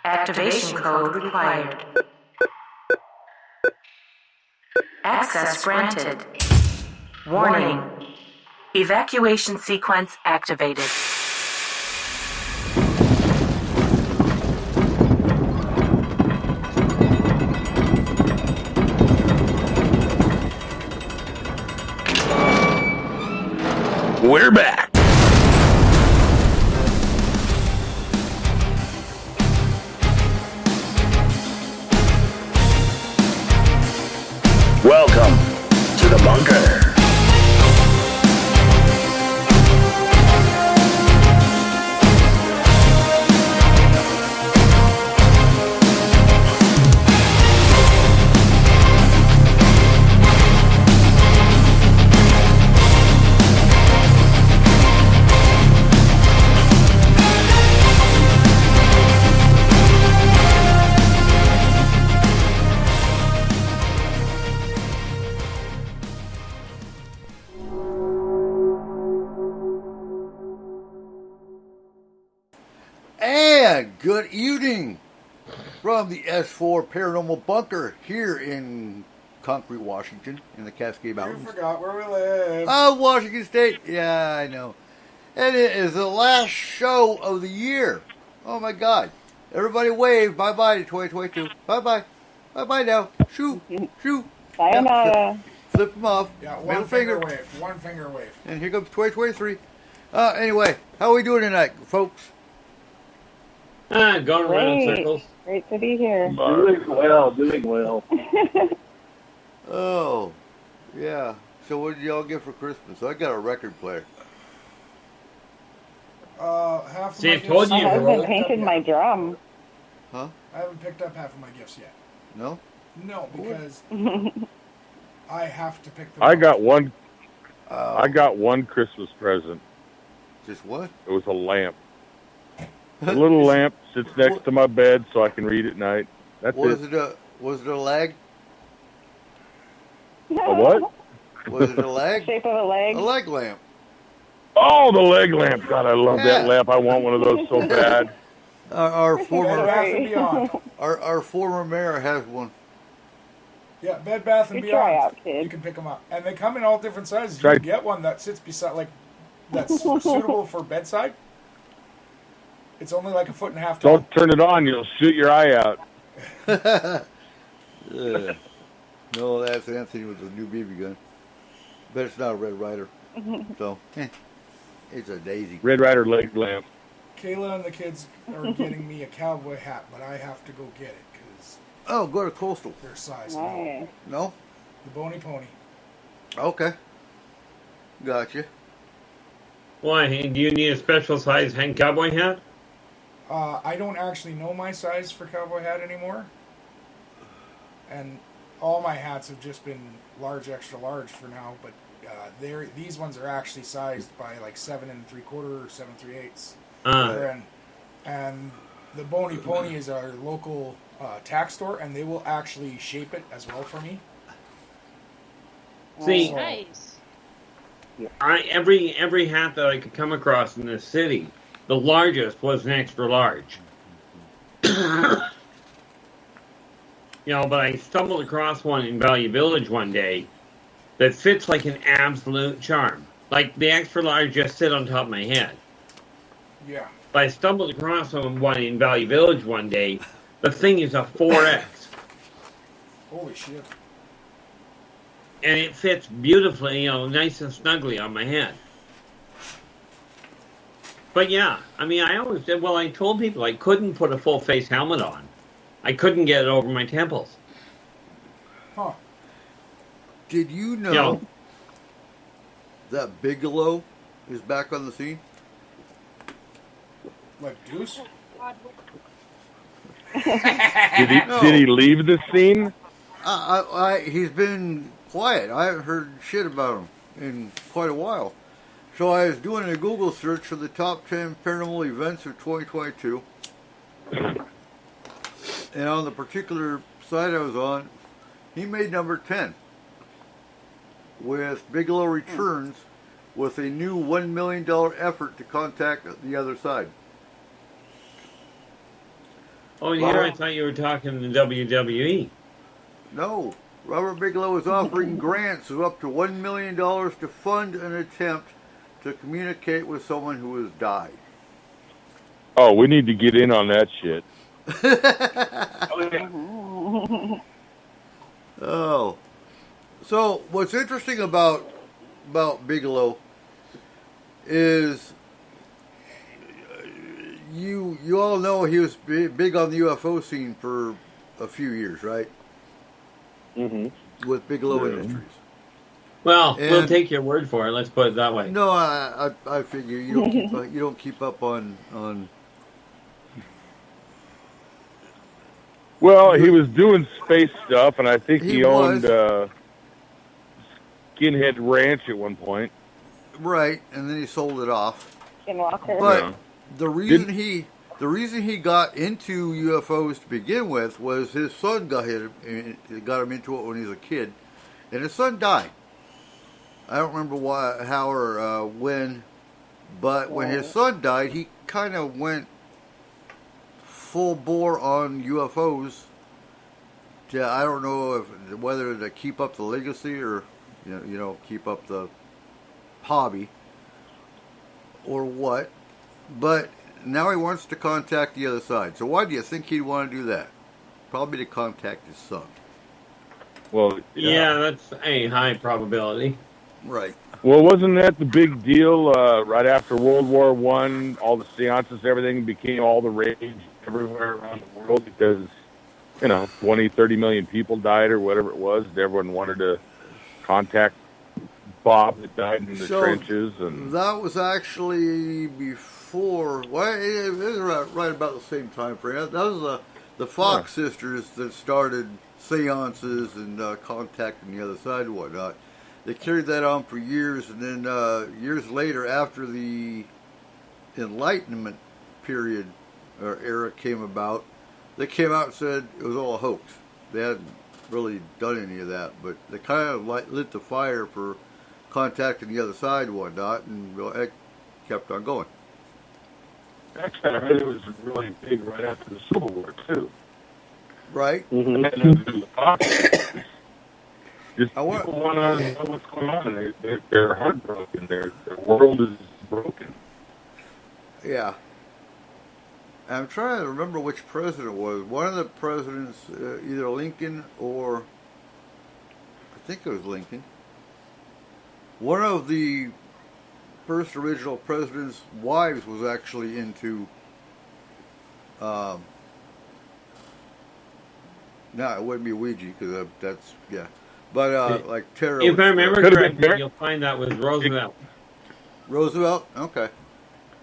Activation code required. Access granted. Warning. Evacuation sequence activated. We're back. Welcome to the bunker. And good evening from the S4 Paranormal Bunker here in Concrete, Washington, in the Cascade Mountains. You forgot where we live. Oh, Washington State. Yeah, I know. And it is the last show of the year. Oh, my God. Everybody wave. Bye-bye to 2022. Bye-bye. Bye-bye now. Shoo. Shoo. Sayonara. Flip them off. Yeah, Middle finger wave. One finger wave. And here comes 2023. Anyway, how are we doing tonight, folks? Going around in circles. Great to be here. Doing well. Oh, yeah. So what did y'all get for Christmas? I got a record player. Half of See, my I told gifts- you. My You husband painted my drum. Huh? I haven't picked up half of my gifts yet. No? No, because I have to pick them I up. got one. Oh, I got one Christmas present. Just what? It was a lamp. A little lamp sits next to my bed so I can read at night. That's Was it. it a lag? A what? Was it a lag? Shape of a leg. A leg lamp. Oh, the leg lamp. God, I love Yeah. that lamp. I want one of those so bad. Our Bed former Bath and Beyond. our former mayor has one. Yeah, Bed Bath and Good try Beyond. out, kid. You can pick them up, and they come in all different sizes. You Try- can get one that sits beside, like, that's suitable for bedside. It's only like a foot and a half tall. Don't turn it on. You'll shoot your eye out. No, that's Anthony with the new BB gun. But it's not a Red Ryder. So, it's a daisy. Red Ryder leg lamp. Kayla and the kids are getting me a cowboy hat, but I have to go get it because Oh, go to Coastal. their size. Nice. No? The Bony Pony. Okay. Gotcha. Why? Do you need a special size cowboy hat? I don't actually know my size for cowboy hat anymore. And all my hats have just been large, extra large for now. But these ones are actually sized by like 7 3/4 or 7 3/8. And the Bony Pony is our local tack store, and they will actually shape it as well for me. See, Nice. every hat that I could come across in this city, the largest was an extra large. But I stumbled across one in Valley Village one day that fits like an absolute charm. Like the extra large just sit on top of my head. Yeah. But I stumbled across one in Valley Village one day. The thing is a 4X. Holy shit. And it fits beautifully, nice and snugly on my head. But yeah, I always said, I told people I couldn't put a full face helmet on. I couldn't get it over my temples. Huh. Did you know Yeah. that Bigelow is back on the scene? Like Deuce? Did he leave the scene? He's been quiet. I haven't heard shit about him in quite a while. So I was doing a Google search for the top 10 paranormal events of 2022. And on the particular site I was on, he made number 10. With Bigelow returns with a new $1 million effort to contact the other side. Oh, and here I thought you were talking the WWE. No, Robert Bigelow is offering grants of up to $1 million to fund an attempt to communicate with someone who has died. Oh, we need to get in on that shit. Oh, so what's interesting about Bigelow is you all know he was big on the UFO scene for a few years, right? Mm-hmm. With Bigelow Industries. Well, we'll And- take your word for it. Let's put it that way. No, I figure you don't keep up on. Well, he was doing space stuff, and I think He he owned was. Skinhead Ranch at one point. Right, and then he sold it off. Skinwalker. But Yeah. the reason he got into UFOs to begin with was his son got him into it when he was a kid, and his son died. I don't remember why, how, or when, but when his son died, he kind of went full bore on UFOs. I don't know whether to keep up the legacy or keep up the hobby or what, but now he wants to contact the other side. So why do you think he'd want to do that? Probably to contact his son. Well, Yeah, that's a high probability. Right. Well, wasn't that the big deal right after World War One? All the seances, everything became all the rage everywhere around the world because, 20, 30 million people died or whatever it was. And everyone wanted to contact Bob that died in the trenches. And that was actually before. Well, it was right about the same time frame. That was the Fox sisters that started seances and contacting the other side and whatnot. They carried that on for years, and then years later, after the Enlightenment period or era came about, they came out and said it was all a hoax. They hadn't really done any of that, but they kind of lit the fire for contacting the other side and whatnot, and it kept on going. actually, I heard it was really big right after the Civil War, too. Right? And then just I want- people want to know what's going on. They're heartbroken. Their world is broken. Yeah. I'm trying to remember which president it was. One of the presidents, either Lincoln or I think it was Lincoln. One of the first original president's wives was actually into. No, it wouldn't be Ouija because that's but like terror. If I remember Could've been correctly, Mar- you'll find that was Roosevelt. Roosevelt. Okay.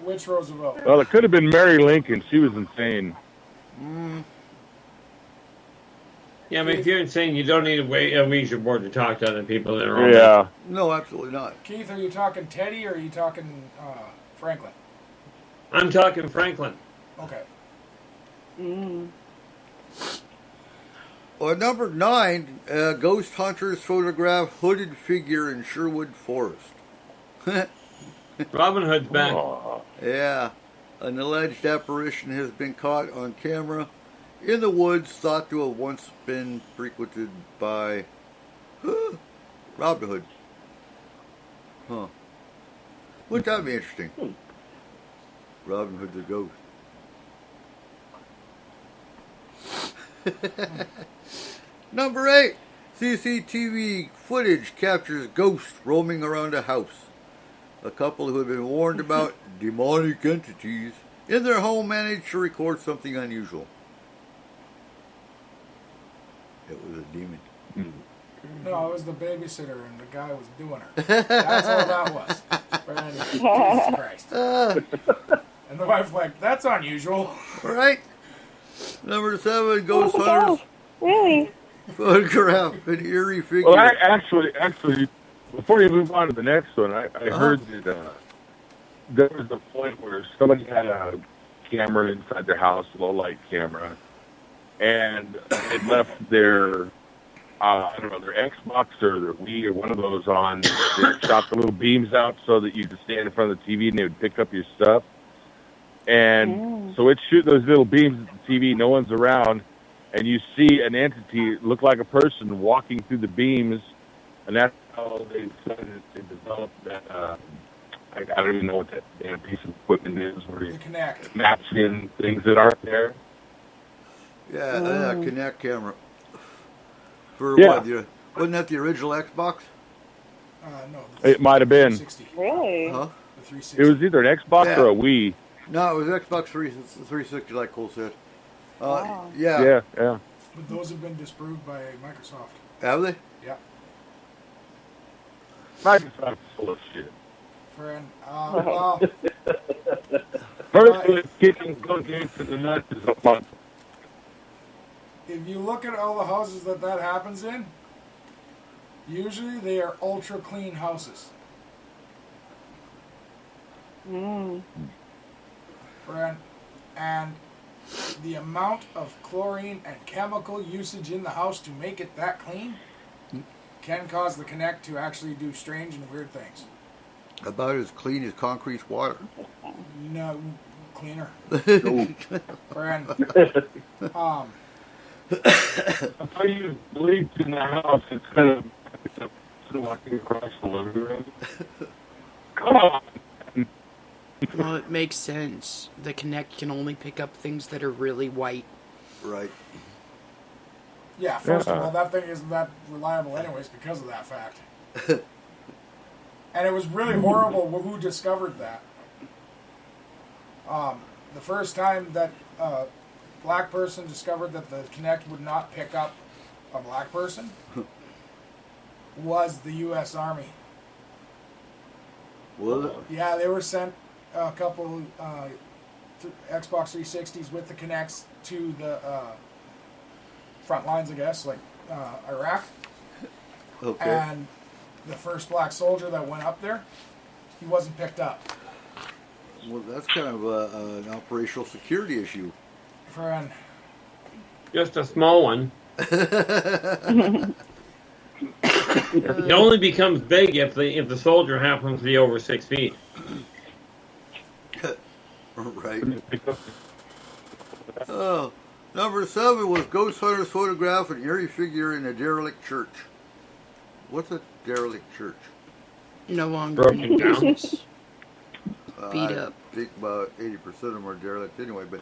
Which Roosevelt? Well, it could have been Mary Lincoln. She was insane. Yeah, I mean, if you're insane, you don't need a Ouija board to talk to other people that are on Yeah. No, absolutely not. Keith, are you talking Teddy or are you talking Franklin? I'm talking Franklin. Okay. Well, number 9, ghost hunters photograph hooded figure in Sherwood Forest. Robin Hood's back. Aw. Yeah, an alleged apparition has been caught on camera in the woods thought to have once been frequented by Robin Hood. Huh. Wouldn't that be interesting? Robin Hood the ghost. Number 8. CCTV footage captures ghosts roaming around a house. A couple who had been warned about demonic entities in their home managed to record something unusual. It was a demon. No, it was the babysitter and the guy was doing her. That's all that was. But anyway, Jesus Christ. And the wife's like, that's unusual. Right? Number 7, ghost Oh, hunters really? photograph an eerie figure. Well, actually, before you move on to the next one, I heard that there was a point where somebody had a camera inside their house, low light camera, and it left their their Xbox or their Wii or one of those on. They shot the little beams out so that you could stand in front of the TV and they would pick up your stuff. And so it's shooting those little beams at the TV. No one's around, and you see an entity look like a person walking through the beams, and that's how they decided to develop that. I don't even know what that damn piece of equipment is, where The you Connect. maps in things that aren't there. Yeah, Kinect camera. For Yeah. wasn't that the original Xbox? No. It might have been. 360. Really? Huh? The 360. It was either an Xbox Yeah. or a Wii. No, it was Xbox 360, like Cole said. Wow. Yeah. Yeah. But those have been disproved by Microsoft. Have they? Yeah. Microsoft's full of shit. Friend. Well, First, it's kicking cocaine to the nuts is a month. if you look at all the houses that happens in, usually they are ultra clean houses. Friend. And the amount of chlorine and chemical usage in the house to make it that clean can cause the Kinect to actually do strange and weird things. About as clean as concrete water. No, cleaner. Friend. How you leaked in the house, it's kind of walking across the living room. Come on. Well, it makes sense. The Kinect can only pick up things that are really white. Right. Yeah, first of all, that thing isn't that reliable anyways because of that fact. And it was really horrible who discovered that. The first time that a black person discovered that the Kinect would not pick up a black person was the U.S. Army. Was it? Yeah, they were sent a couple Xbox 360s with the Kinects to the front lines, I guess, like Iraq. Okay. And the first black soldier that went up there, he wasn't picked up. Well, that's kind of an operational security issue. Friend. Just a small one. It only becomes big if the soldier happens to be over 6 feet. Right. Oh, number 7 was Ghost Hunters photograph an eerie figure in a derelict church. What's a derelict church? No longer Broken in down. business. Beat I up. think about 80% of them are derelict anyway. But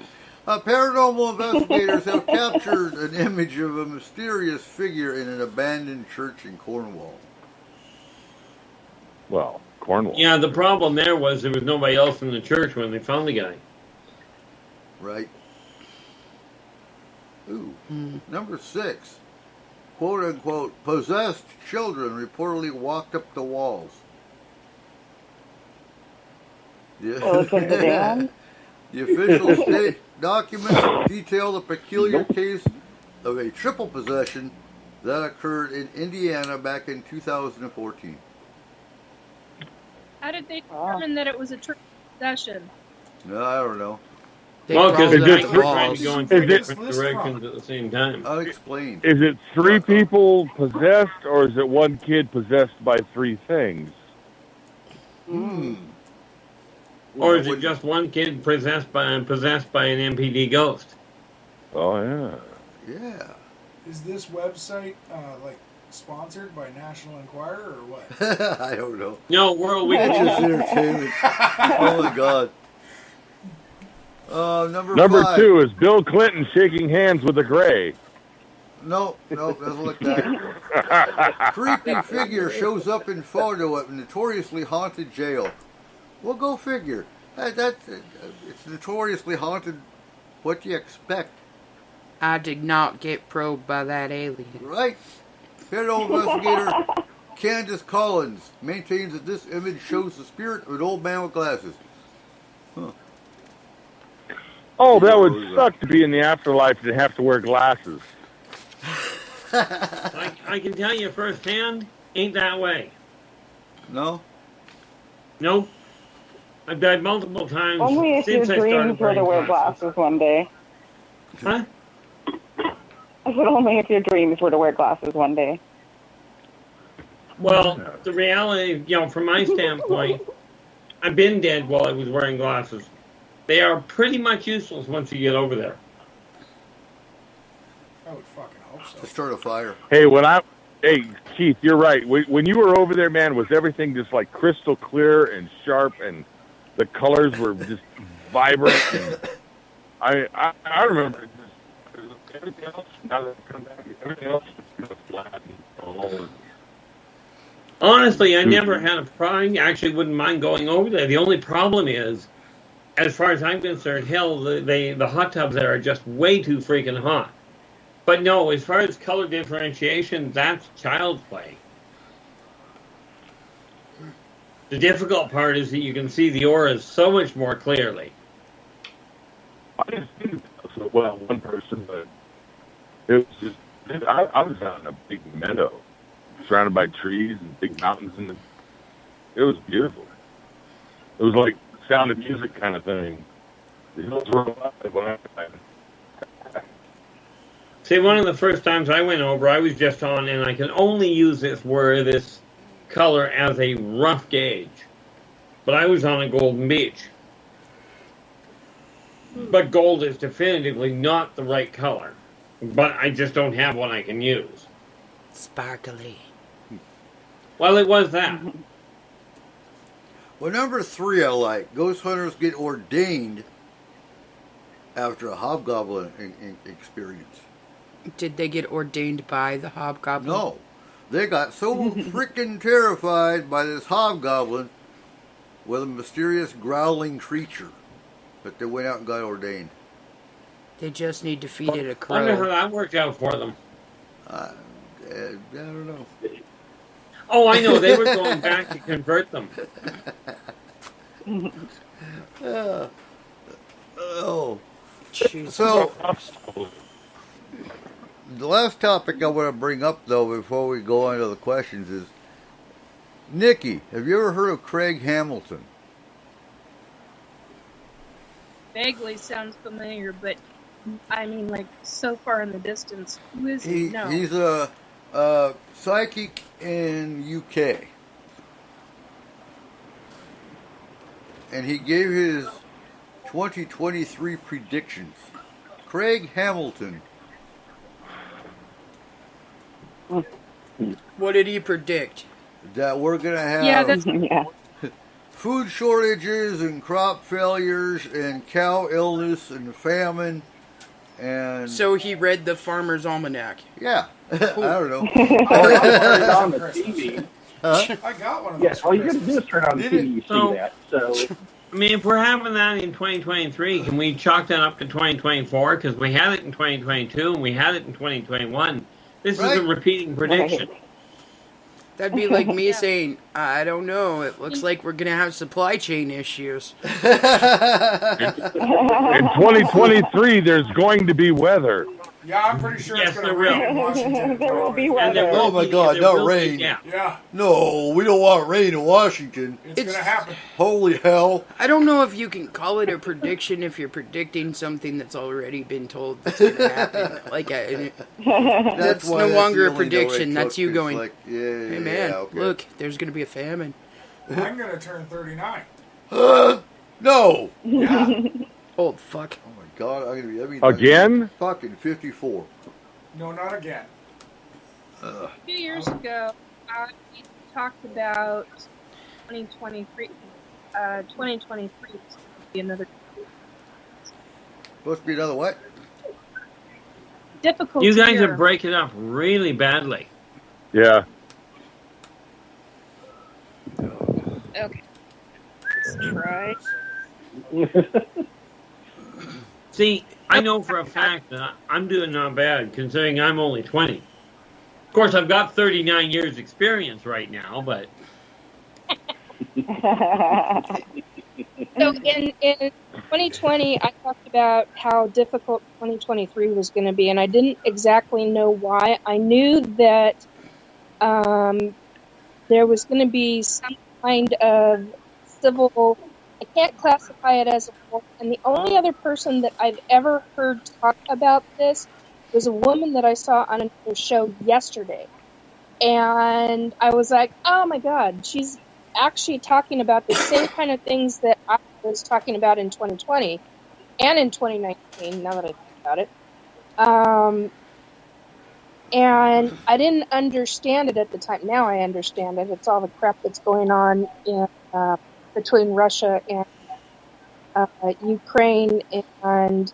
paranormal investigators have captured an image of a mysterious figure in an abandoned church in Cornwall. Well, Cornwall. Yeah, the problem there was nobody else in the church when they found the guy. Right. Ooh. Number 6. Quote unquote, possessed children reportedly walked up the walls. Well, took it down? The official state documents detail the peculiar case of a triple possession that occurred in Indiana back in 2014. How did they determine that it was a trick possession? No, I don't know. They Well, because crawled they're up just the trying walls. to go in Is two it- different directions at the same time. Unexplained. Is it 3 people possessed, or is it 1 kid possessed by 3 things? Or is it just one kid possessed by an MPD ghost? Oh, yeah. Yeah. Is this website like sponsored by National Enquirer or what? I don't know. No, World It's Weekend. just entertainment. Oh my God. Number 5. 2 is Bill Clinton shaking hands with a gray. No, doesn't look that. Creepy figure shows up in photo at notoriously haunted jail. Well, go figure. It's notoriously haunted. What do you expect, I did not get probed by that alien. right? Paranormal investigator Candace Collins maintains that this image shows the spirit of an old man with glasses. Oh, that would suck to be in the afterlife and have to wear glasses. I can tell you firsthand, ain't that way. No? Nope. I've died multiple times Only if your since I started dreams were to wearing wear glasses. glasses one day. Huh? I said only if your dreams were to wear glasses one day. Well, the reality, from my standpoint, I've been dead while I was wearing glasses. They are pretty much useless once you get over there. I would fucking hope so. To start a fire. Hey, hey, Keith, you're right. When you were over there, man, was everything just like crystal clear and sharp, and the colors were just vibrant? And I remember just everything else. Now that I come back, everything else is kind of flat and all. Honestly, I never had a problem. I actually wouldn't mind going over there. The only problem is, as far as I'm concerned, hell, the hot tubs there are just way too freaking hot. But no, as far as color differentiation, that's child's play. The difficult part is that you can see the auras so much more clearly. I didn't see it so well, one person, but it was just, I was out in a big meadow, surrounded by trees and big mountains, and it was beautiful. It was like Sound of Music kind of thing. The hills were alive when I See, one of the first times I went over, I was just on, and I can only use this color as a rough gauge. But I was on a Golden Beach. But gold is definitively not the right color. But I just don't have one I can use. Sparkly. Well, it was that. Well, number 3 I like. Ghost hunters get ordained after a hobgoblin experience. Did they get ordained by the hobgoblin? No. They got so freaking terrified by this hobgoblin with a mysterious growling creature that they went out and got ordained. They just need to feed it a I wonder how crow. that worked out for them. I don't know. Oh, I know. They were going back to convert them. Oh. Jesus. So, the last topic I want to bring up, though, before we go on to the questions is, Nikki, have you ever heard of Craig Hamilton? Vaguely sounds familiar, but I mean, like, so far in the distance. Who is he? No. He's a psychic in UK. And he gave his 2023 predictions. Craig Hamilton. What did he predict? That we're going to have Yeah, that's Yeah. food shortages and crop failures and cow illness and famine. And So he read the Farmer's Almanac. yeah, I don't know. Turn on the TV. I got one of those. Yes, all you got to do is turn on the Did TV. it? You see So- that. So I mean, if we're having that in 2023, can we chalk that up to 2024? Because we had it in 2022 and we had it in 2021. This is a Right. repeating prediction. That'd be like me saying, I don't know, it looks like we're going to have supply chain issues. In 2023, there's going to be weather. Yeah, I'm pretty sure Yes, it's going to there rain will. in Washington. There will be And there weather. will Oh my be- God, there not will be- rain. Yeah. Yeah, No, we don't want rain in Washington. it's going to happen. Holy hell. I don't know if you can call it a prediction if you're predicting something that's already been told that's going to happen. Like, That's why no that's longer the a only prediction. note I That's took. you It's going, like, yeah, hey man, yeah, okay. look, there's going to be a famine. I'm going to turn 39. No. Yeah. Old fuck. Oh my God, I'm gonna be Again? Fucking 54. No, not again. a few years ago. We talked about 2023. 2023 was going to be another Supposed to be another what? difficult You guys year. are breaking up really badly. Yeah. Okay. Let's try. See, I know for a fact that I'm doing not bad, considering I'm only 20. Of course, I've got 39 years experience right now, but So in 2020, I talked about how difficult 2023 was going to be, and I didn't exactly know why. I knew that there was going to be some kind of civil. I can't classify it as a war, and the only other person that I've ever heard talk about this was a woman that I saw on a show yesterday, and I was like, "Oh my God, she's actually talking about the same kind of things that I was talking about in 2020 and in 2019, now that I think about it. And I didn't understand it at the time. Now I understand it. It's all the crap that's going on in between Russia and Ukraine, and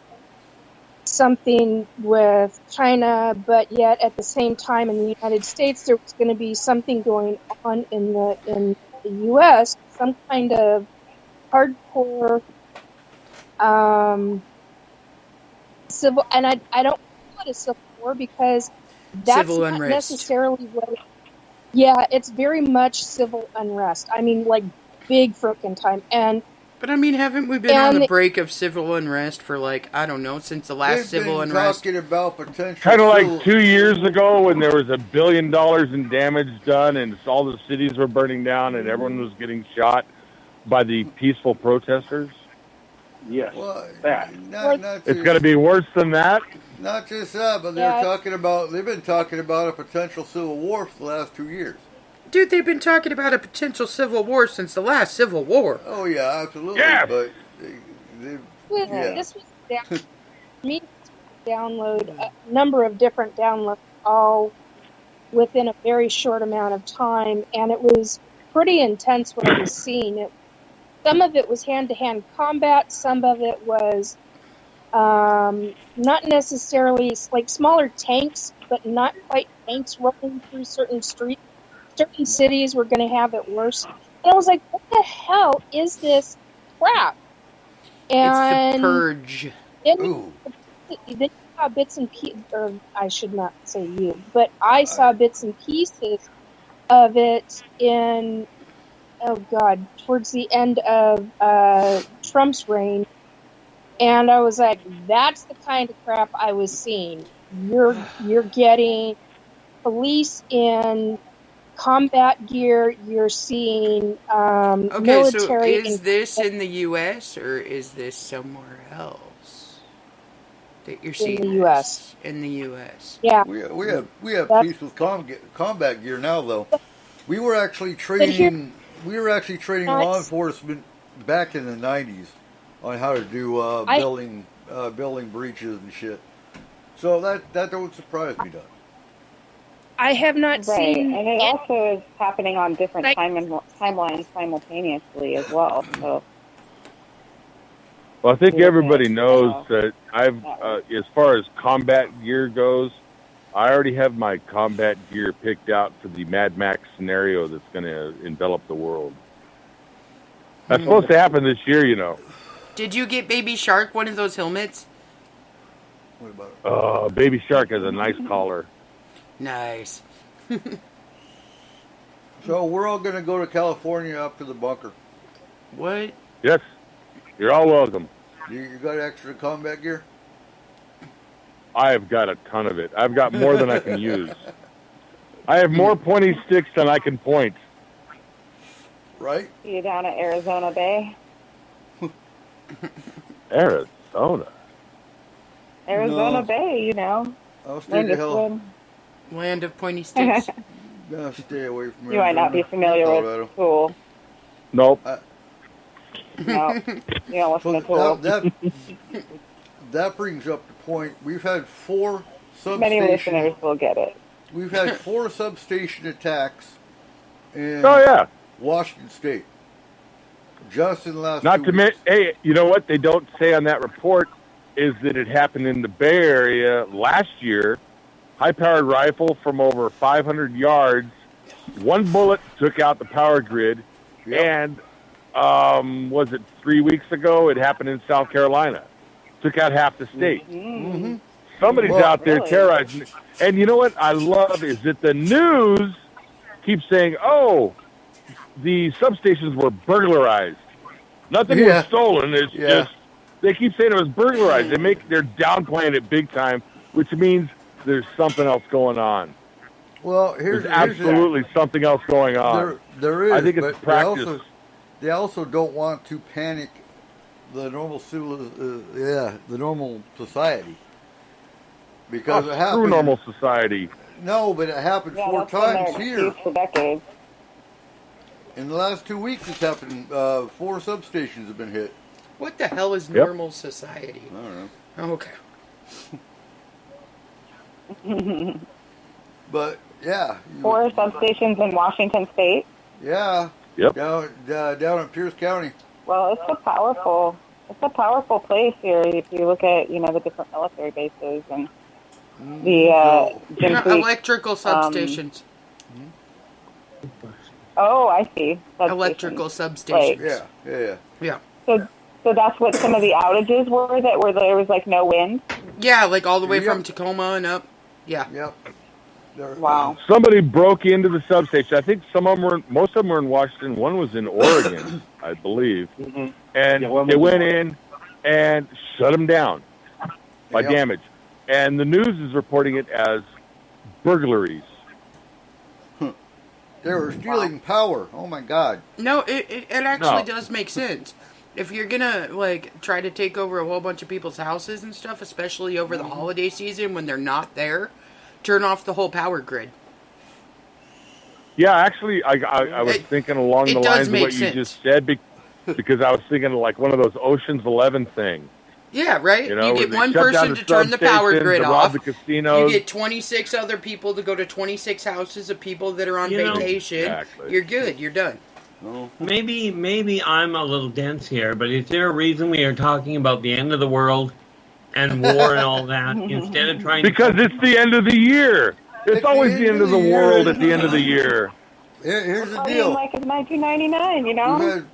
something with China, but yet at the same time in the United States there was going to be something going on in the U.S., some kind of hardcore civil, and I don't call it a civil war because that's Civil not unrest. necessarily what it, yeah, it's very much civil unrest. I mean, like, big frickin' time. But I mean, haven't we been on the break of civil unrest for, like, I don't know, since the last They've civil been unrest? talking about potential Kind of civil- like 2 years ago when there was $1 billion in damage done and all the cities were burning down and everyone was getting shot by the peaceful protesters. Yes, Well, that. It's going to be worse than that. Not just that, but Yeah. they've been talking about a potential civil war for the last 2 years. Dude, they've been talking about a potential civil war since the last civil war. Oh yeah, absolutely. Yeah. But yeah. This was down, me download a number of different downloads all within a very short amount of time, and it was pretty intense what I was seeing. Some of it was hand-to-hand combat, some of it was not necessarily like smaller tanks, but not quite tanks rolling through certain streets. Certain cities were going to have it worse. And I was like, what the hell is this crap? And It's the purge. Ooh. then you saw bits and pieces, or I should not say you, but I saw bits and pieces of it in, oh God, towards the end of Trump's reign. And I was like, that's the kind of crap I was seeing. You're getting police in combat gear. You're seeing Okay, military. so is this in the U.S. or is this somewhere else that you're seeing? the US. In the U.S. Yeah. We have That's- peaceful combat gear now, though. We were actually training law enforcement back in the 90s on how to do building breaches and shit. So that don't surprise me, though. I have not Right, seen. and it also is happening on different timelines simultaneously as well. So, Well, I think Yeah, everybody yeah. knows that as far as combat gear goes, I already have my combat gear picked out for the Mad Max scenario that's going to envelop the world. That's supposed to happen this year, you know. Did you get Baby Shark one of those helmets? What about it? Baby Shark has a nice collar. Nice. So we're all going to go to California up to the bunker. What? Yes, you're all welcome. You got extra combat gear? I have got a ton of it. I've got more than I can use. I have more pointy sticks than I can point. Right? you down at Arizona Bay? Arizona. Arizona No. Bay, you know. I'll stay the hell. Land of pointy sticks. I'll stay away from You might not be familiar Colorado. with Tool. Nope. No, you don't listen to So Tool. that brings up the point. We've had 4 Many substation. listeners will get it. We've had 4 substation attacks in Oh, yeah. Washington State. Just in the last Not 2 to weeks. mention, hey, you know what they don't say on that report is that it happened in the Bay Area last year. High-powered rifle from over 500 yards. One bullet took out the power grid. Yep. And was it 3 weeks ago? It happened in South Carolina. Took out half the state. Mm-hmm. Somebody's Well, out there really? terrorizing. And you know what I love is that the news keeps saying, oh, the substations were burglarized. Nothing Yeah. was stolen. It's Yeah. just they keep saying it was burglarized. They're downplaying it big time, which means there's something else going on. Well, There's absolutely something else going on. there is. I think it's but practice. They also don't want to panic the normal the normal society because it Screw happened. normal society. No, but it happened Yeah, 4 that's been their times here. excuse for decades. In the last 2 weeks, it's happened. 4 substations have been hit. What the hell is normal society? I don't know. Oh, okay. But yeah, 4 substations in Washington State. yeah, Yep. down in Pierce County. Well, it's a powerful place here. If you look at the different military bases and the Jim Creek, Electrical substations. Oh, I see. Substations. Electrical substations. Right. Yeah. So that's what some of the outages were. That where there was like no wind. Yeah, like all the way from Tacoma and up. Yeah. Yep. Wow. Somebody broke into the substation. I think most of them were in Washington. One was in Oregon, I believe. Mm-hmm. And they went in and shut them down by damage. And the news is reporting it as burglaries. They were stealing power. Oh my God. No, it actually does make sense. If you're gonna try to take over a whole bunch of people's houses and stuff, especially over the holiday season when they're not there, turn off the whole power grid. Yeah, actually, I was thinking along the lines of what you just said because I was thinking like one of those Ocean's 11 things. Yeah, right? You know, you get one person to turn the power grid off. The casinos. You get 26 other people to go to 26 houses of people that are on vacation. Exactly. You're good. You're done. Maybe I'm a little dense here, but is there a reason we are talking about the end of the world and war and all that instead of trying because it's the end of the year. It's always the end of the world at the end of the year. Here's the I deal. mean, like it's 1999,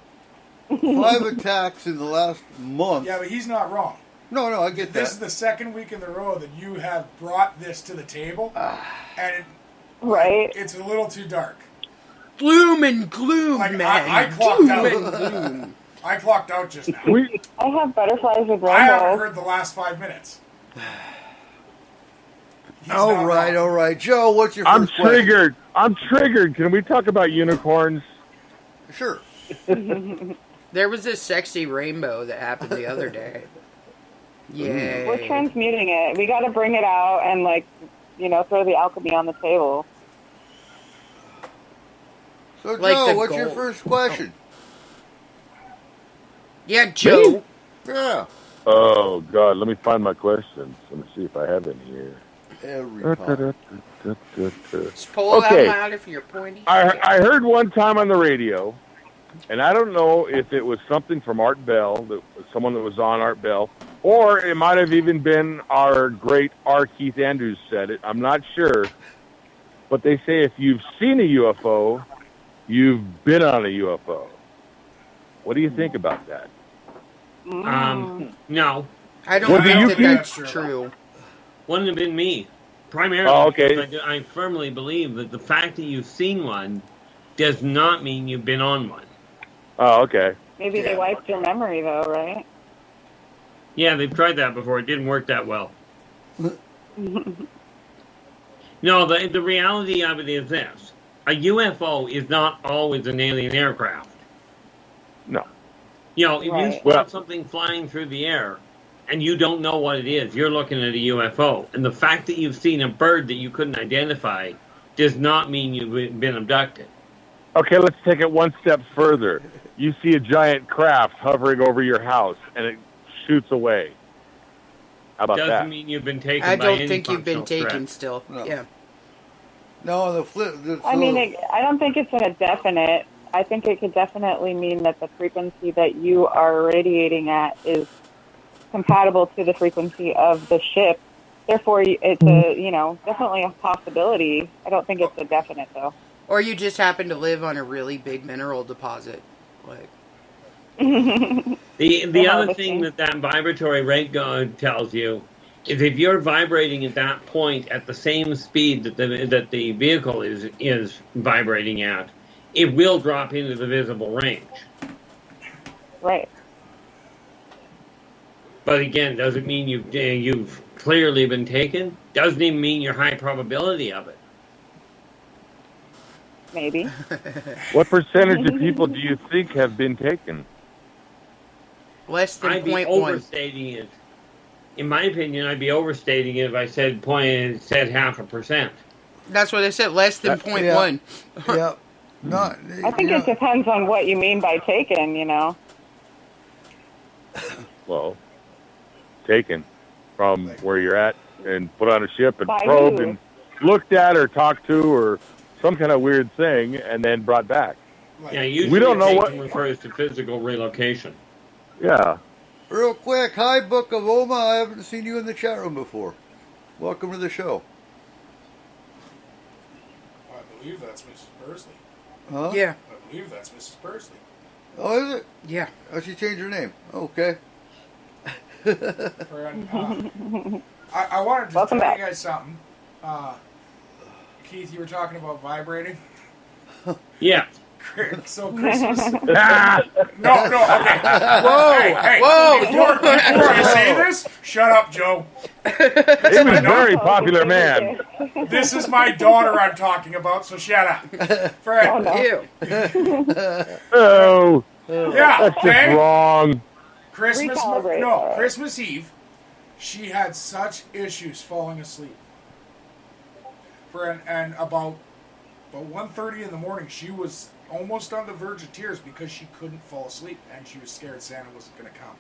We had 5 attacks in the last month. Yeah, but he's not wrong. No, I get that. This is the second week in a row that you have brought this to the table, and it's a little too dark. Gloom and gloom, man. I clocked out. and gloom. I clocked out just now. I have butterflies with rainbows. I haven't heard the last 5 minutes. All right. Joe, what's your first question? I'm triggered. Can we talk about unicorns? Sure. There was this sexy rainbow that happened the other day. Yay. We're transmuting it. We got to bring it out and throw the alchemy on the table. So, Like Joe, the what's your gold. first question? Yeah, Joe. Yeah. Oh, God. Let me find my questions. Let me see if I have any here. Just pull that out if you're pointy. I heard one time on the radio, and I don't know if it was something from Art Bell, someone that was on Art Bell, or it might have even been our great R. Keith Andrews said it. I'm not sure. But they say if you've seen a UFO, you've been on a UFO. What do you think about that? No. I don't think that's true. Wouldn't have been me. Primarily, Oh, okay. because I firmly believe that the fact that you've seen one does not mean you've been on one. Oh, okay. Maybe they wiped your memory, though, right? Yeah, they've tried that before. It didn't work that well. No, the reality of it is this. A UFO is not always an alien aircraft. No. You know, if you spot something flying through the air and you don't know what it is, you're looking at a UFO. And the fact that you've seen a bird that you couldn't identify does not mean you've been abducted. Okay, let's take it one step further. You see a giant craft hovering over your house, and it shoots away. How about Doesn't that? mean you've been taken I by don't any think you've been functional taken threat. still. No. Yeah. No, the flip. I mean, I don't think it's a definite. I think it could definitely mean that the frequency that you are radiating at is compatible to the frequency of the ship. Therefore, it's definitely a possibility. I don't think it's a definite, though. Or you just happen to live on a really big mineral deposit. The other thing that vibratory rate tells you is if you're vibrating at that point at the same speed that the vehicle is vibrating at, it will drop into the visible range. Right. But again, doesn't mean you've clearly been taken. Doesn't even mean your high probability of it. Maybe. What percentage of people do you think have been taken? Less than I'd be 0.1. overstating it. In my opinion, I'd be overstating it if I said 0.5%. That's what I said. Less than 0.1. Yeah. Not. I think it depends on what you mean by taken, you know. Well, taken from where you're at and put on a ship and By probed who? and looked at or talked to or some kind of weird thing and then brought back. Yeah, usually we don't know taken what refers to physical relocation. Yeah. Real quick, hi, Book of Oma. I haven't seen you in the chat room before. Welcome to the show. I believe that's Mrs. Bursley. Huh? Yeah. I believe that's Mrs. Bursley. Oh, is it? Yeah. Oh, she changed her name. Okay. Friend, I wanted to Welcome tell back. you guys something. Keith, you were talking about vibrating. Yeah. So Christmas. No, okay. Whoa, Hey, whoa. Before you say this, shut up, Joe. He was a very popular man. This is my daughter I'm talking about, so shut up. Fred. Ew. Oh, Yeah, that's just okay. wrong. Christmas, Recalibrate. no, Christmas Eve, she had such issues falling asleep. And about 1:30 in the morning, she was almost on the verge of tears because she couldn't fall asleep and she was scared Santa wasn't going to come.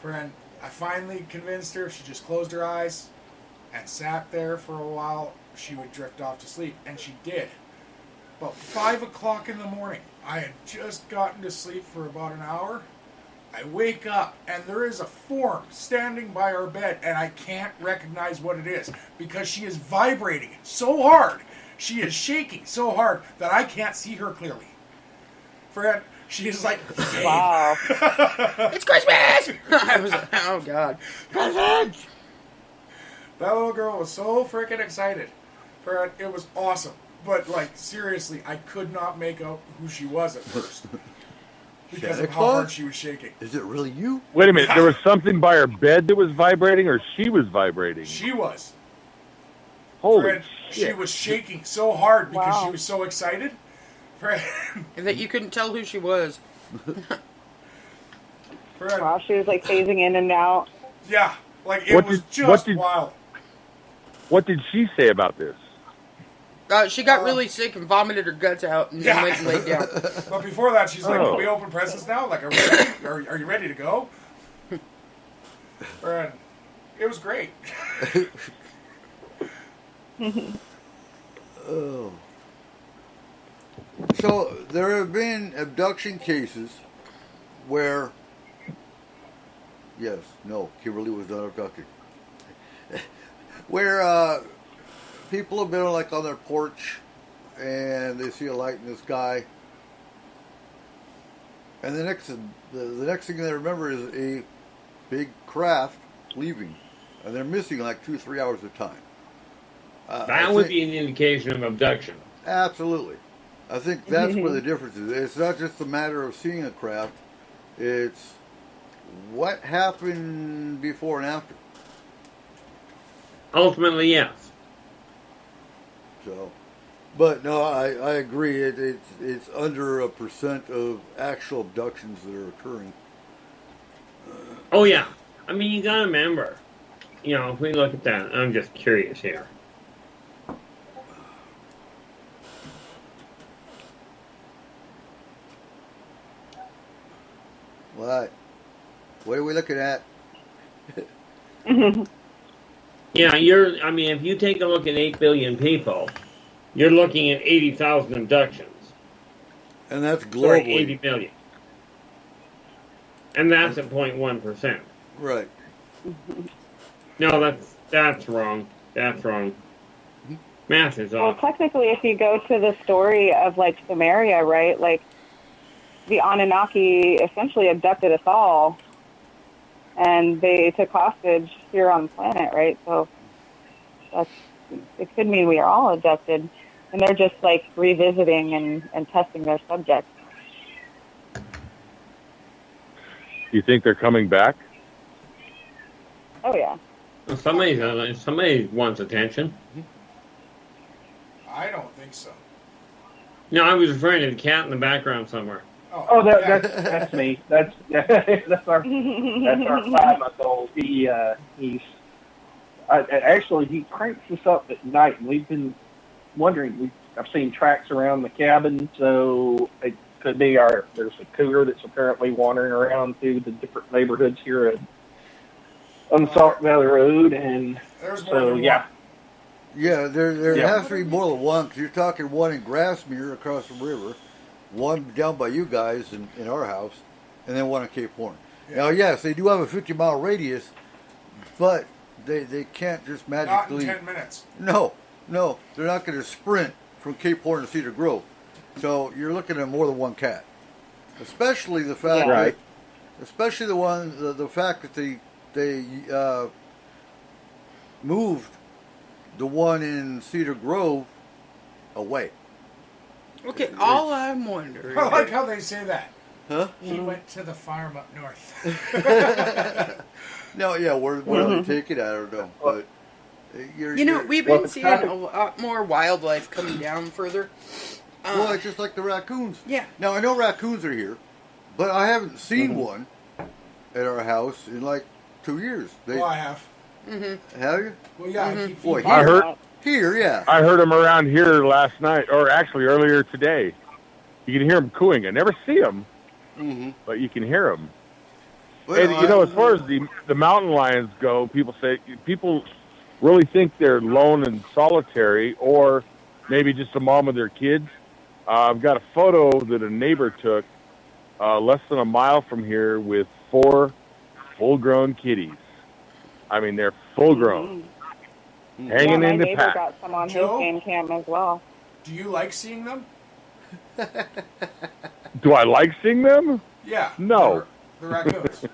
Friend, I finally convinced her. She just closed her eyes and sat there for a while. She would drift off to sleep, and she did. About 5 o'clock in the morning, I had just gotten to sleep for about an hour. I wake up, and there is a form standing by our bed, and I can't recognize what it is because she is vibrating so hard. She is shaking so hard that I can't see her clearly. Fred, she is like, "Hey." Wow. It's Christmas! I was like, oh, God. Presents! That little girl was so freaking excited. Fred, it was awesome. But, like, seriously, I could not make out who she was at first. Because Santa of how hard Claus? she was shaking. Is it really you? Wait a minute. There was something by her bed that was vibrating, or she was vibrating? She was. Holy Fred, shit. she was shaking so hard because Wow. she was so excited. Fred, That you couldn't tell who she was. Fred, Wow, she was like phasing in and out. yeah, like it What was did- just what did- wild. What did she say about this? She got really sick and vomited her guts out and then Yeah. went and laid down. But before that, she's like, Oh. "Can we open presents now? Like, are we ready? Are you ready to go?" Fred, it was great. Oh. So there have been abduction cases where, yes, no, Kimberly was not abducted. Where people have been like on their porch and they see a light in the sky, and the next thing they remember is a big craft leaving, and they're missing like 2-3 hours of time. That would be an indication of abduction. Absolutely. I think that's where the difference is. It's not just a matter of seeing a craft. It's what happened before and after. Ultimately, yes. So, but no, I agree. It's under 1% of actual abductions that are occurring. Oh, yeah. I mean, you gotta remember, you know, if we look at that, I'm just curious here. What? What are we looking at? Yeah, I mean, if you take a look at 8 billion people, you're looking at 80,000 abductions. And that's Sorry, globally. 80 million. And that's at 0.1%. Right. No, that's wrong. That's wrong. Math is Well, off. technically, if you go to the story of like Sumeria, right, like the Anunnaki essentially abducted us all, and they took hostage here on the planet, right? So it could mean we are all abducted, and they're just like revisiting and testing their subjects. You think they're coming back? Oh yeah. Somebody wants attention. I don't think so. No, I was referring to the cat in the background somewhere. Oh, yeah. that's me. That's our 5-month-old. He's actually he cranks us up at night, and we've been wondering. I've seen tracks around the cabin, so it could be there's a cougar that's apparently wandering around through the different neighborhoods here on the Salt Valley Road, and There's more so than yeah. Yeah, there Yeah. has to be more than one, because you're talking one in Grassmere across the river, one down by you guys in our house, and then one in Cape Horn. Yeah. Now, yes, they do have a 50-mile radius, but they can't just Not magically... in 10 minutes. No, they're not going to sprint from Cape Horn to Cedar Grove. So you're looking at more than one cat. Especially the fact Yeah. Right. that, especially the fact that they moved the one in Cedar Grove away. Okay, all I'm wondering. I like how they say that. Huh? He went to the farm up north. No, yeah, where they take it, I don't know. But We've been seeing a lot more wildlife coming down further. Well, it's just like the raccoons. Yeah. Now, I know raccoons are here, but I haven't seen one at our house in like 2 years. Well, I have. Mm-hmm. Have you? Well, yeah, I keep Boy, feeding I them. heard Here, yeah. I heard them around here last night, or actually earlier today. You can hear them cooing. I never see them, but you can hear them. Well, And as far as the mountain lions go, people really think they're lone and solitary, or maybe just a mom with their kids. I've got a photo that a neighbor took less than a mile from here with 4 full-grown kitties. I mean, they're full-grown, hanging in the my neighbor pack. got some on Joe? his game cam as well. Do you like seeing them? Do I like seeing them? Yeah. No. The raccoons.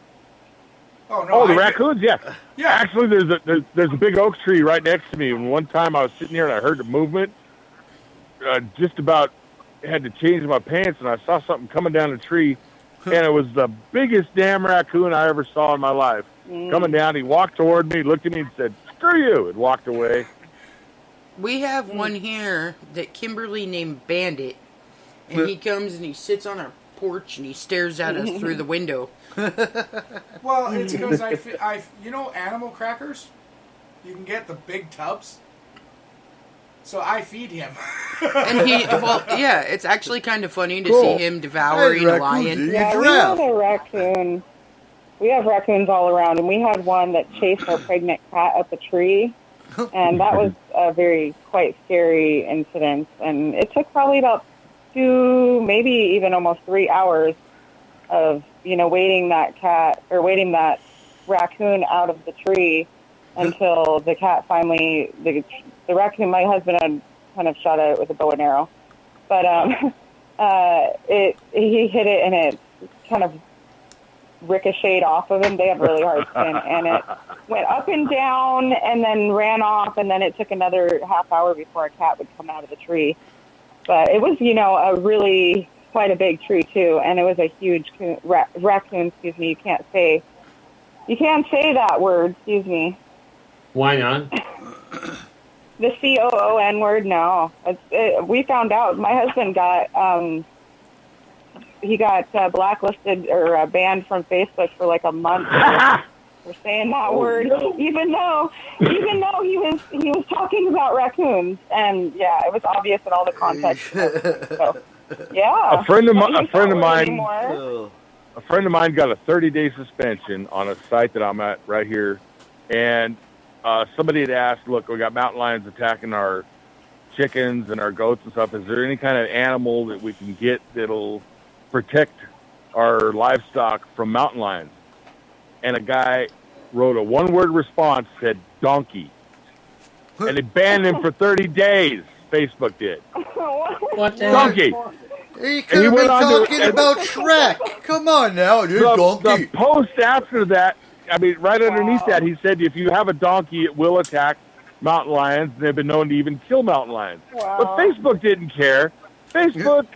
Oh, no. Oh, the I- raccoons, yeah. Yeah. Actually, there's a big oak tree right next to me. And one time I was sitting here and I heard the movement. Just about had to change my pants, and I saw something coming down the tree, and it was the biggest damn raccoon I ever saw in my life. Coming down, he walked toward me, looked at me, and said, "Screw you," and walked away. We have one here that Kimberly named Bandit, and he comes and he sits on our porch and he stares at us through the window. Well, it's because animal crackers? You can get the big tubs. So I feed him. And it's actually kind of funny to Cool. see him devouring Hey, a raccoons, lion. you Yeah, we giraffe. have a raccoon. We have raccoons all around, and we had one that chased our pregnant cat up a tree, and that was a quite scary incident. And it took probably about 2, maybe even almost 3 hours of waiting that raccoon out of the tree until the cat finally the raccoon. My husband had kind of shot at it with a bow and arrow, but he hit it and it kind of ricocheted off of him. They have really hard skin, and it went up and down and then ran off, and then it took another half hour before a cat would come out of the tree. But it was, a really quite a big tree too, and it was a huge raccoon. Excuse me, you can't say that word. Excuse me. Why not? The COON word. No, we found out. My husband got he got blacklisted or banned from Facebook for like a month for saying that word, even though he was talking about raccoons, and yeah, it was obvious in all the context. So, yeah, A friend of mine anymore. a friend of mine got a 30-day suspension on a site that I'm at right here, and somebody had asked, "Look, we got mountain lions attacking our chickens and our goats and stuff. Is there any kind of animal that we can get that'll protect our livestock from mountain lions?" And a guy wrote a one-word response, said donkey. And they banned him for 30 days. Facebook did. What the Donkey. He could have been talking about Shrek. Come on now, dude, donkey. The post after that, I mean, right underneath that, he said, if you have a donkey, it will attack mountain lions. And they've been known to even kill mountain lions. Wow. But Facebook didn't care. Facebook,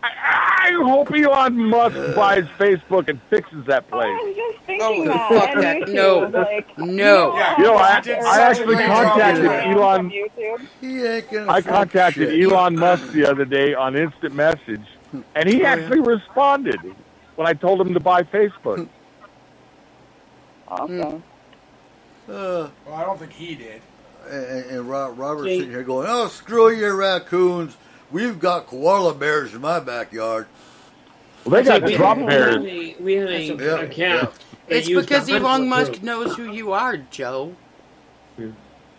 I hope Elon Musk buys Facebook and fixes that I place. was just thinking Oh, that. fuck and that. YouTube, No. like, No. Yeah. You know, He did I such a actually great job contacted doing that. Elon. From YouTube. He ain't gonna I fuck contacted shit. Elon Musk the other day on instant message, and he actually responded when I told him to buy Facebook. Awesome. Well, I don't think he did. And Robert's sitting here going, "Oh, screw your raccoons. We've got koala bears in my backyard. Well, they got We drop had bears. a cat. that It's used because to hunt Elon with Musk her. knows who you are, Joe.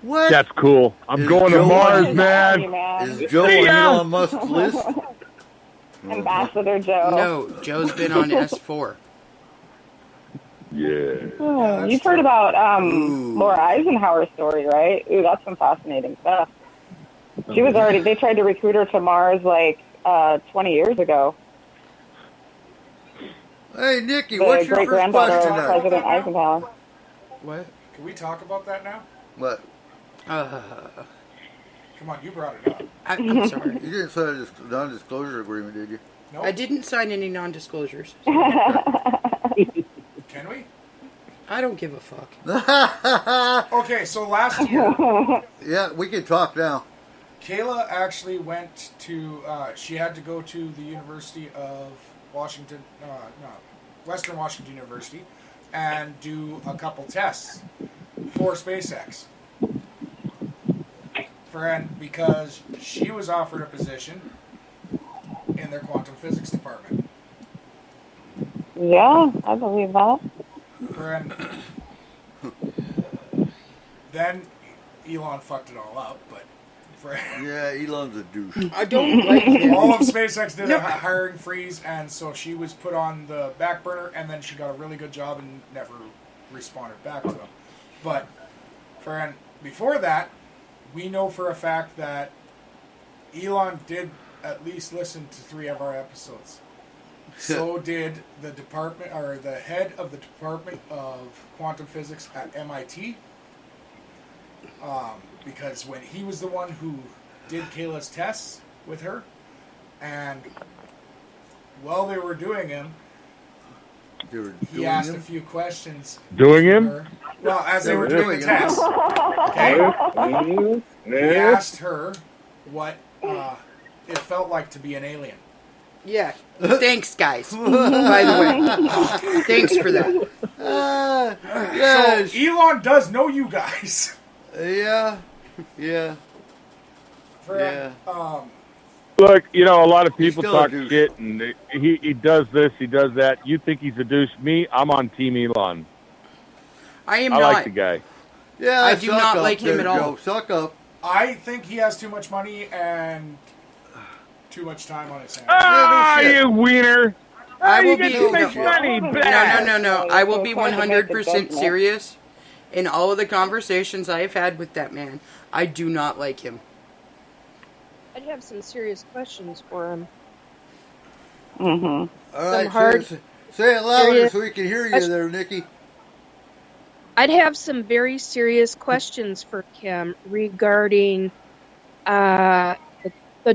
What? That's cool. I'm Is going to Joe Mars, on- man. Is Joe on Elon Musk's list? Ambassador Joe. No, Joe's been on S4. Yeah. You've heard about Laura Eisenhower's story, right? Ooh, that's some fascinating stuff. She was already, they tried to recruit her to Mars like 20 years ago. Hey, Nikki, The what's your first great-granddaughter question of tonight? President Eisenhower. What? Can we talk about that now? What? Come on, you brought it up. I'm sorry. You didn't sign a non-disclosure agreement, did you? Nope. I didn't sign any non-disclosures. Can we? I don't give a fuck. Okay, so last year, Yeah, we can talk now. Kayla actually went to, she had to go to the University of Washington, Western Washington University, and do a couple tests for SpaceX. Because she was offered a position in their quantum physics department. Yeah, I believe that. And then Elon fucked it all up, but Yeah, Elon's a douche. I don't like him. all of SpaceX did a hiring freeze, and so she was put on the back burner, and then she got a really good job and never responded back to them. But before that, we know for a fact that Elon did at least listen to 3 of our episodes. So did the department, or the head of the Department of Quantum Physics at MIT. Because when he was the one who did Kayla's tests with her, and while they were doing him, he asked a few questions. Doing to him? her. Well, as they were They were doing the doing test, okay? He asked her what it felt like to be an alien. Yeah. Thanks, guys. By the way, thanks for that. Yes. So Elon does know you guys. Yeah. Yeah. For, Look, you know, a lot of people still a talk douche. shit, and he does this, he does that. You think he's a douche? Me, I'm on Team Elon. I am I not. like the guy. Yeah, I do suck not up like him there, at all. Joe. Suck up. I think he has too much money and too much time on his hands. Ah, shit. you wiener! I will you be get too much no. money. Blah. No. I will be Trying to make a 100% judgment. serious. In all of the conversations I have had with that man, I do not like him. I'd have some serious questions for him. Mm-hmm. All right, hard- say it louder serious- so we can hear you there, Nikki. I'd have some very serious questions for Kim regarding the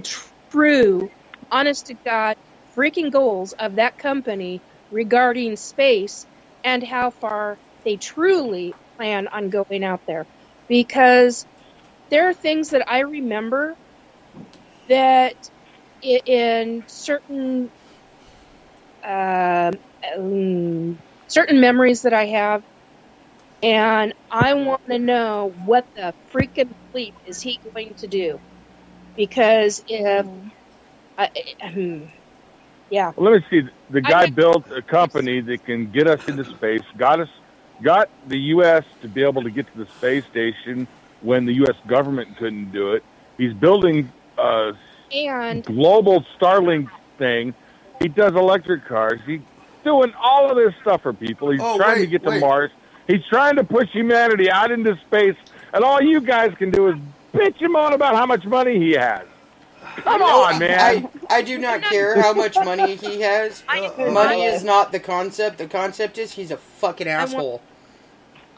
true, honest to God, freaking goals of that company regarding space and how far they truly plan on going out there. Because there are things that I remember that in certain certain memories that I have, and I want to know what the freaking bleep is he going to do? Because if yeah, Well, let me see. The guy think- built a company that can get us into space. Got the U.S. to be able to get to the space station when the U.S. government couldn't do it. He's building a and global Starlink thing. He does electric cars. He's doing all of this stuff for people. He's Oh, trying to wait, get to wait. Mars. He's trying to push humanity out into space, and all you guys can do is bitch him on about how much money he has. Come on, man. I do not care how much money he has. Money is not the concept. The concept is he's a fucking asshole.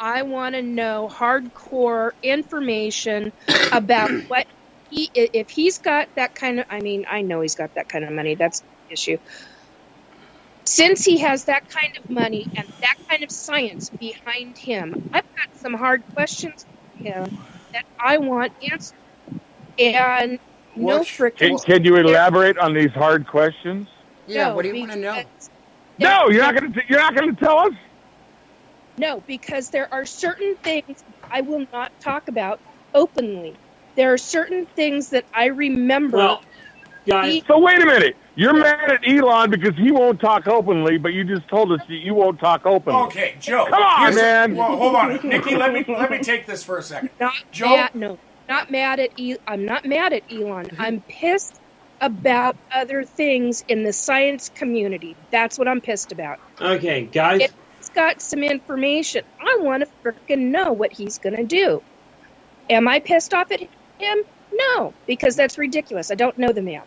I want to know hardcore information about what if he's got that kind of, I mean, I know he's got that kind of money. That's the issue. Since he has that kind of money and that kind of science behind him, I've got some hard questions for him that I want answered. And no frickin' Can you elaborate on these hard questions? Yeah, no, what do you want to know? because- No, you're not going to tell us. No, because there are certain things I will not talk about openly. There are certain things that I remember Well, Guys, So wait a minute. You're mad at Elon because he won't talk openly, but you just told us that you won't talk openly. Okay, Joe. Come on, man. Well, hold on, Nikki. Let me take this for a second. Joe. Not mad at I'm not mad at Elon. I'm pissed about other things in the science community. That's what I'm pissed about. okay, guys. If he's got some information, I want to frickin' know what he's going to do. Am I pissed off at him? No, because that's ridiculous. I don't know the man.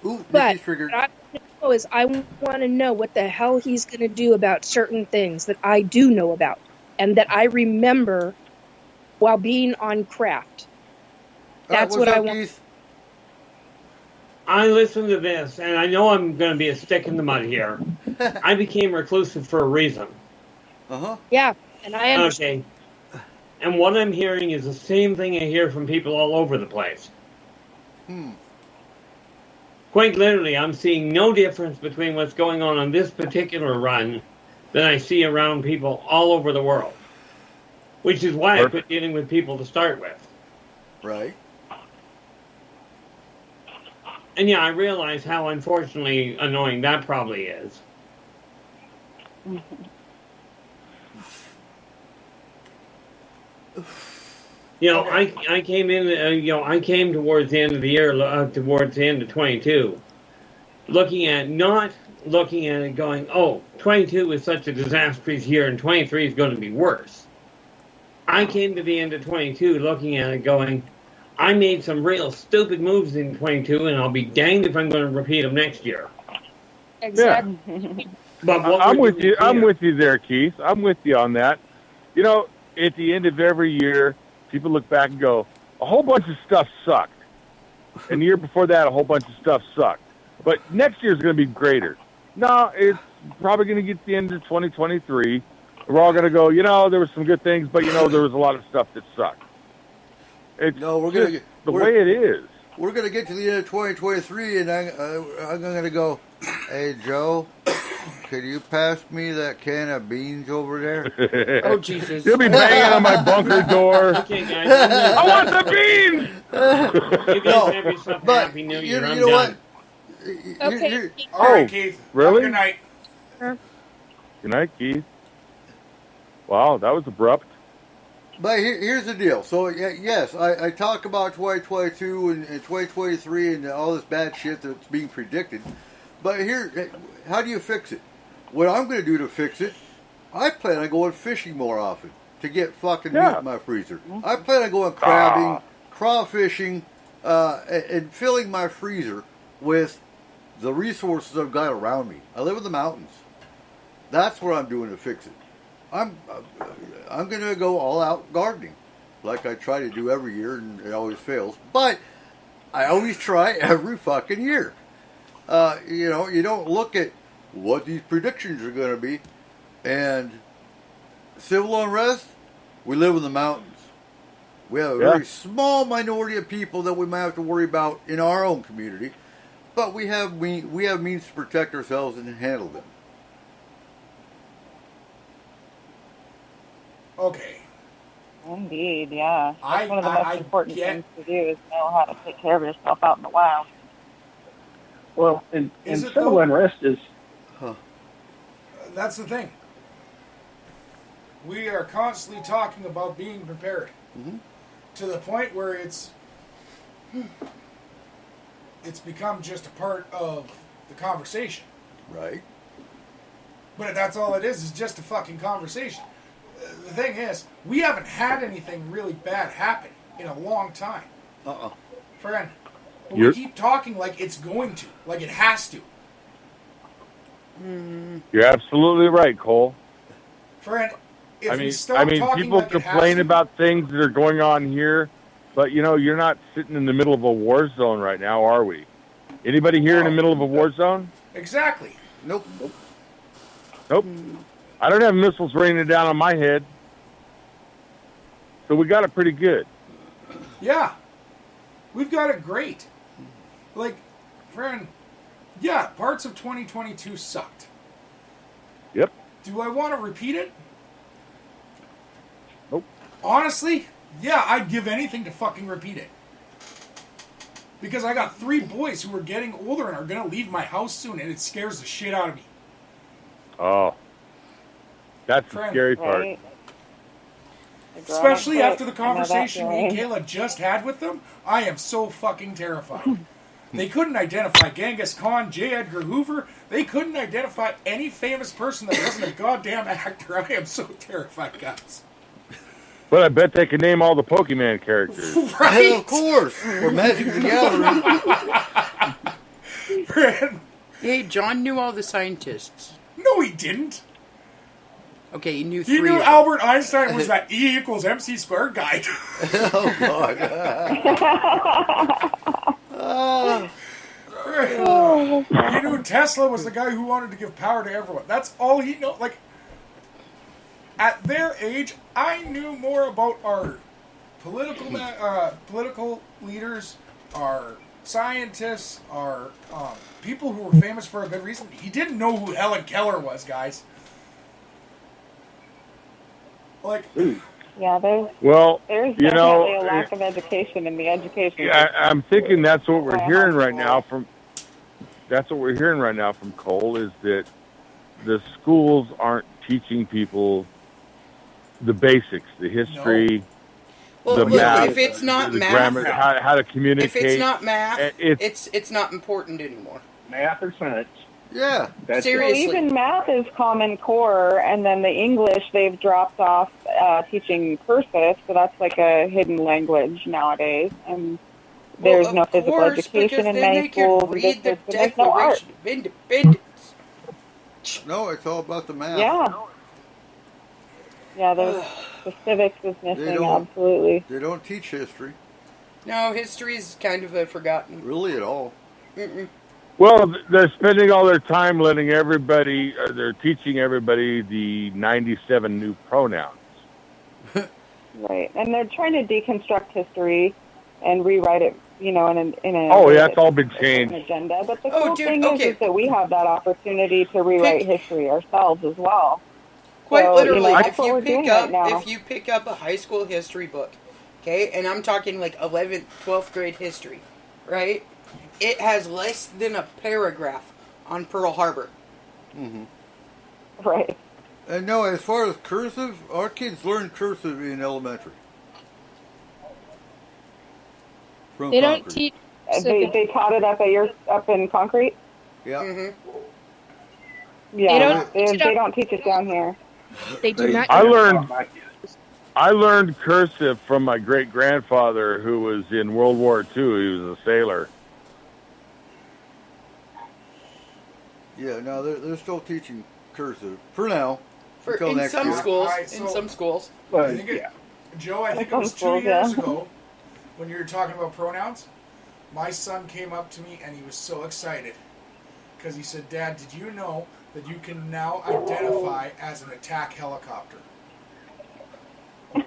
Ooh, But Nikki's triggered. what I want to know is I want to know what the hell he's going to do about certain things that I do know about and that I remember while being on craft. That's what I want. Keith? I listened to this, and I know I'm going to be a stick in the mud here. I became reclusive for a reason. Uh-huh. Yeah, and I understand. Okay. And what I'm hearing is the same thing I hear from people all over the place. Quite literally, I'm seeing no difference between what's going on this particular run than I see around people all over the world. Which is why I quit dealing with people to start with. Right. And yeah, I realize how unfortunately annoying that probably is. You know, I came in, I came towards the end of the year, towards the end of 22, not looking at it going, oh, 22 was such a disastrous year and 23 is going to be worse. I came to the end of 22 looking at it going, I made some real stupid moves in 22, and I'll be danged if I'm going to repeat them next year. Exactly. Yeah. But I'm with you. I'm with you there, Keith. I'm with you on that. You know, at the end of every year, people look back and go, a whole bunch of stuff sucked. And the year before that, a whole bunch of stuff sucked. But next year's going to be greater. No, it's probably going to get to the end of 2023. We're all going to go, there were some good things, but, there was a lot of stuff that sucked. It's we're going to get the way it is. We're going to get to the end of 2023, and I'm going to go, hey, Joe, could you pass me that can of beans over there? Oh, Jesus. You'll be banging on my bunker door. Okay, guys. I want the beans! You guys have yourself a happy new year. I'm done. Okay. All right, Keith. Really? Good night. Good night, Keith. Wow, that was abrupt. But here's the deal. So, yes, I talk about 2022 and 2023 and all this bad shit that's being predicted. But how do you fix it? What I'm going to do to fix it, I plan on going fishing more often to get fucking meat in my freezer. I plan on going crabbing, crawfishing, and filling my freezer with the resources I've got around me. I live in the mountains. That's what I'm doing to fix it. I'm going to go all out gardening, like I try to do every year, and it always fails. But I always try every fucking year. You don't look at what these predictions are going to be. And civil unrest, we live in the mountains. We have a very small minority of people that we might have to worry about in our own community, but we have means to protect ourselves and handle them. Okay. Indeed, yeah. That's one of the I most important get- things to do is know how to take care of yourself out in the wild. Well, and Is it civil though? unrest is That's the thing. We are constantly talking about being prepared to the point where it's become just a part of the conversation. Right. But that's all it is just a fucking conversation. The thing is, we haven't had anything really bad happen in a long time. Friend, but we keep talking like it's going to, like it has to. You're absolutely right, Cole. Friend, if we stop talking people like it has complain to, about things that are going on here, but you're not sitting in the middle of a war zone right now, are we? Anybody here in the middle of a war zone? Exactly. Nope. I don't have missiles raining down on my head. So we got it pretty good. Yeah. We've got it great. Like, friend, yeah, parts of 2022 sucked. Yep. Do I want to repeat it? Nope. Honestly, yeah, I'd give anything to fucking repeat it. because I got 3 boys who are getting older and are going to leave my house soon, and it scares the shit out of me. Oh, that's the Friend. scary part. Right. Especially Quick. after the I know that conversation me and feeling. Kayla just had with them, I am so fucking terrified. They couldn't identify Genghis Khan, J. Edgar Hoover. They couldn't identify any famous person that wasn't a goddamn actor. I am so terrified, guys. But I bet they can name all the Pokemon characters. Right? Of course. Or Magic the Gathering. Friend. Hey, John knew all the scientists. No, he didn't. Okay, he knew 3 He knew of them. Albert Einstein was that E equals MC squared guy. Oh, God. He knew Tesla was the guy who wanted to give power to everyone. That's all he knew. Like, at their age, I knew more about our political leaders, our scientists, our people who were famous for a good reason. He didn't know who Helen Keller was, guys. Like, Yeah, there's Well, there's you definitely know, a lack of education in the education. I'm thinking that's what we're hearing right now from. That's what we're hearing right now from Cole is that the schools aren't teaching people the basics, the history, Well, the look, math, if it's not the math, grammar, how to communicate. if it's not math, It's- it's not important anymore. Math or science. Yeah. That's Seriously. Well, even math is Common Core, and then the English, they've dropped off teaching cursive, so that's like a hidden language nowadays. And there's Well, no of physical course, education because in then many they schools. can read the There's no art. Declaration of Independence. No, it's all about the math. Yeah. Yeah, the civics is They missing, don't- absolutely. They don't teach history, No, history's kind of a forgotten. really, at all. Mm-mm. Well, they're spending all their time letting everybody. They're teaching everybody the 97 new pronouns. Right. And they're trying to deconstruct history and rewrite it, in a Oh, yeah, it's all been changed. agenda. But the Oh, cool dude, thing okay. is that we have that opportunity to rewrite history ourselves as well. Quite So, literally, that's if what you we're pick doing up right now. if you pick up a high school history book, okay, and I'm talking like 11th, 12th grade history, right? It has less than a paragraph on Pearl Harbor. Mm-hmm. Right. And no, as far as cursive, our kids learn cursive in elementary. From They don't Concord. teach. They taught it up in Concrete? Yeah. Mm-hmm. Yeah. don't They, teach it they don't teach it down here. They do not. I learned cursive from my great grandfather, who was in World War II. He was a sailor. Yeah, no, they're still teaching cursive for now. For Until in next some year. schools, Alright, in so- some schools. I think Joe, I think it was 2 Schools, years yeah. ago when you were talking about pronouns. My son came up to me and he was so excited because he said, "Dad, did you know that you can now identify as an attack helicopter?" And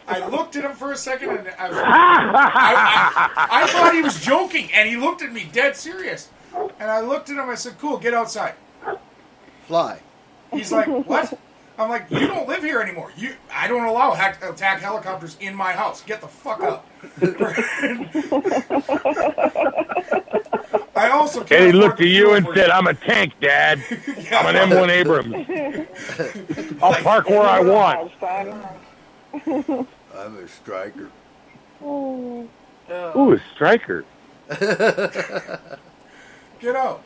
I looked at him for a second and I thought he was joking, and he looked at me dead serious. And I looked at him, I said, "Cool, get outside." Fly. He's like, "What?" I'm like, "You don't live here anymore. I don't allow attack helicopters in my house. Get the fuck out." I also And can't he afford looked the at you fuel and for said, "I'm a tank, Dad. I'm an M1 Abrams. I'll park where I want." I'm a striker. Ooh, a striker. Get out.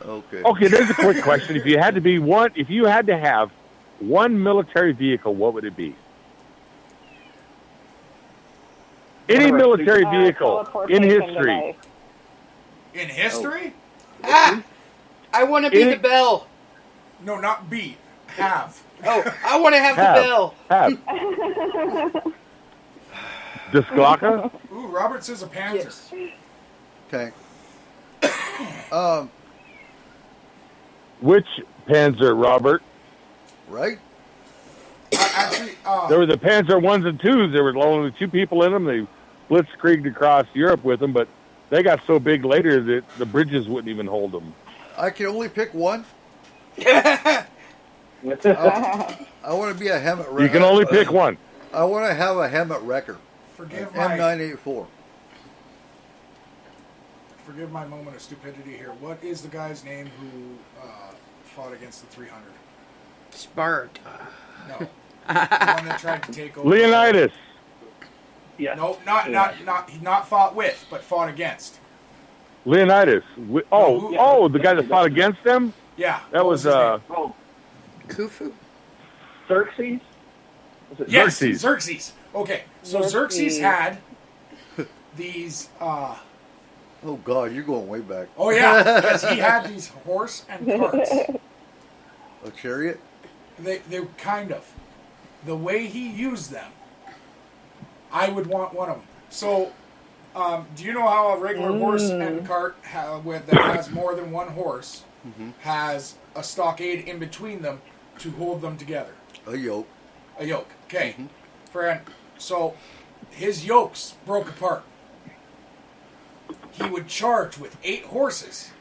Okay. Okay, there's a quick question. If you had to have one military vehicle, what would it be? Any military vehicle in teleportation history. device. In history? Ah! I want to be the bell. No, not be. Have. Oh, I want to have the bell. Have. Disglocka? Ooh, Robert says a Panzer. Tank. Which Panzer, Robert? Right? Actually, There were the Panzer 1s and 2s. There were only 2 people in them. They blitzkrieged across Europe with them, but they got so big later that the bridges wouldn't even hold them. I can only pick one. I want to be a Hemet wrecker. You can only pick one. I want to have a Hemet wrecker. forgive An my M984. forgive my moment of stupidity here. What is the guy's name who fought against the 300? Sparta. No. The one that tried to take over. Leonidas. Yeah. No, not fought with, but fought against. Leonidas. No, The guy that fought against them? Yeah. That was, his name? Khufu? Xerxes? Was it Yes, Xerxes. Xerxes. Okay, so Xerxes had these. Oh God, you're going way back. Oh yeah, because he had these horse and carts. A chariot? They kind of. The way he used them, I would want one of them. So, do you know how a regular horse and cart that has more than one horse has a stockade in between them to hold them together? A yoke. A yoke. Okay. Friend. So, his yokes broke apart. He would charge with 8 horses.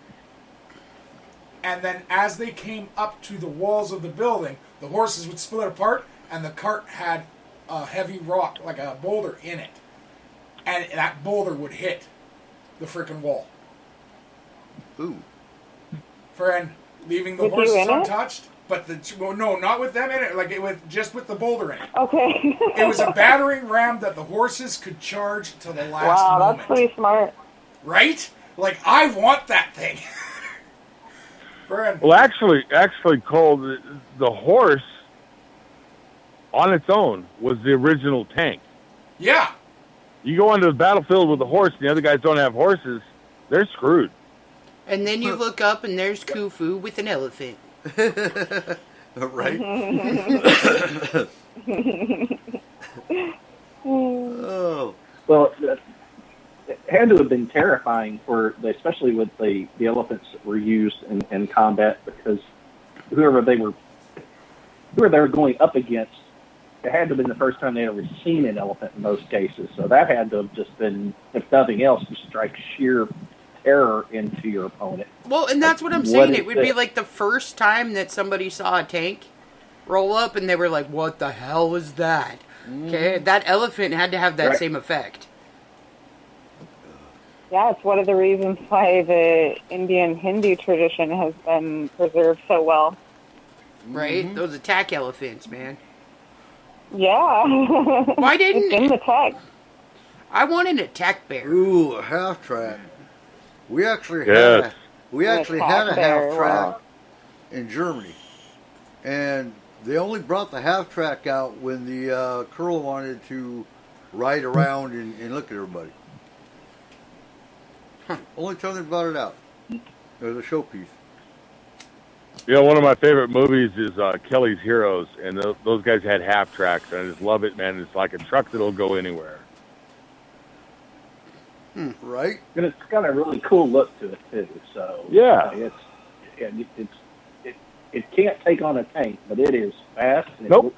And then as they came up to the walls of the building, the horses would split apart and the cart had a heavy rock, like a boulder, in it. And that boulder would hit the freaking wall. Ooh. Friend, leaving the With you horses in it? untouched. But no, not with them in it. Like just with the boulder in it. Okay. It was a battering ram that the horses could charge till the last Wow, moment. that's pretty smart. Right? Like I want that thing. Friend. Well, actually, Cole, the horse on its own was the original tank. Yeah. You go onto the battlefield with a horse, and the other guys don't have horses, they're screwed. And then you look up and there's Khufu with an elephant. Right? Oh. Well, it had to have been terrifying especially with the elephants that were used in combat, because whoever they were going up against, it had to have been the first time they ever seen an elephant in most cases. So that had to have just been, if nothing else, to strike sheer terror into your opponent. Well, and that's what I'm saying. It would be like the first time that somebody saw a tank roll up and they were like, what the hell is that? Okay, that elephant had to have that same effect. Yeah, it's one of the reasons why the Indian Hindu tradition has been preserved so well. Right? Those attack elephants, man. Yeah. Why didn't it's in the text? I want an attack bear. Ooh, a half track. We actually Yes. had a half track Wow. in Germany, and they only brought the half track out when the Colonel wanted to ride around and look at everybody. Only time they brought it out. It was a showpiece. You know, one of my favorite movies is Kelly's Heroes, and those guys had half tracks, and I just love it, man. It's like a truck that'll go anywhere. Right? And it's got a really cool look to it too. So Yeah. it can't take on a tank, but it is fast. And Nope.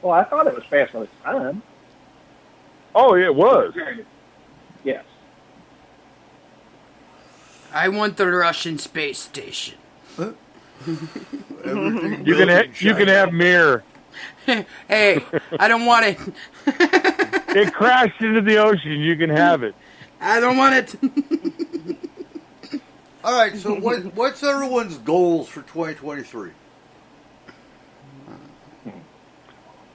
Well, I thought it was fast for its time. Oh, yeah, it was. Yes. I want the Russian space station. Everything You built in can China. have Mir. Hey, I don't want it. It crashed into the ocean. You can have it. I don't want it. All right, so what's everyone's goals for 2023?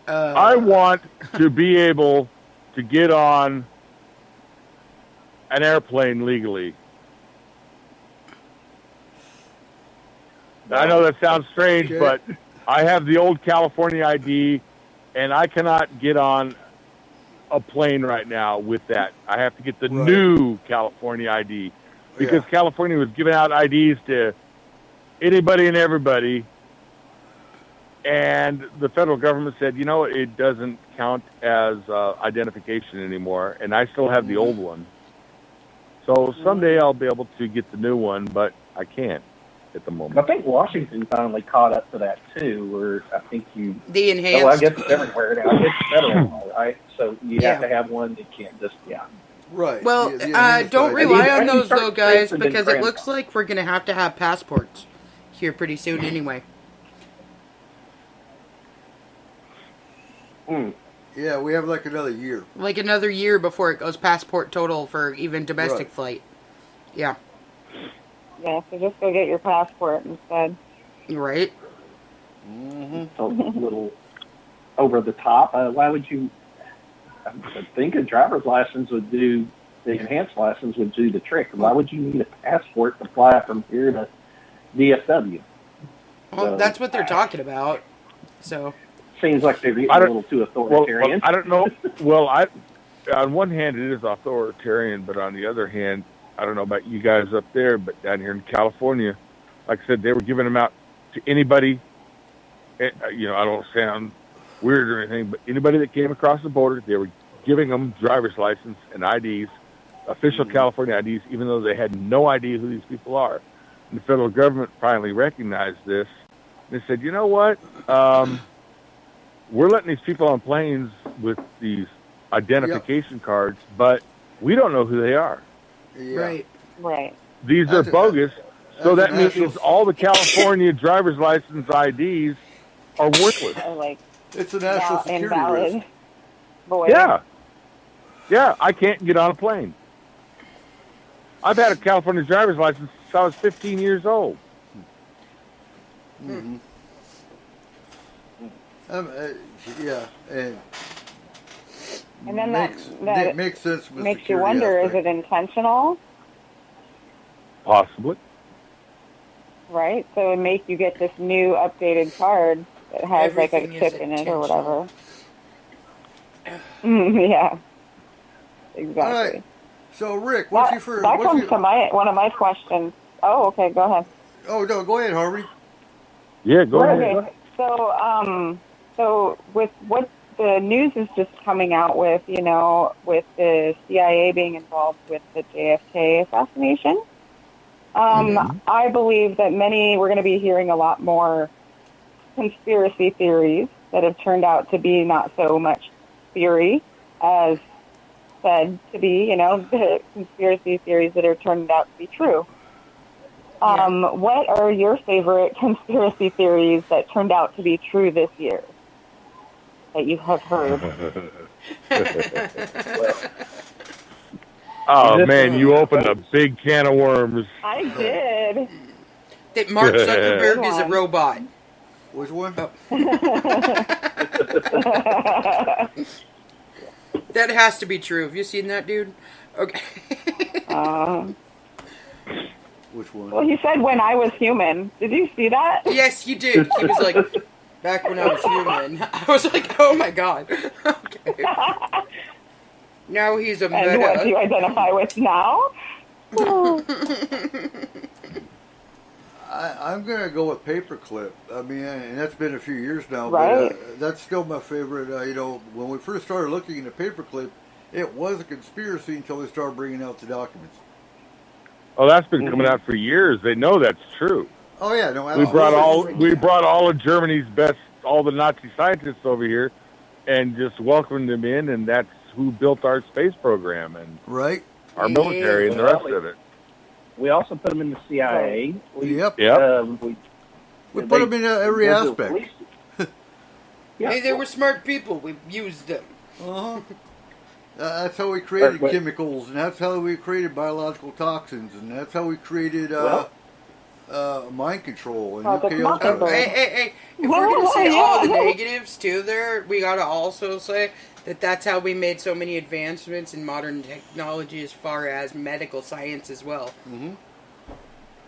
I want to be able to get on an airplane legally. I know that sounds strange, Okay. but I have the old California ID, and I cannot get on a plane right now with that. I have to get the Right. new California ID, because Yeah. California was giving out IDs to anybody and everybody, and the federal government said, you know, it doesn't count as identification anymore, and I still have the old one. So someday I'll be able to get the new one, but I can't at the moment. I think Washington finally caught up to that too, where I think The enhanced. Oh, I guess it's everywhere now. It's federal, right? So you have to have one that can't just, Right. Well, the don't identified- rely I on need those certain though, guys, states have been because it looks grandfathered. like we're gonna have to have passports here pretty soon anyway. Yeah, we have like another year. Like another year before it goes passport total for even domestic Right. flight. Yeah. Yeah, so just go get your passport instead. Right? Mm-hmm. a little over the top. Why would you? I think a driver's license would do the enhanced license would do the trick. Why would you need a passport to fly from here to DFW? Well, So, that's what they're talking about. So. Seems like they're getting a little too authoritarian. Well, I don't know. Well, on one hand it is authoritarian, but on the other hand, I don't know about you guys up there, but down here in California, like I said, they were giving them out to anybody. You know, I don't sound weird or anything, but anybody that came across the border, they were giving them driver's license and IDs, official California IDs, even though they had no idea who these people are. And the federal government finally recognized this. They said, you know what? We're letting these people on planes with these identification cards, but we don't know who they are. Yeah. Right. These That's are bogus. So that means all the California driver's license IDs are worthless. Or like It's a national security invalid. risk. Boy. Yeah, I can't get on a plane. I've had a California driver's license since I was 15 years old. Mm-hmm. Yeah, and then makes, that makes sense. With makes you wonder: aspect. is it intentional? Possibly. Right. So it would make you get this new updated card that has Everything like a is chip in it or intentional. whatever. Yeah. Exactly. All right. So, Rick, what's your first? That what's comes your, to one of my questions. Oh, okay. Go ahead. Oh no, go ahead, Harvey. Yeah, go ahead. Okay. So with what the news is just coming out with, you know, with the CIA being involved with the JFK assassination, I believe that we're going to be hearing a lot more conspiracy theories that have turned out to be not so much theory as said to be, you know, the conspiracy theories that are turned out to be true. What are your favorite conspiracy theories that turned out to be true this year that you have heard? Oh man, you opened a big can of worms. I did. That Mark Zuckerberg is a robot. Which one? Oh. That has to be true. Have you seen that, dude? Okay. Which one? Well, he said when I was human. Did you see that? Yes, you did. He was like, back when I was human. I was like, oh my god. Okay. Now he's a meta. And what do you identify with now? I'm gonna go with Paperclip. I mean, and that's been a few years now, Right. but that's still my favorite. You know, when we first started looking into Paperclip, it was a conspiracy until they started bringing out the documents. Oh, that's been coming out for years. They know that's true. Oh yeah, no, We brought all of Germany's best, all the Nazi scientists over here, and just welcomed them in, and that's who built our space program and right, our military and the rest of it. We also put them in the CIA. Yep. We put them in every aspect. Hey, they were smart people. We used them. That's how we created chemicals, and that's how we created biological toxins, and that's how we created mind control and nuclear. Hey, if we're going to say all the negatives too there, we got to also say that that's how we made so many advancements in modern technology as far as medical science as well. Mm-hmm.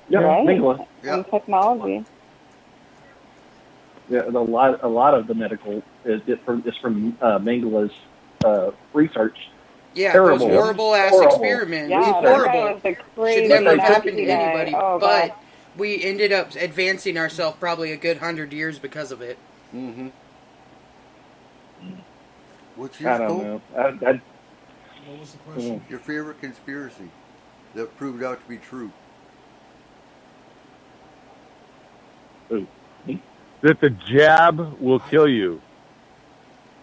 Yeah, right. And technology. Yeah, a lot of the medical is from Mengele's research. Yeah, Terrible. those horrible-ass experiments. Yeah, horrible. Should never have happened to anybody. Oh, but God. we ended up advancing ourselves probably a good 100 years because of it. Mm-hmm. What's I yours, don't Cole? know. What was the question? Your favorite conspiracy that proved out to be true? That the jab will kill you.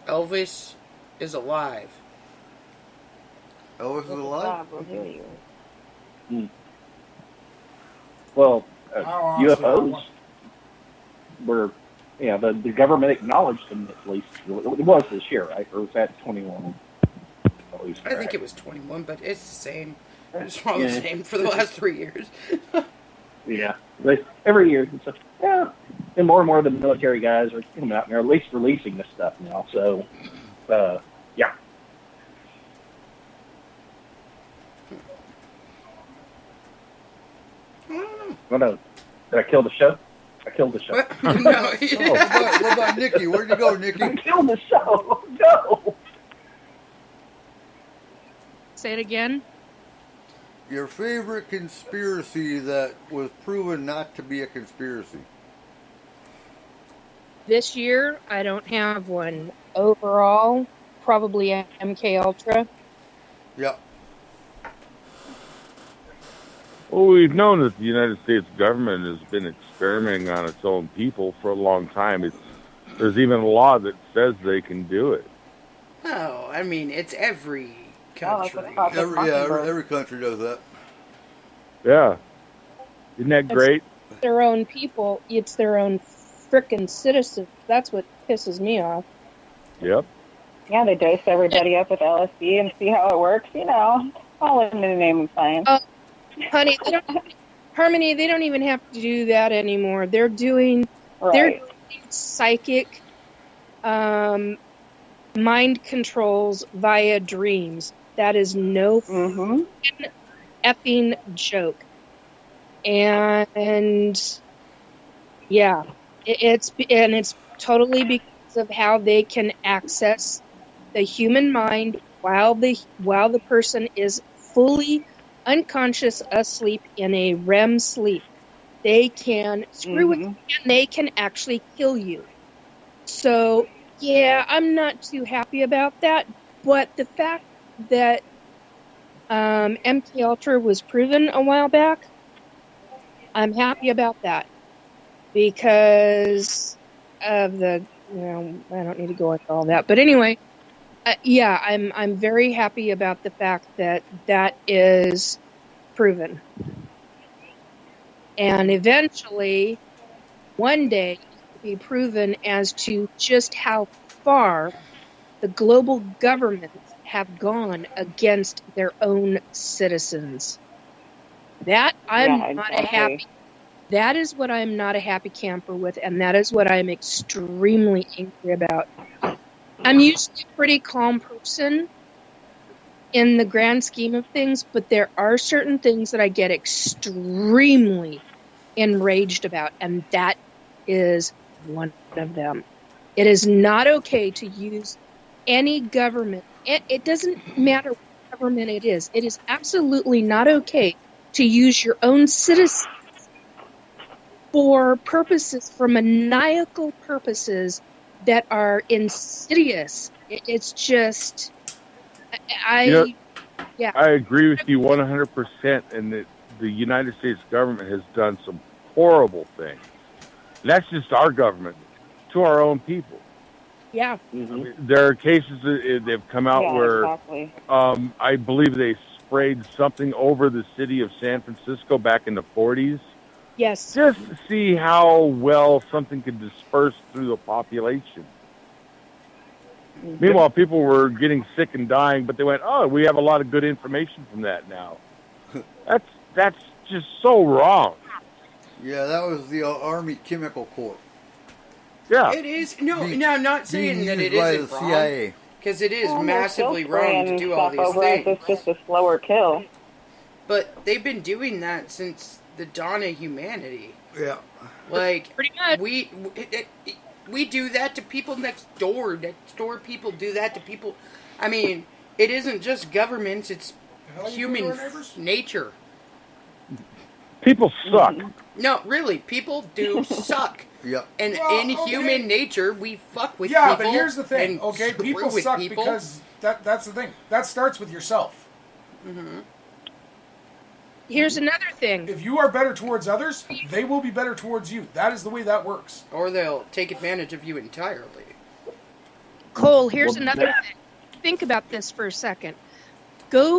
Elvis is alive. Elvis is alive? Well, honestly, UFOs were the government acknowledged them at least. It was this year, right? Or was that 21? I think it was 21, but it's the same. It's all the same for the last 3 years. Yeah, every year. It's and more of the military guys are coming out and they're at least releasing this stuff now. So, yeah. Oh no! Did I kill the show? I killed the show. No. What about Nikki? Where'd you go, Nikki? I killed the show. No. Say it again. Your favorite conspiracy that was proven not to be a conspiracy? This year, I don't have one. Overall, probably MK Ultra. Yep. Well, we've known that the United States government has been experimenting on its own people for a long time. There's even a law that says they can do it. Oh, I mean, it's every country. Every country does that. Yeah. Isn't that great? It's their own people. It's their own frickin' citizens. That's what pisses me off. Yep. Yeah, they dose everybody up with LSD and see how it works. All in the name of science. Honey, Harmony, they don't even have to do that anymore. They're doing psychic mind controls via dreams. That is no effing joke. And yeah, it's totally because of how they can access the human mind while the person is fully unconscious, asleep in a REM sleep. They can screw with you, and they can actually kill you. So, yeah, I'm not too happy about that. But the fact that MK Ultra was proven a while back, I'm happy about that because of the. I don't need to go into all that, but anyway. Yeah, I'm very happy about the fact that is proven. And eventually, one day, it will be proven as to just how far the global governments have gone against their own citizens. That That is what I'm not a happy camper with, and that is what I'm extremely angry about. I'm usually a pretty calm person in the grand scheme of things, but there are certain things that I get extremely enraged about, and that is one of them. It is not okay to use any government. It doesn't matter what government it is. It is absolutely not okay to use your own citizens for maniacal purposes that are insidious. It's just, I agree with you 100%, and that the United States government has done some horrible things. And that's just our government to our own people. Yeah. I mean, there are cases that have come out where I believe they sprayed something over the city of San Francisco back in the 40s. Yes. Just to see how well something could disperse through the population. Meanwhile, people were getting sick and dying, but they went, "Oh, we have a lot of good information from that now." That's just so wrong. Yeah, that was the Army Chemical Corps. Yeah. It is. No, I'm not saying that it isn't wrong. Because it is massively wrong to do all these things. It's just a slower kill. But they've been doing that since the dawn of humanity. Yeah. Like, pretty much. We do that to people next door. Next door people do that to people. I mean, it isn't just governments, it's human nature. People suck. No, really, people do suck. Yep. And in human nature, we fuck with people. people. Yeah, but here's the thing, and okay? People suck because that's the thing. That starts with yourself. Mm-hmm. Here's another thing. If you are better towards others, they will be better towards you. That is the way that works. Or they'll take advantage of you entirely. Cole, here's another thing. Think about this for a second. Go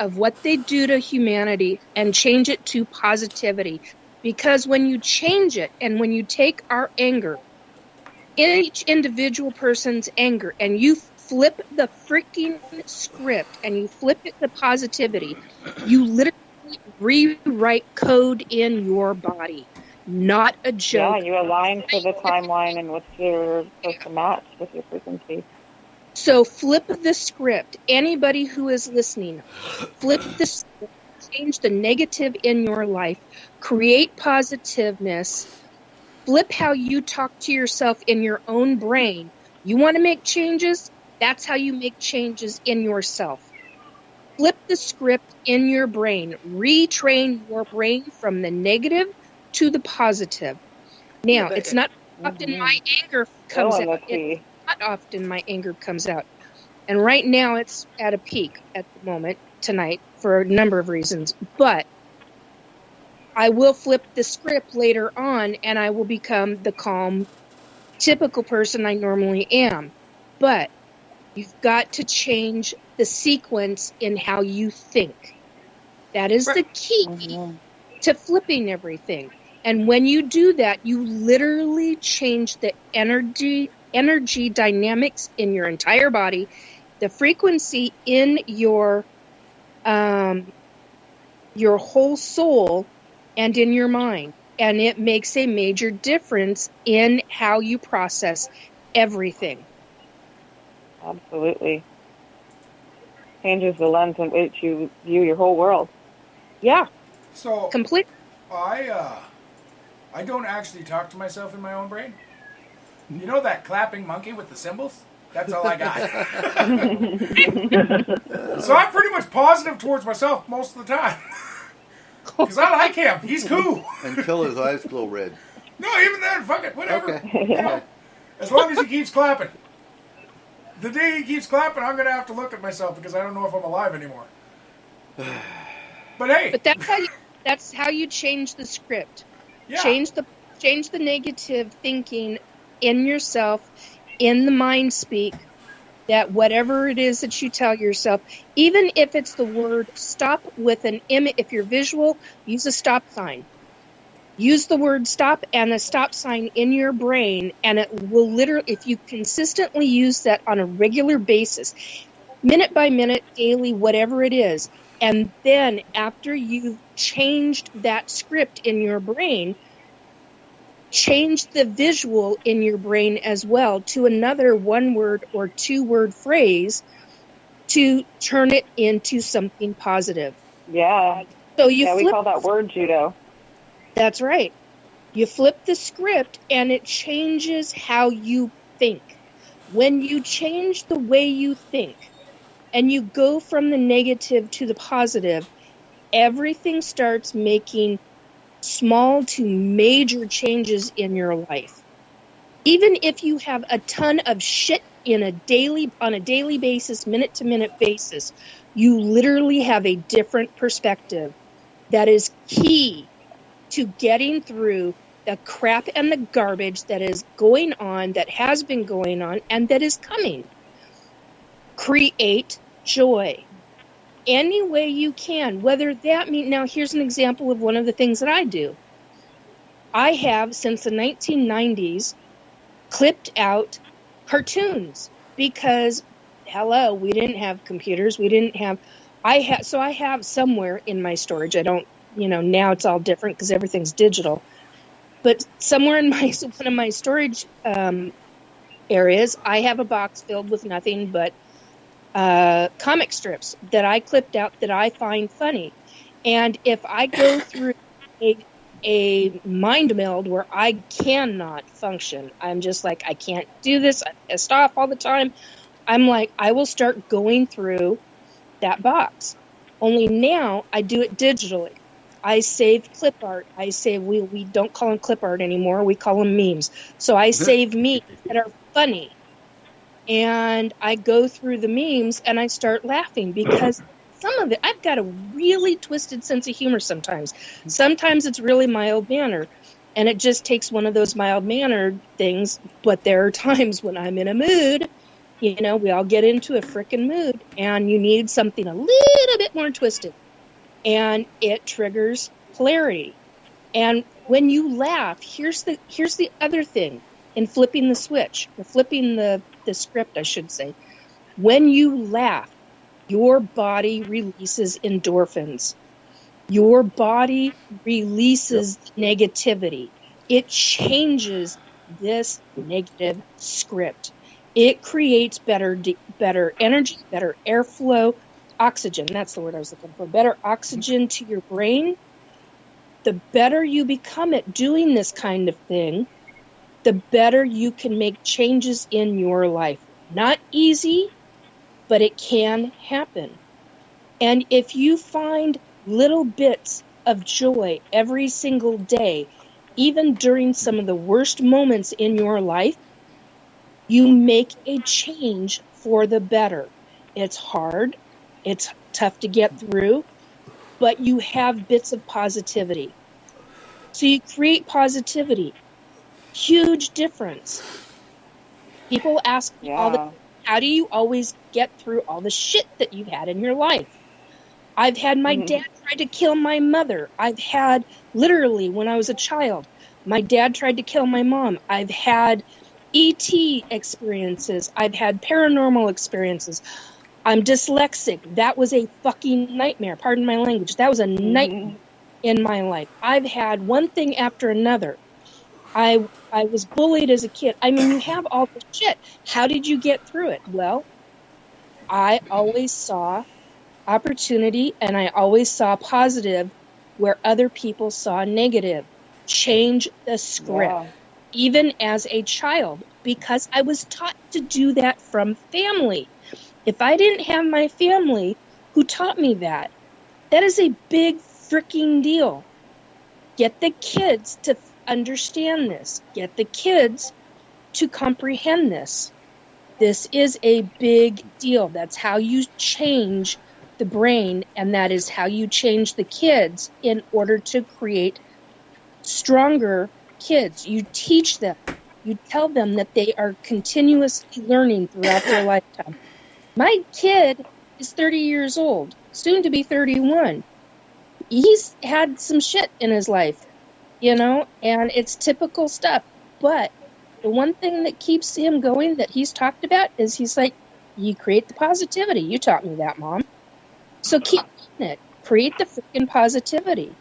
of what they do to humanity and change it to positivity. Because when you change it and when you take our anger, each individual person's anger, and you flip the freaking script and you flip it to positivity, you literally rewrite code in your body. Not a joke. Yeah, you align to the timeline in which you're supposed to match with your frequency. So flip the script. Anybody who is listening, flip the script. Change the negative in your life. Create positiveness. Flip how you talk to yourself in your own brain. You want to make changes? That's how you make changes in yourself. Flip the script in your brain. Retrain your brain from the negative to the positive. Now, it's not often my anger comes out. It's not often my anger comes out. And right now it's at a peak at the moment, tonight, for a number of reasons. But I will flip the script later on and I will become the calm, typical person I normally am. But you've got to change the sequence in how you think. That is the key to flipping everything. And when you do that, you literally change the energy dynamics in your entire body, the frequency in your whole soul and in your mind. And it makes a major difference in how you process everything. Absolutely. Changes the lens in which you view your whole world. Yeah. So complete. I don't actually talk to myself in my own brain. You know that clapping monkey with the cymbals? That's all I got. So I'm pretty much positive towards myself most of the time. Because I like him. He's cool. Until his eyes glow red. No, even then, fuck it, whatever. Okay. You know, as long as he keeps clapping. The day he keeps clapping, I'm going to have to look at myself because I don't know if I'm alive anymore. But hey. But that's how you change the script. Yeah. Change the negative thinking in yourself, in the mind speak, that whatever it is that you tell yourself, even if it's the word stop with an image, if you're visual, use a stop sign. Use the word stop and a stop sign in your brain, and it will literally, if you consistently use that on a regular basis, minute by minute, daily, whatever it is, and then after you've changed that script in your brain, change the visual in your brain as well to another 1-word or 2-word phrase to turn it into something positive. Yeah. So we call that word judo. That's right. You flip the script and it changes how you think. When you change the way you think and you go from the negative to the positive, everything starts making small to major changes in your life. Even if you have a ton of shit on a daily basis, minute to minute basis, you literally have a different perspective that is key to getting through the crap and the garbage that is going on, that has been going on, and that is coming. Create joy any way you can, whether that means, now here's an example of one of the things that I do. I have, since the 1990s, clipped out cartoons because, hello, we didn't have computers. I have somewhere in my storage, I don't, now it's all different because everything's digital. But somewhere in one of my storage areas, I have a box filled with nothing but comic strips that I clipped out that I find funny. And if I go through a mind meld where I cannot function, I'm just like, I can't do this, I'm pissed off all the time, I'm like, I will start going through that box. Only now I do it digitally. I save clip art. We don't call them clip art anymore. We call them memes. So I save memes that are funny. And I go through the memes and I start laughing because some of it, I've got a really twisted sense of humor sometimes. Sometimes it's really mild-mannered. And it just takes one of those mild-mannered things. But there are times when I'm in a mood You know, we all get into a frickin' mood, and you need something a little bit more twisted. And it triggers polarity. And when you laugh, here's the other thing in flipping the switch, or flipping the script, I should say. When you laugh, your body releases endorphins. Your body releases negativity. It changes this negative script. It creates better energy, better airflow, oxygen. That's the word I was looking for. Better oxygen to your brain. The better you become at doing this kind of thing, the better you can make changes in your life. Not easy, but it can happen. And if you find little bits of joy every single day, even during some of the worst moments in your life, you make a change for the better. It's hard. It's tough to get through, but you have bits of positivity. So you create positivity. Huge difference. People ask me all the time, how do you always get through all the shit that you've had in your life? I've had my dad try to kill my mother. I've had, literally, when I was a child, my dad tried to kill my mom. I've had ET experiences. I've had paranormal experiences. I'm dyslexic. That was a fucking nightmare. Pardon my language. That was a nightmare in my life. I've had one thing after another. I was bullied as a kid. I mean, you have all the shit. How did you get through it? Well, I always saw opportunity, and I always saw positive where other people saw negative. Change the script, even as a child, because I was taught to do that from family. If I didn't have my family who taught me that, that is a big freaking deal. Get the kids to understand this. Get the kids to comprehend this. This is a big deal. That's how you change the brain, and that is how you change the kids in order to create stronger kids. You teach them. You tell them that they are continuously learning throughout their lifetime. My kid is 30 years old, soon to be 31. He's had some shit in his life, you know, and it's typical stuff. But the one thing that keeps him going that he's talked about is he's like, you create the positivity. You taught me that, Mom. So keep doing it. Create the freaking positivity.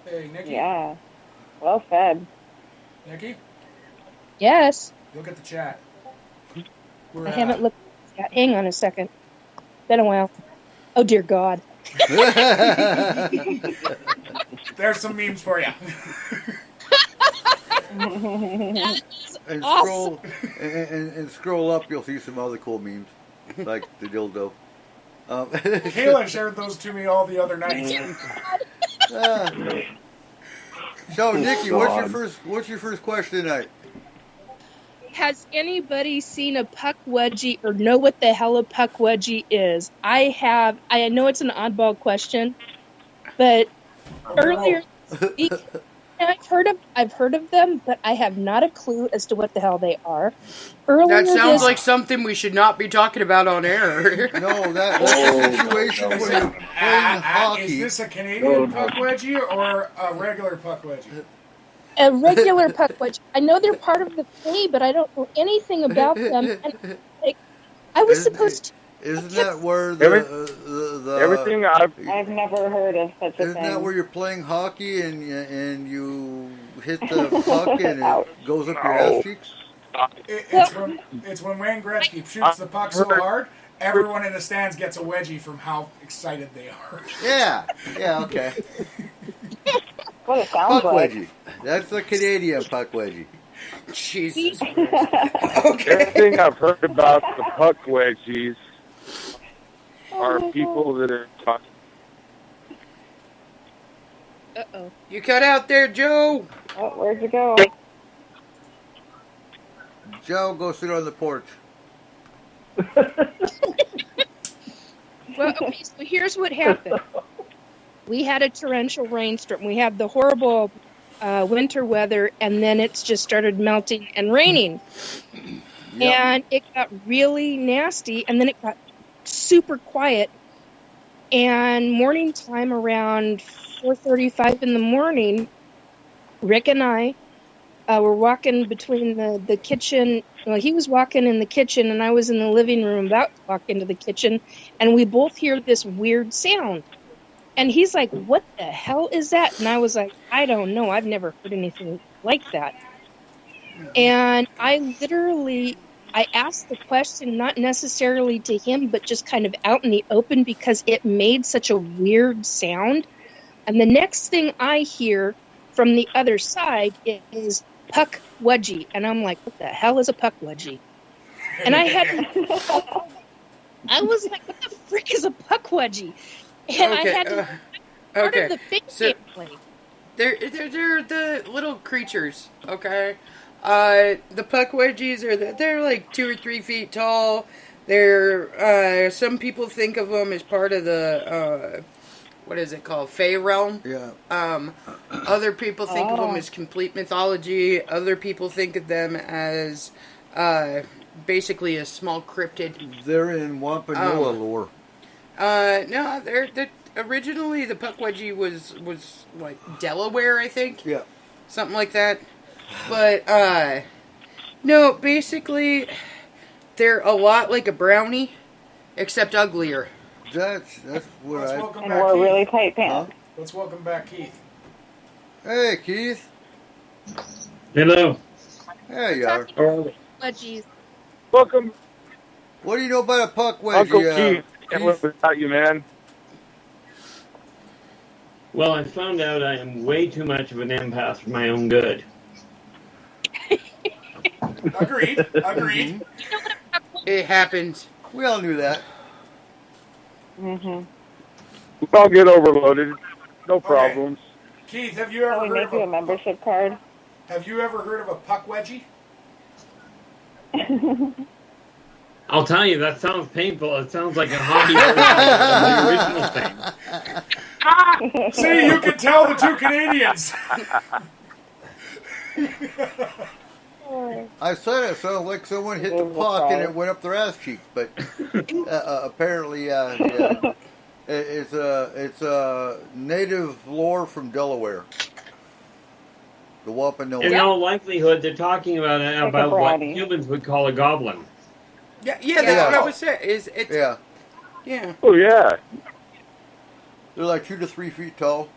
Hey, Nikki. Yeah. Well said. Nikki, Yes. look at the chat. I haven't looked at the chat. Hang on a second. Been a while. Oh, dear God. There's some memes for you. And Awesome. scroll up, you'll see some other cool memes, like the dildo. Kayla shared those to me all the other night. So, Nikki, what's your first question tonight? Has anybody seen a puck wedgie or know what the hell a puck wedgie is? I have. I know it's an oddball question, but earlier this week, I've heard of them, but I have not a clue as to what the hell they are. That sounds like something we should not be talking about on air. No, that's a situation where you're playing hockey. Is this a Canadian puck wedgie or a regular puck wedgie? A regular puck wedgie. I know they're part of the play, but I don't know anything about them. And, like, I was supposed to. Isn't that where the everything I've never heard of such a thing. Isn't that where you're playing hockey and you hit the puck and it goes up your ass cheeks? It's when Wayne Gretzky shoots the puck so hard, everyone in the stands gets a wedgie from how excited they are. Yeah, okay. What it sounds Puck like. wedgie. That's the Canadian puck wedgie. Jesus. Everything I've heard about the puck wedgies are people that are talking. Uh-oh. You cut out there, Joe. Oh, where'd you go? Joe, go sit on the porch. Well, okay, so here's what happened. We had a torrential rainstorm. We had the horrible winter weather, and then it's just started melting and raining. Yep. And it got really nasty, and then it got super quiet. And morning time, around 4:35 in the morning, Rick and I were walking between the kitchen. Well, he was walking in the kitchen, and I was in the living room about to walk into the kitchen, and we both hear this weird sound. And he's like, "What the hell is that?" And I was like, "I don't know. I've never heard anything like that." And I asked the question not necessarily to him, but just kind of out in the open because it made such a weird sound. And the next thing I hear from the other side is puck wedgie. And I'm like, what the hell is a puck wedgie? And I was like, what the frick is a puck wedgie? And I had to part of the fish family. They're the little creatures, okay? The puck wedgies they're like 2 or 3 feet tall. They're some people think of them as part of the what is it called? Fey realm. Yeah. Other people think of them as complete mythology. Other people think of them as basically a small cryptid. They're in Wampanoag lore. No, they're originally the puck wedgie was like Delaware, I think. Yeah. Something like that. But no, basically they're a lot like a brownie, except uglier. That's what Let's I. welcome And back wore Keith. really tight pants. Let's welcome back Keith. Hey, Keith. Hello. There you are. Wedgies. Welcome, What do you know about a puck wedgie? Uncle Keith. Can't Keith? live without you, man. Well, I found out I am way too much of an empath for my own good. Agreed. It happens. We all knew that. Mm-hmm. We all get overloaded. No problems. Keith, have you So ever we heard make of you a a membership card. Have you ever heard of a puck wedgie? I'll tell you, that sounds painful. It sounds like a hockey version of the original thing. See, you can tell the two Canadians. I said it sounded like someone hit the puck and it went up their ass cheek, but apparently, it's a native lore from Delaware. The Wampanoag. In all likelihood, they're talking about a what brownie. humans would call a goblin. Yeah, that's what I was saying. Yeah, Yeah. Oh, yeah. they're like 2 to 3 feet tall.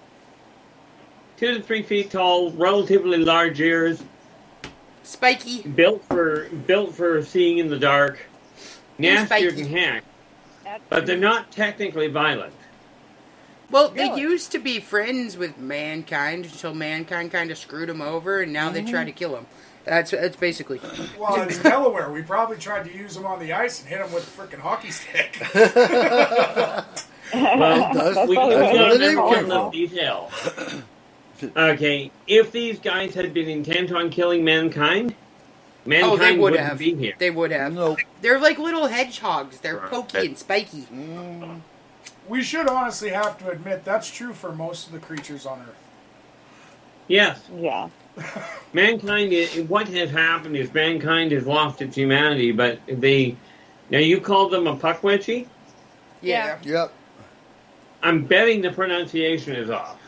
2 to 3 feet tall, relatively large ears, Spiky. built for seeing in the dark, nastier spiky. than heck. But they're not technically violent. Well, they used to be friends with mankind until mankind kind of screwed them over, and now they try to kill them. That's basically. Well, it's Delaware. We probably tried to use them on the ice and hit them with a freaking hockey stick. Well, That's we probably got what to they remember call in the detail. Okay, if these guys had been intent on killing mankind, Oh, they mankind would wouldn't have. be here. They would have. Nope. They're like little hedgehogs. They're Right. pokey and spiky. We should honestly have to admit that's true for most of the creatures on Earth. Yes, Yeah. mankind. What has happened is mankind has lost its humanity, but now you called them a puck wedgie. Yeah. Yep. I'm betting the pronunciation is off.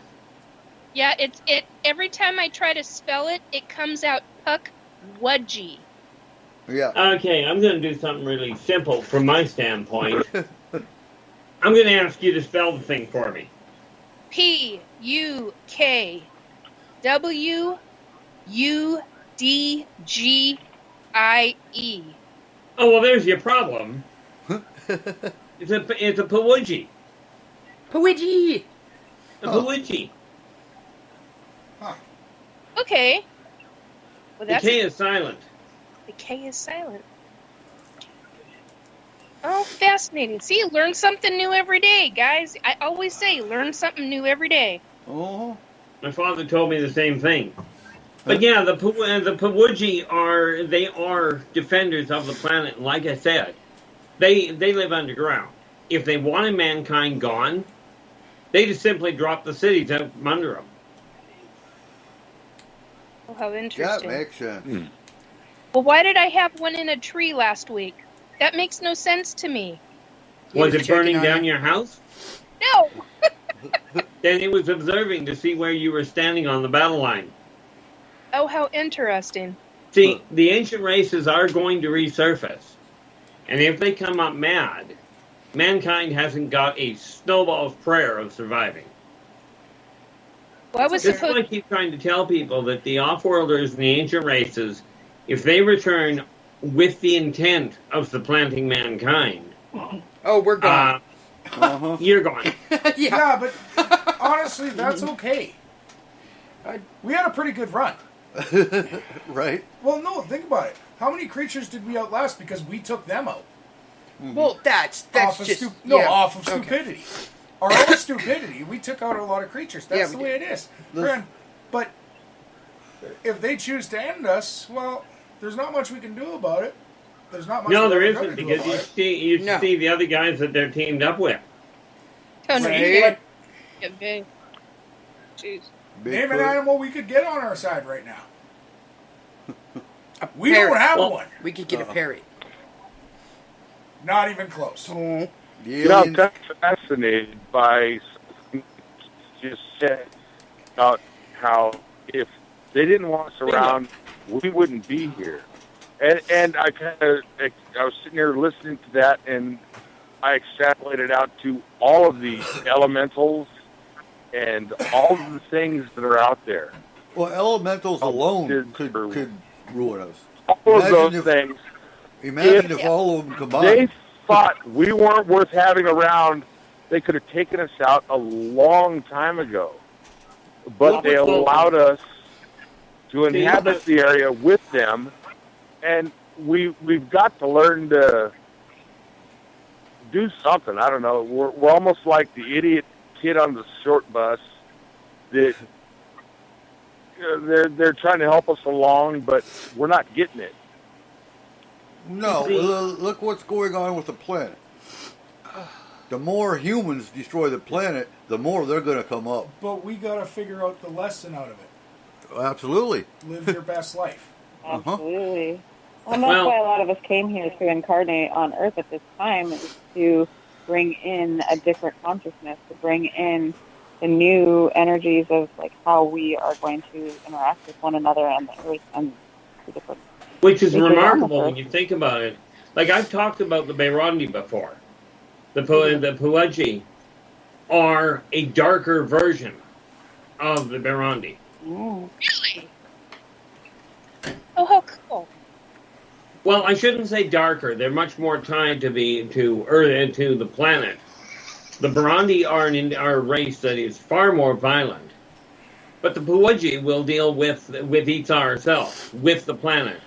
Yeah, it every time I try to spell it, it comes out puck wedgie. Yeah. Okay, I'm going to do something really simple from my standpoint. I'm going to ask you to spell the thing for me. PUKWUDGIE. Oh, well, there's your problem. It's a Pawudgie. Pawidgee. A Pawudgie. Okay. Well, The that's K is silent. the K is silent. Oh, fascinating. See, you learn something new every day, guys. I always say, learn something new every day. Oh. My father told me the same thing. But yeah, the Pawudgie are defenders of the planet. And like I said, they live underground. If they wanted mankind gone, they just simply drop the cities out from under them. Oh, how That interesting. makes sense. Well, why did I have one in a tree last week? That makes no sense to me. He Was it checking burning on down you. your house? No! Then it was observing to see where you were standing on the battle line. Oh, how interesting. See, the ancient races are going to resurface. And if they come up mad, mankind hasn't got a snowball's prayer of surviving. Well, I was This is why I supposed... keep trying to tell people that the off-worlders and the ancient races, if they return with the intent of supplanting mankind, Oh, we're gone. you're gone. Yeah, but honestly, that's okay. We had a pretty good run. Right? Well, no, think about it. How many creatures did we outlast because we took them out? Well, that's off of just off of okay. stupidity. Our own stupidity. We took out a lot of creatures. That's Yeah, the we way it is. But if they choose to end us, well, there's not much we can do about it. There's not much. No, there we're gonna isn't, do because about it. you No. see the other guys that they're teamed up with. Oh, no, Right. yeah, big. Jeez. Name an Bigfoot. animal we could get on our side right now. A We parrot. don't have Well, one. We could get a parrot. Not even close. Oh. The You know, I'm aliens- kind of fascinated by something you just said about how if they didn't want us around, we wouldn't be here. And I was sitting here listening to that, and I extrapolated out to all of the elementals and all of the things that are out there. Well, elementals alone Kids could are- ruin us. All of Imagine those if- things. Imagine if all of them They combined. thought we weren't worth having around. They could have taken us out a long time ago. But they allowed us to inhabit the area with them, and we've got to learn to do something. I don't know. We're almost like the idiot kid on the short bus that they're trying to help us along, but we're not getting it. No, look what's going on with the planet. The more humans destroy the planet, the more they're going to come up. But we got to figure out the lesson out of it. Absolutely. Live your best life. Absolutely. Well, that's why a lot of us came here to incarnate on Earth at this time, is to bring in a different consciousness, to bring in the new energies of like how we are going to interact with one another and the Earth and the different. Which is Because remarkable I'm when you think about it. Like, I've talked about the Beirandi before. The Puaji are a darker version of the Beirandi. Really? Oh, how cool. Well, I shouldn't say darker. They're much more tied to Earth and to the planet. The Beirandi are a race that is far more violent. But the Puaji will deal with Itzar herself, with the planet,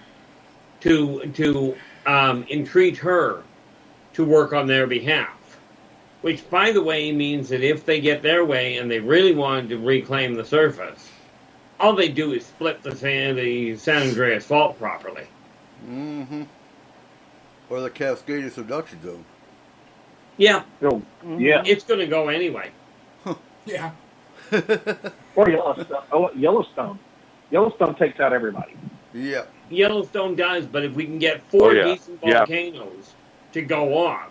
to entreat her to work on their behalf. Which, by the way, means that if they get their way and they really want to reclaim the surface, all they do is split the San Andreas Fault properly. Mm-hmm. Or the Cascadia Subduction Zone. Yeah. So, yeah. It's going to go anyway. Yeah. Or Yellowstone. Oh, Yellowstone. Yellowstone takes out everybody. Yeah. Yellowstone does, but if we can get four yeah. decent volcanoes to go off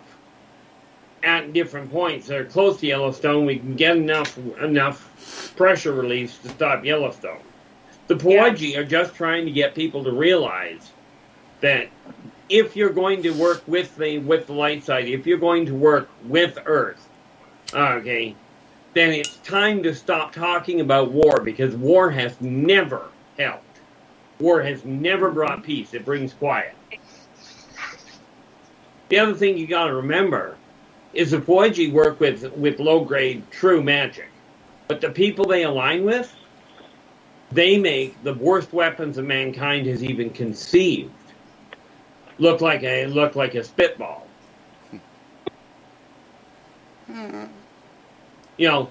at different points that are close to Yellowstone, we can get enough pressure release to stop Yellowstone. The Puaji are just trying to get people to realize that if you're going to work with the light side, if you're going to work with Earth, okay, then it's time to stop talking about war, because war has never helped. War has never brought peace. It brings quiet. The other thing you got to remember is the Puaji work with low-grade true magic. But the people they align with, they make the worst weapons that mankind has even conceived look like a spitball. You know,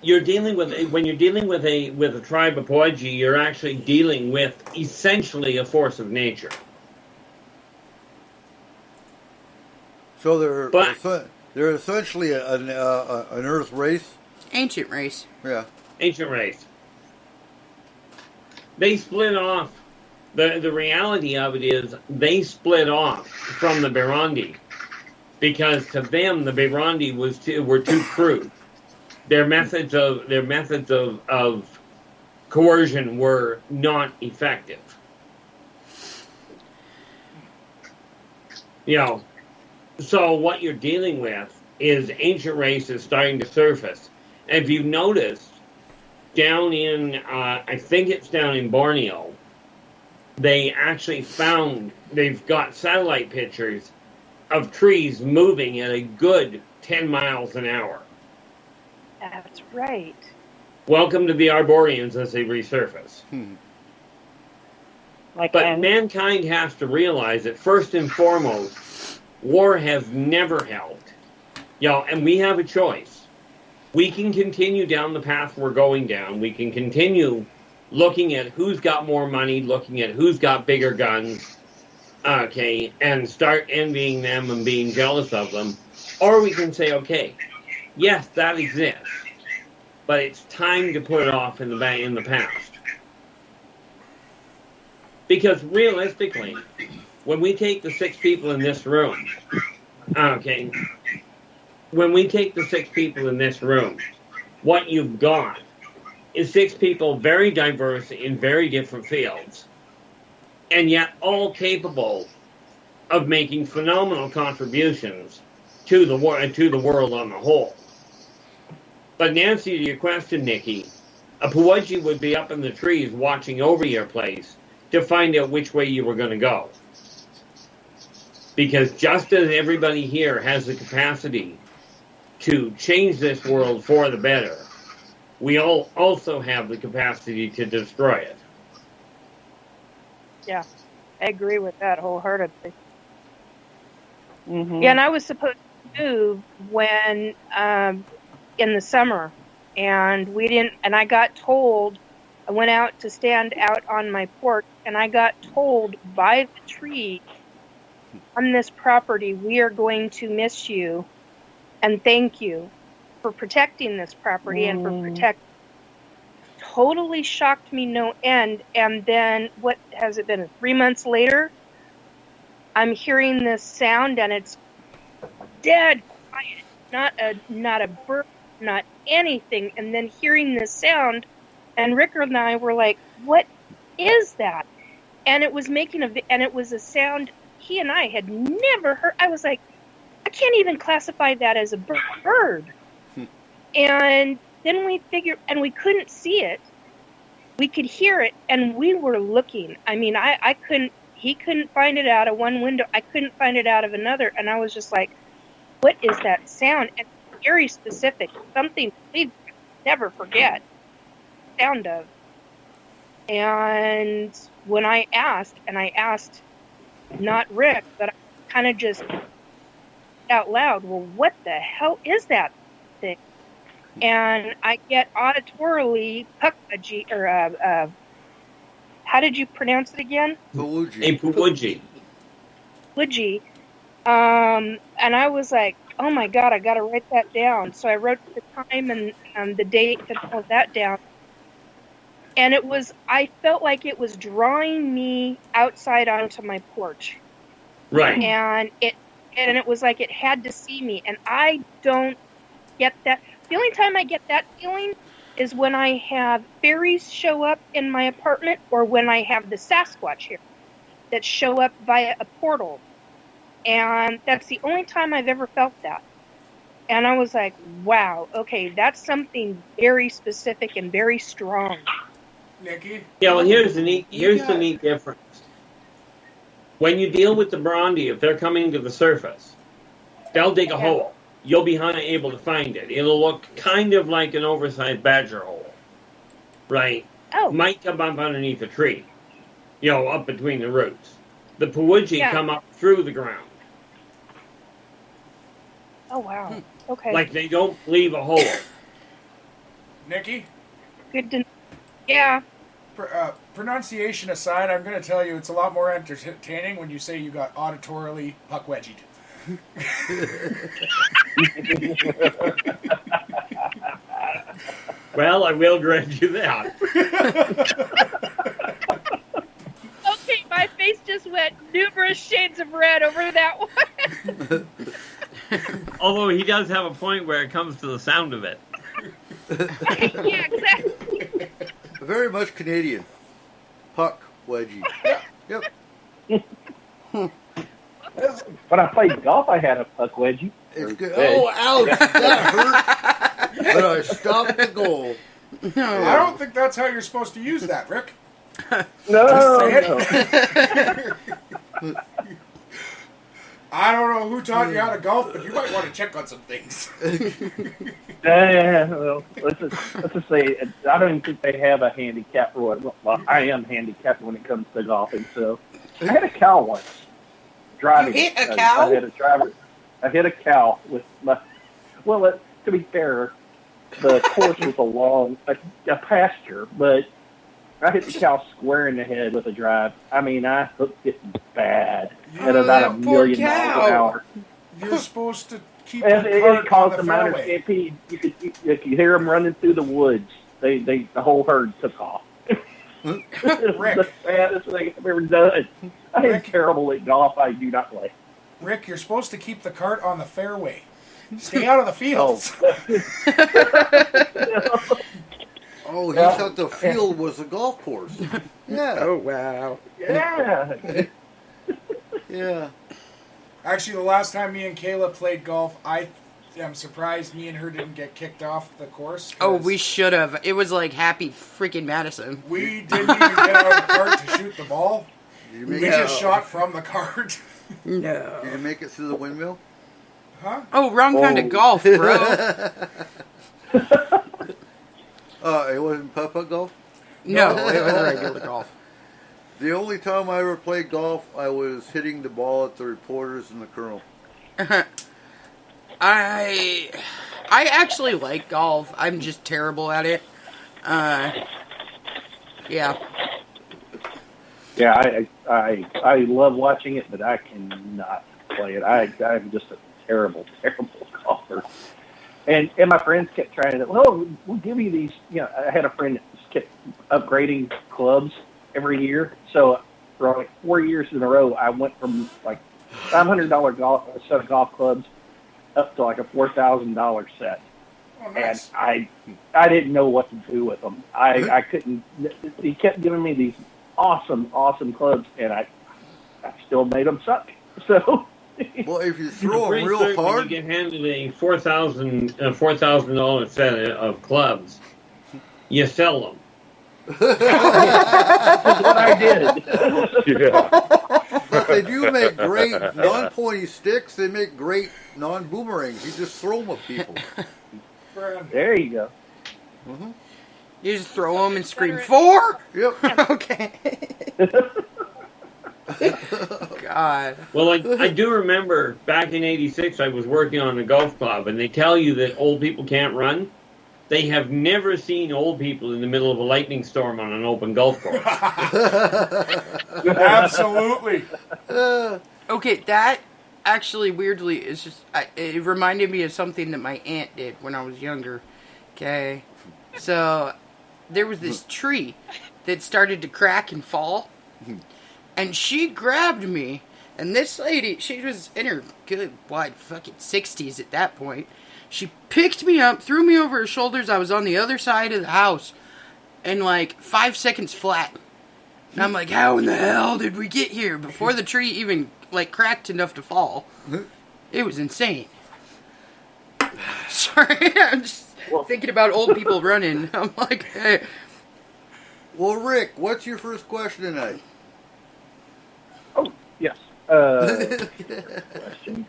when you're dealing with a tribe of Puaji, you're actually dealing with essentially a force of nature. So But- they're essentially an Earth race. Ancient race. Yeah. Ancient race. They split off The reality of it is they split off from the Burundi because to them the Burundi were too crude. Their methods of coercion were not effective. You know, so what you're dealing with is ancient races starting to surface. And if you've noticed, down in, I think it's down in Borneo, they actually they've got satellite pictures of trees moving at a good 10 miles an hour. That's right. Welcome to the Arboreans as they resurface. But mankind has to realize that first and foremost, war has never helped. And we have a choice. We can continue down the path we're going down. We can continue looking at who's got more money, looking at who's got bigger guns, okay, and start envying them and being jealous of them. Or we can say, okay, yes, that exists, but it's time to put it off in the past. Because realistically, when we take the 6 people in this room, okay, what you've got is 6 people very diverse in very different fields, and yet all capable of making phenomenal contributions to the world on the whole. But in answer to your question, Nikki, a Puwaji would be up in the trees watching over your place to find out which way you were going to go. Because just as everybody here has the capacity to change this world for the better, we all also have the capacity to destroy it. Yeah, I agree with that wholeheartedly. Mm-hmm. Yeah, and I was supposed to move when in the summer, and we didn't. And I got told. I went out to stand out on my porch, and I got told by the tree on this property, "We are going to miss you, and thank you for protecting this property and for protecting." Totally shocked me no end. And then what has it been? 3 months later, I'm hearing this sound, and it's dead quiet. Not a bird, not anything. And then hearing this sound, and Rick and I were like, "What is that?" And it was and it was a sound he and I had never heard. I was like, I can't even classify that as a bird. And then we figured, and we couldn't see it. We could hear it, and we were looking. I mean, he couldn't find it out of one window. I couldn't find it out of another. And I was just like, what is that sound? And very specific, something we never forget the sound of. And when I asked not Rick, but I kind of just out loud, well, what the hell is that thing? And I get auditorily Pukaji, or how did you pronounce it again? Puwaji. Puwaji. Puwaji. And I was like, oh my God, I got to write that down. So I wrote the time and the date and all that down. And I felt like it was drawing me outside onto my porch. Right. And it was like it had to see me. And I don't get that. The only time I get that feeling is when I have fairies show up in my apartment, or when I have the Sasquatch here that show up via a portal. And that's the only time I've ever felt that. And I was like, wow, okay, that's something very specific and very strong. Nikki? Yeah, well, here's the neat difference. When you deal with the Burundi, if they're coming to the surface, they'll dig a hole. You'll be unable to find it. It'll look kind of like an oversized badger hole, right? Oh. Might come up underneath a tree, up between the roots. The Puwaji come up through the ground. Oh, wow. Okay. Like they don't leave a hole. Nikki? Good to know. Yeah. Pronunciation aside, I'm going to tell you it's a lot more entertaining when you say you got auditorily puck-wedgied. Well, I will grant you that. my face just went numerous shades of red over that one. Although he does have a point where it comes to the sound of it. Yeah, exactly. Very much Canadian. Puck wedgie. Yep. When I played golf, I had a puck wedgie. It's good. Oh, ouch! That hurt. But I stopped the goal. I don't think that's how you're supposed to use that, Rick. No, I don't know who taught you how to golf, but you might want to check on some things. Well, let's just say I don't even think they have a handicap for it. Well, I am handicapped when it comes to golfing. So I had a cow once driving. You hit a cow? I hit a cow with my. Well, to be fair, the course was a pasture, but I hit the cow square in the head with a drive. I mean, I hooked it bad at about 1 million miles an hour. You're supposed to keep And the it cart on caused the a minor fairway. stampede. You could hear them running through the woods. The whole herd took off. It was Rick. the saddest thing I've ever done. I am Rick. terrible at golf. I do not play. Rick, you're supposed to keep the cart on the fairway. Stay out of the fields. Oh, he thought the field was a golf course. Yeah. Oh, wow. Yeah. Yeah. Actually, the last time me and Kayla played golf, I am surprised me and her didn't get kicked off the course. 'cause Oh, we should have. It was like Happy freaking Madison. we didn't even get out of the cart to shoot the ball. Did you We make just shot from the cart. No. Did you make it through the windmill? Huh? Oh, wrong kind of golf, bro. It wasn't putt-putt golf? No, it was regular golf. The only time I ever played golf, I was hitting the ball at the reporters and the colonel. I actually like golf. I'm just terrible at it. Yeah. Yeah, I love watching it, but I cannot play it. I'm just a terrible golfer. And my friends kept trying to, well, we'll give you these. You know, I had a friend that just kept upgrading clubs every year. So for like 4 years in a row, I went from like $500 set of golf clubs up to like a $4,000 set. Oh, nice. And I didn't know what to do with them. I couldn't. He kept giving me these awesome clubs, and I still made them suck. So. Well, if you throw Pretty them real certain hard, When you get handed a $4,000 set of clubs, you sell them. That's what I did. Yeah. but they do make great non-pointy sticks. They make great non-boomerangs. You just throw them at people. There you go. Mm-hmm. You just throw them and scream, 4? Yep. Okay. God. Well, I do remember back in '86, I was working on a golf club, and they tell you that old people can't run. They have never seen old people in the middle of a lightning storm on an open golf course. Absolutely. Okay, that actually weirdly is just, it reminded me of something that my aunt did when I was younger. Okay. So there was this tree that started to crack and fall. And she grabbed me, and this lady, she was in her good, wide fucking 60s at that point. She picked me up, threw me over her shoulders. I was on the other side of the house in like 5 seconds flat. And I'm like, how in the hell did we get here before the tree even like cracked enough to fall? It was insane. Sorry, I'm just thinking about old people running. I'm like, hey. Well, Rick, what's your first question tonight? Oh, yes. Question.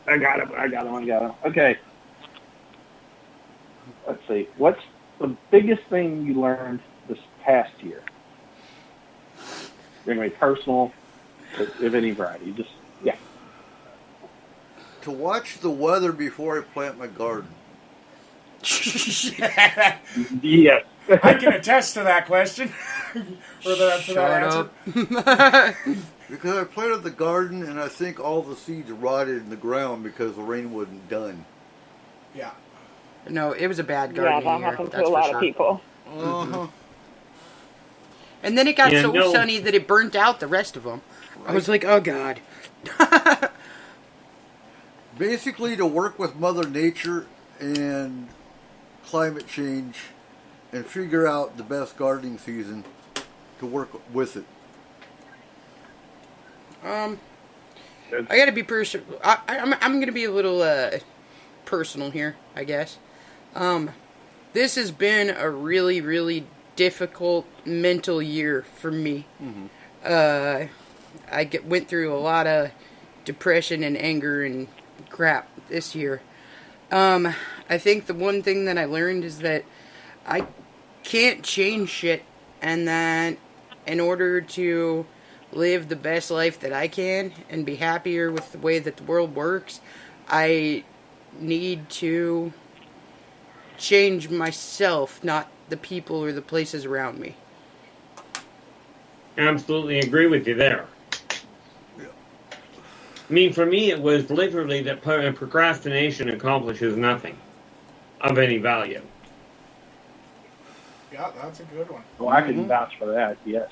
I got him. Okay. Let's see. What's the biggest thing you learned this past year? Bring me personal, of any variety. Just, yeah. To watch the weather before I plant my garden. Yes. I can attest to that question. or to that answer. Because I planted the garden and I think all the seeds rotted in the ground because the rain wasn't done. Yeah. No, it was a bad Yeah, gardening that year. happens to That's a for lot sure. of people. Uh-huh. And then it got Yeah, so no. sunny that it burnt out the rest of them. I was like, oh god. Basically, to work with Mother Nature and climate change and figure out the best gardening season to work with it. I gotta be personal. I'm gonna be a little personal here, I guess. This has been a really, really difficult mental year for me. I went through a lot of depression and anger and crap this year. I think the one thing that I learned is that I can't change shit, and that in order to live the best life that I can and be happier with the way that the world works, I need to change myself, not the people or the places around me. Absolutely agree with you there. I mean, for me, it was literally that procrastination accomplishes nothing of any value. Yeah, that's a good one. Well, I can vouch for that. Yes.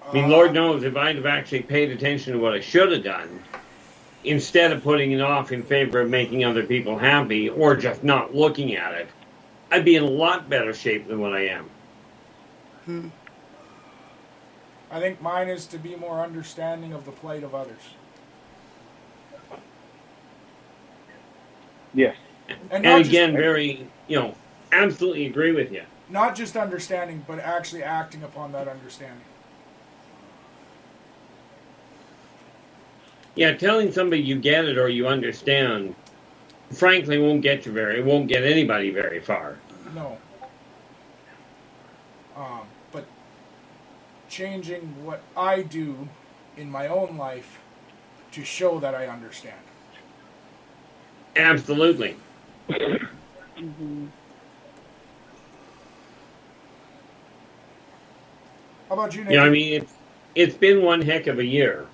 I mean, Lord knows if I'd have actually paid attention to what I should have done, instead of putting it off in favor of making other people happy or just not looking at it, I'd be in a lot better shape than what I am. I think mine is to be more understanding of the plight of others. Yes. And not again, just, very, absolutely agree with you. not just understanding, but actually acting upon that understanding. Yeah, telling somebody you get it or you understand, frankly, won't get anybody very far. No. But changing what I do in my own life to show that I understand. Absolutely. How about you, Nick? Yeah, I mean, it's been one heck of a year.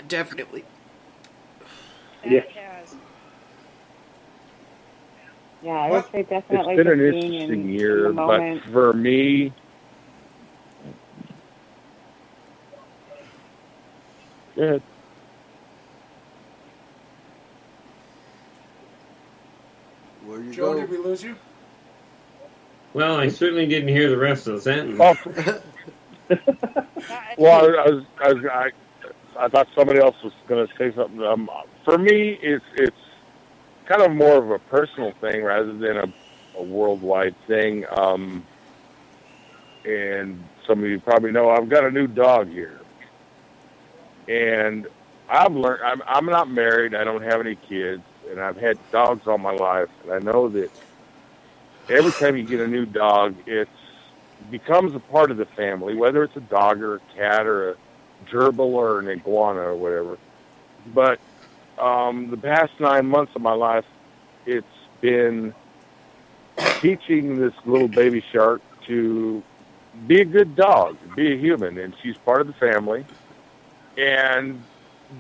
Definitely. Yes. Yeah, I would say definitely It's been an just being interesting in year, the but moment. for me, go ahead. Where you Joe, go? did we lose you? Well, I certainly didn't hear the rest of the sentence. Well, I thought somebody else was going to say something. For me, it's kind of more of a personal thing rather than a worldwide thing. And some of you probably know I've got a new dog here, and I've learned I'm not married. I don't have any kids, and I've had dogs all my life, and I know that every time you get a new dog, it becomes a part of the family, whether it's a dog or a cat or a gerbil or an iguana or whatever. But the past 9 months of my life, it's been teaching this little baby shark to be a good dog, be a human, and she's part of the family. And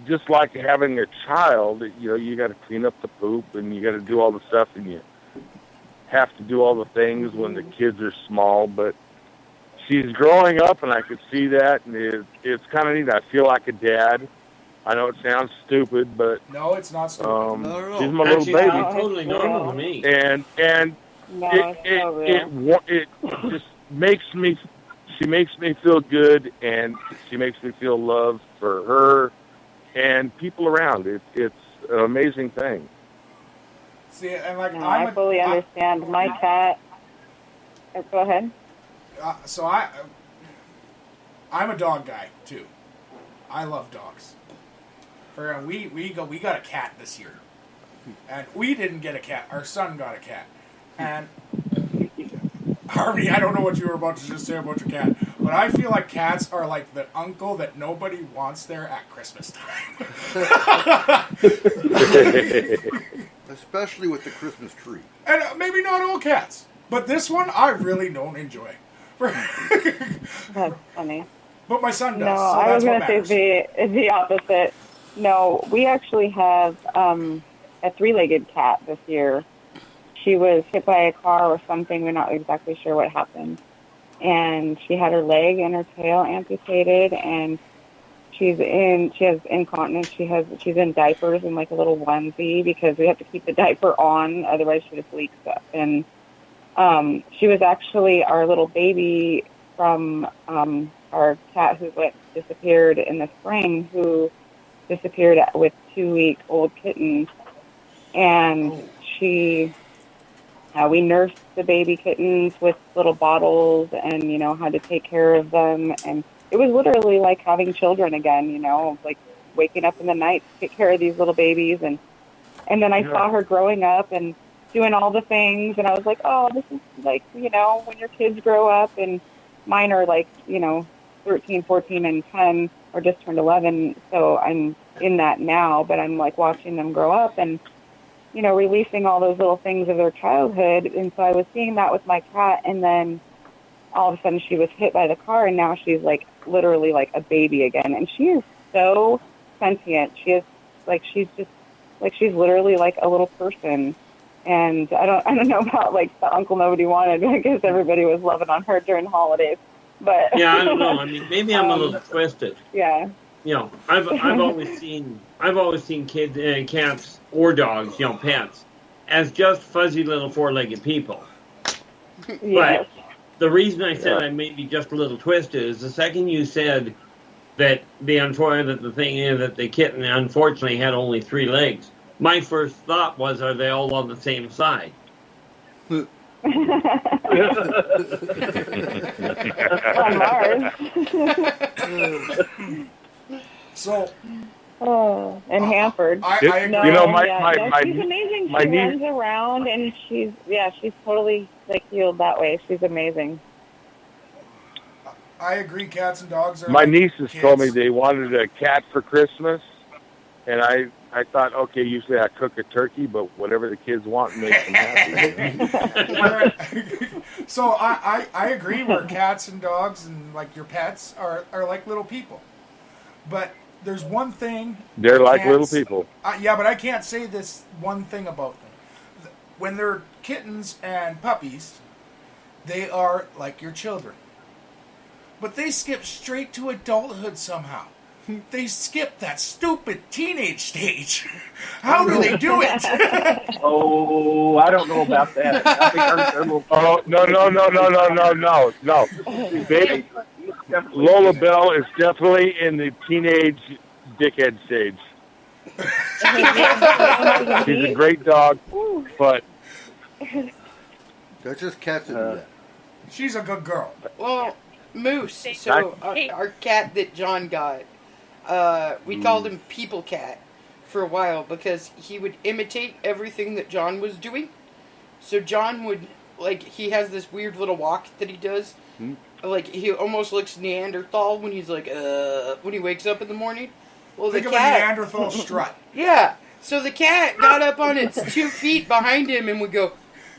just like having a child, you got to clean up the poop and you got to do all the stuff, and you have to do all the things when the kids are small. But she's growing up, and I could see that, and it's kind of neat. I feel like a dad. I know it sounds stupid, but No, it's not stupid. she's my Actually, little it's baby, totally normal to me. and No, it's so real. it just makes me. She makes me feel good, and she makes me feel love for her and people around. It's an amazing thing. See, and like No, I fully understand. My cat. Go ahead. So I'm a dog guy too. I love dogs. We got a cat this year, and we didn't get a cat. Our son got a cat, and Harvey, I don't know what you were about to just say about your cat, but I feel like cats are like the uncle that nobody wants there at Christmas time. Especially with the Christmas tree. And maybe not all cats, but this one I really don't enjoy. That's funny. But my son does. No, so I was that's what going to say matters. the opposite. No, we actually have a three-legged cat this year. She was hit by a car or something. We're not exactly sure what happened. and she had her leg and her tail amputated, and she has incontinence. She's in diapers and like a little onesie because we have to keep the diaper on, otherwise she just leaks up. And she was actually our little baby from our cat who disappeared in the spring, who disappeared with 2-week-old kittens, and we nursed the baby kittens with little bottles, and had to take care of them, and it was literally like having children again, like waking up in the night to take care of these little babies, and then I saw her growing up and doing all the things, and I was like, oh, this is like, when your kids grow up, and mine are like, 13, 14, and 10, or just turned 11, so I'm in that now, but I'm like watching them grow up and, releasing all those little things of their childhood, and so I was seeing that with my cat, and then all of a sudden she was hit by the car, and now she's like literally like a baby again, and she is so sentient. She's literally like a little person. And I don't know about like the Uncle Nobody Wanted. I guess everybody was loving on her during the holidays, but Yeah, I don't know. I mean, maybe I'm a little twisted. Yeah. I've always seen kids, cats or dogs, pets, as just fuzzy little four-legged people. Yes. But the reason I said I may be just a little twisted is the second you said that the kitten unfortunately had only 3 legs. My first thought was, are they all on the same side? On Mars. So. And Hanford. I she's my amazing. my She niece, runs around, and she's totally like healed that way. She's amazing. I agree. Cats and dogs are. my like nieces kids. told me they wanted a cat for Christmas, and I thought, okay, usually I cook a turkey, but whatever the kids want makes them happy. So I agree where cats and dogs and like your pets are like little people. But there's one thing. They're I like can't little people. Yeah, but I can't say this one thing about them. When they're kittens and puppies, they are like your children. But they skip straight to adulthood somehow. They skip that stupid teenage stage. How do they do it? Oh, I don't know about that. I think they're little. Oh, no. Baby, Lola Bell is definitely in the teenage dickhead stage. She's a great dog, but That's just cats that do that. She's a good girl. Well, Moose. So our cat that John got, we called him People Cat for a while because he would imitate everything that John was doing. So John would, like, he has this weird little walk that he does. Like, he almost looks Neanderthal when he's like, when he wakes up in the morning. Well, Think the of cat, a Neanderthal strut. Yeah. So the cat got up on its 2 feet behind him and would go,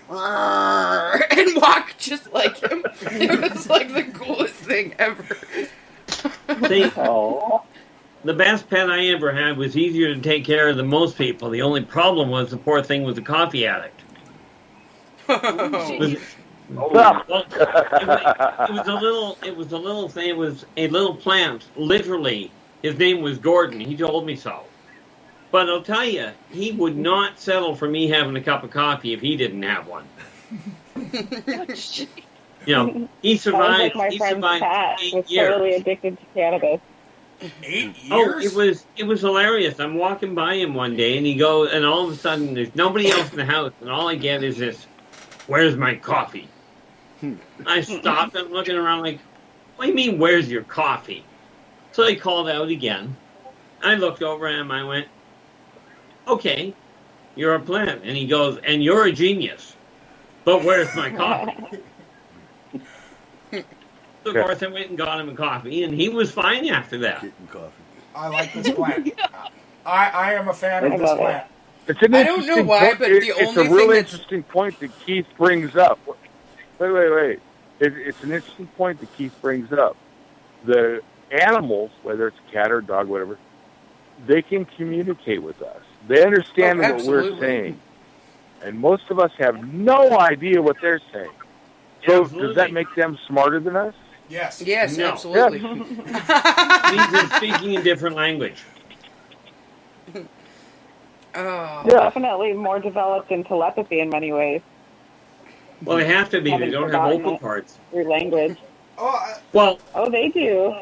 and walk just like him. It was like the coolest thing ever. See, the best pet I ever had was easier to take care of than most people. The only problem was the poor thing was a coffee addict. It was a little thing. It was a little plant. Literally, his name was Gordon. He told me so. But I'll tell you, he would not settle for me having a cup of coffee if he didn't have one. He survived. My He friend's survived cat 8 was years. totally addicted to cannabis. 8 years? Oh, it was hilarious. I'm walking by him one day, and he goes, and all of a sudden, there's nobody else in the house, and all I get is this, "Where's my coffee?" I stopped and looking around like, "What do you mean, where's your coffee?" So he called out again. I looked over at him, I went, "Okay, you're a plant." And he goes, "And you're a genius, but where's my coffee?" So, of course, I went and got him a coffee, and he was fine after that. Getting coffee. I like this plant. I am a fan of this plant. It's an I don't know interesting why, point. but the It's only a real thing that's- interesting point that Keith brings up. Wait. It's an interesting point that Keith brings up. The animals, whether it's a cat or a dog, whatever, they can communicate with us. They understand what we're absolutely. saying. And most of us have no idea what they're saying. So Absolutely. does that make them smarter than us? Yes. Yes, No. absolutely. Means they're speaking a different language. Oh. Definitely more developed in telepathy in many ways. Well, they have to be. They Haven't don't have forgotten vocal it parts. through language. Oh, Well, Oh, they do.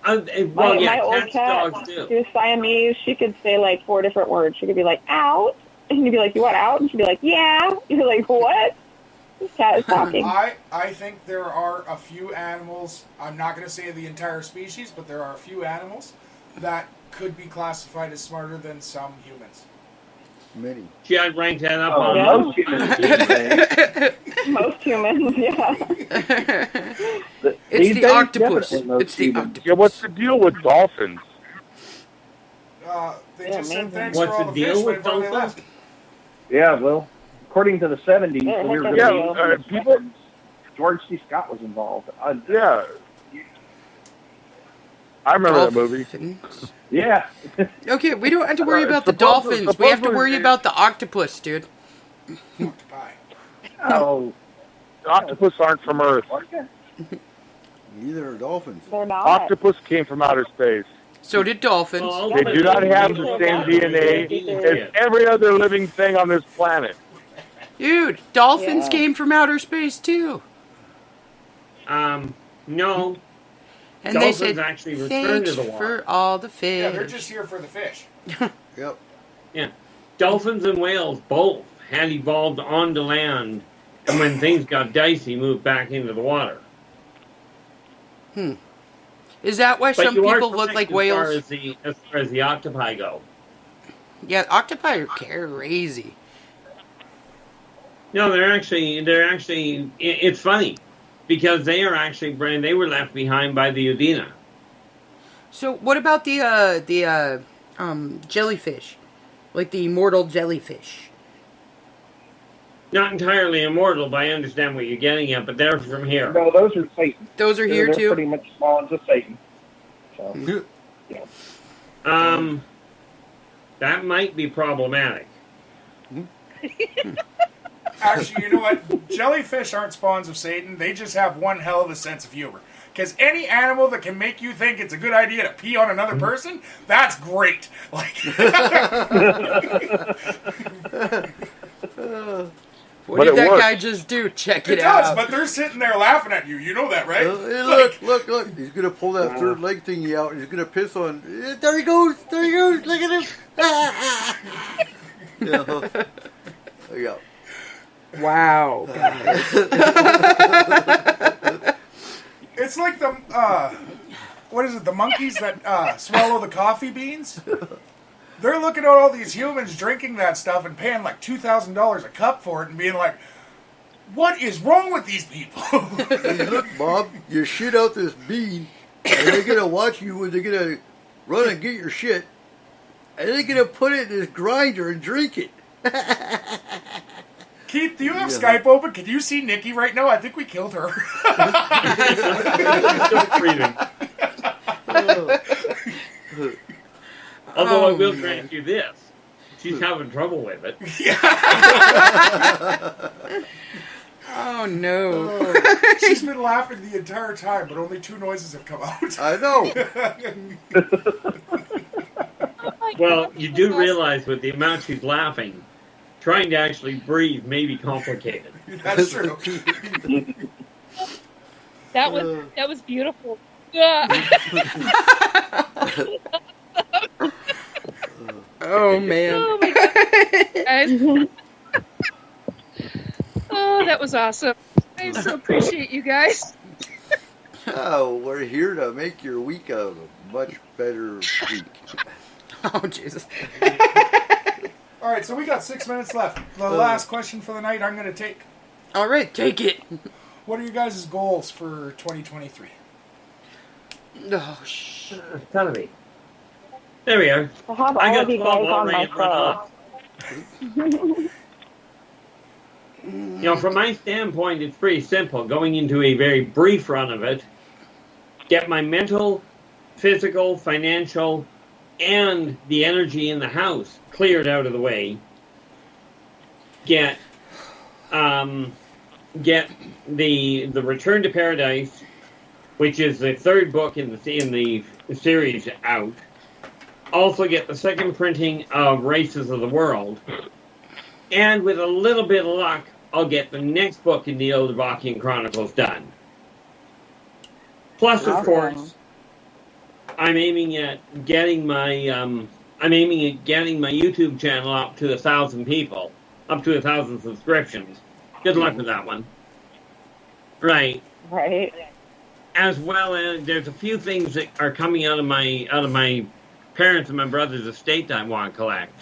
well, yeah, My old cats, cat, dogs she do. was Siamese. She could say like 4 different words. She could be like, out. And you'd be like, you want out? And she'd be like, yeah. You're like, what? This cat is talking. I think there are a few animals, I'm not going to say the entire species, but there are a few animals that could be classified as smarter than some humans. Many. Gee, I'd rank that up Oh, on Yeah. most humans these days. Most humans, yeah. It's These the days, octopus. definitely most It's the humans. octopus. Yeah, what's the deal with dolphins? They Yeah, just said amazing. thanks What's for all the the deal fish with whenever they dolphins? left. Yeah, well, according to the 70s, Yeah, when we were heck going of a to deal. People, George C. Scott was involved. yeah. I remember that movie. Dolphins. Yeah. Okay, we don't have to worry about the supposedly- dolphins. We have to supposedly worry they- about the octopus, dude. Bye. Oh. The octopus aren't from Earth. Neither are dolphins. They're not. Octopus came from outer space. So did dolphins. Well, They do not have the same DNA as every other living thing on this planet. Dude, dolphins Yeah. came from outer space too. No. And Dolphins they said, actually return to thanks the water. for all the fish. Yeah, they're just here for the fish. Yep. Yeah. Dolphins and whales both had evolved onto land, and when things got dicey, moved back into the water. Is that why But some you are people look correct like as whales? As far as the octopi go. Yeah, octopi are crazy. No, they're actually. It's funny because they are actually they were left behind by the Udina. So what about the jellyfish, like the immortal jellyfish? Not entirely immortal, but I understand what you're getting at. But they're from here. No, those are Satan. Those are here They're too. pretty much spawns of Satan. So, That might be problematic. Actually, you know what? Jellyfish aren't spawns of Satan. They just have one hell of a sense of humor. Because any animal that can make you think it's a good idea to pee on another person, that's great. Like, What But did it that works. guy just do? Check it it does, out. but they're sitting there laughing at you. You know that, right? Hey, look. He's going to pull that third leg thingy out and he's going to piss on. There he goes. Look at him. Yeah. There you go. Wow, guys. It's like the, what is it, the monkeys that swallow the coffee beans? They're looking at all these humans drinking that stuff and paying like $2,000 a cup for it and being like, what is wrong with these people? Hey, look, Bob, you shit out this bean, and they're going to watch you when they're going to run and get your shit, and they're going to put it in this grinder and drink it. Keith, do you have Skype open? Can you see Nikki right now? I think we killed her. She's still breathing. Although I will grant you this. She's having trouble with it. Oh no. She's been laughing the entire time, but only 2 noises have come out. I know. Well, you do realize with the amount she's laughing, trying to actually breathe may be complicated. That's true. That was beautiful. Yeah. Oh man. Oh my god. Guys. Oh, that was awesome. I so appreciate you guys. Oh, we're here to make your week a much better week. Oh Jesus. All right, so we got 6 minutes left. The last question for the night I'm going to take. All right, take it. What are your guys' goals for 2023? Oh shh. Tell me. There we are. To have I all got of you 12 guys on my already run off. show. You know, from my standpoint, it's pretty simple. Going into a very brief run of it, get my mental, physical, financial, and the energy in the house cleared out of the way. Get get the Return to Paradise, which is the third book in the series out. Also get the second printing of Races of the World. And with a little bit of luck, I'll get the next book in the Eldervakian Chronicles done. Plus, of course, I'm aiming at getting my YouTube channel up to 1,000 people, up to 1,000 subscriptions. Good luck with that one. Right. Right. As well as there's a few things that are coming out of my parents' and my brother's estate that I want to collect.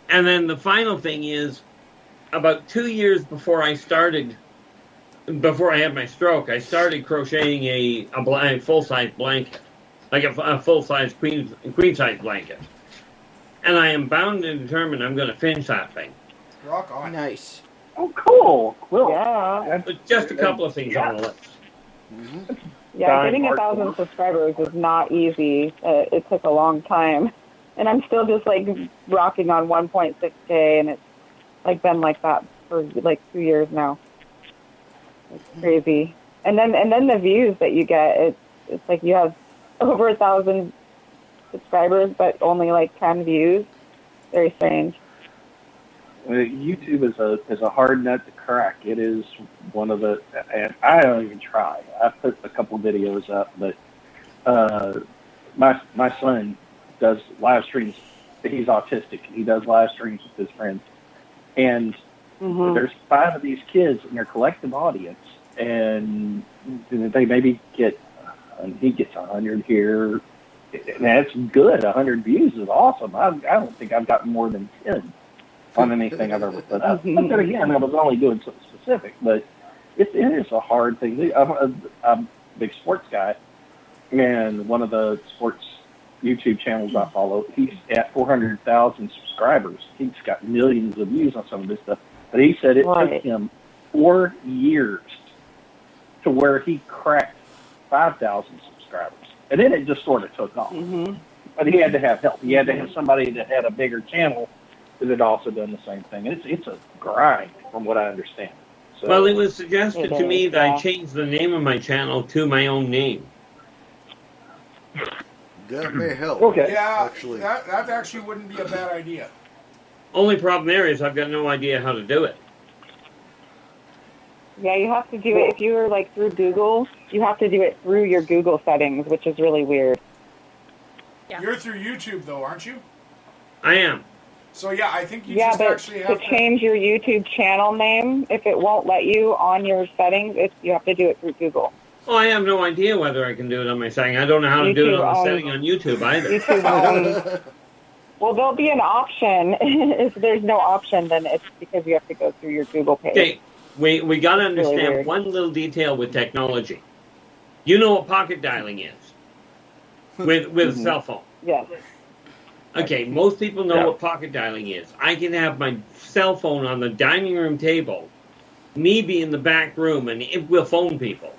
And then the final thing is, about 2 years before I had my stroke, I started crocheting a full-size blanket, like a full-size queen-size blanket. And I am bound and determined I'm going to finish that thing. Rock on. Nice. Oh, cool. Cool. Yeah. But just a couple of things on the list. Mm-hmm. Yeah, getting 1,000 subscribers is not easy. It took a long time. And I'm still just like rocking on 1.6K, and it's like been like that for like 2 years now. It's crazy. And then the views that you get, it's like you have over 1,000 subscribers, but only like 10 views. Very strange. YouTube is a hard nut to crack. It is one of the, and I don't even try. I put a couple videos up, but my son does live streams. He's autistic. He does live streams with his friends, and there's 5 of these kids in their collective audience, and they maybe get, he gets 100 here. And that's good. 100 views is awesome. I don't think I've gotten more than 10 on anything I've ever put up. But then again, I was only doing something specific, but it is a hard thing. I'm a big sports guy, and one of the sports YouTube channels I follow, he's at 400,000 subscribers. He's got millions of views on some of this stuff, but he said it took him 4 years to where he cracked 5,000 subscribers, and then it just sort of took off. But he had to have help. He had to have somebody that had a bigger channel that had also done the same thing. And it's a grind, from what I understand. So, well, it was suggested to me that I change the name of my channel to my own name. That may help. Okay. Yeah, actually. that actually wouldn't be a bad idea. Only problem there is I've got no idea how to do it. Yeah, you have to do it, if you were like through Google, you have to do it through your Google settings, which is really weird. Yeah. You're through YouTube, though, aren't you? I am. So, yeah, I think you Yeah, just but actually to have to... change your YouTube channel name, if it won't let you on your settings, you have to do it through Google. Well, I have no idea whether I can do it on my setting. I don't know how to do it on the setting on YouTube either. YouTube well, there'll be an option. If there's no option, then it's because you have to go through your Google page. Okay, we got to understand really one little detail with technology. You know what pocket dialing is with a cell phone. Yes. Okay, most people know what pocket dialing is. I can have my cell phone on the dining room table, me be in the back room, and it will phone people.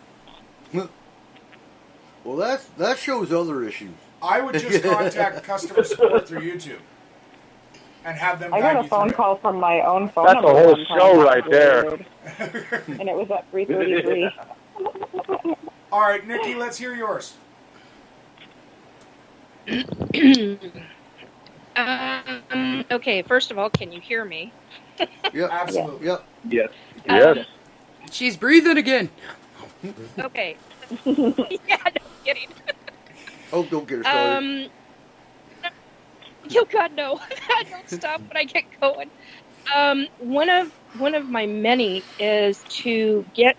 Well, that shows other issues. I would just contact customer support through YouTube and have them I guide got a you phone through call from my own phone That's a number whole one time. show right there. And it was at 3:33. All right, Nikki, let's hear yours. Okay, first of all, can you hear me? Yep. Absolutely. Yep. yes. Yes. She's breathing again. Okay. Yeah, no kidding. Oh, don't get her started. Oh God, no! Don't stop when I get going. One of my many is to get.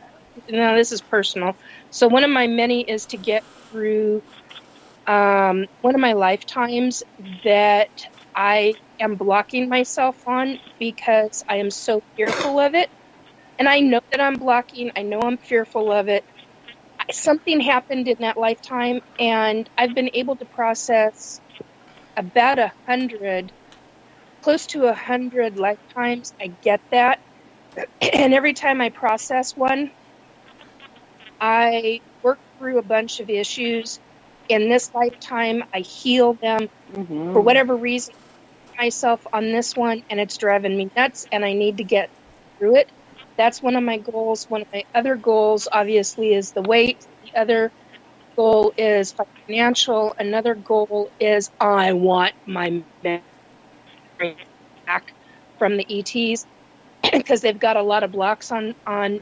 Now this is personal. So one of my many is to get through one of my lifetimes that I am blocking myself on because I am so fearful of it, and I know that I'm blocking. I know I'm fearful of it. Something happened in that lifetime, and I've been able to process about 100, close to 100 lifetimes. I get that. And every time I process one, I work through a bunch of issues. In this lifetime, I heal them for whatever reason. Myself on this one, and it's driving me nuts, and I need to get through it. that's one of my goals. One of my other goals, obviously, is the weight. The other goal is financial. Another goal is I want my memory back from the ETs because they've got a lot of blocks on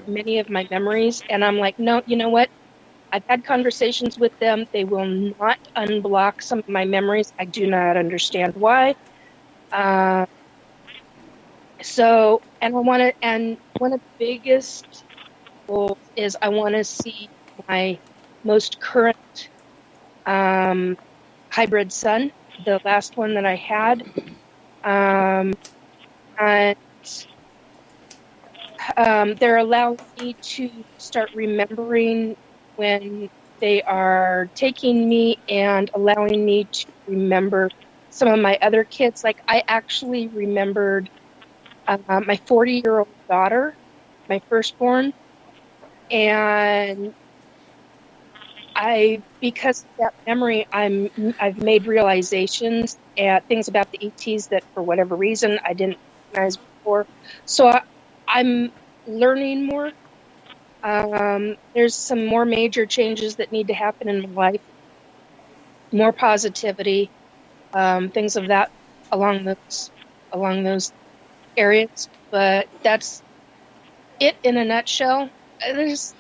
many of my memories. And I'm like, no, you know what? I've had conversations with them. They will not unblock some of my memories. I do not understand why. So, and one of the biggest goals is I want to see my most current hybrid son, the last one that I had. And they're allowing me to start remembering when they are taking me and allowing me to remember some of my other kids. Like I actually remembered my 40-year-old daughter, my firstborn, and because of that memory, I've made realizations and things about the ETs that for whatever reason I didn't recognize before. So I'm learning more. There's some more major changes that need to happen in my life, more positivity, things of that along those areas. But that's it in a nutshell. There's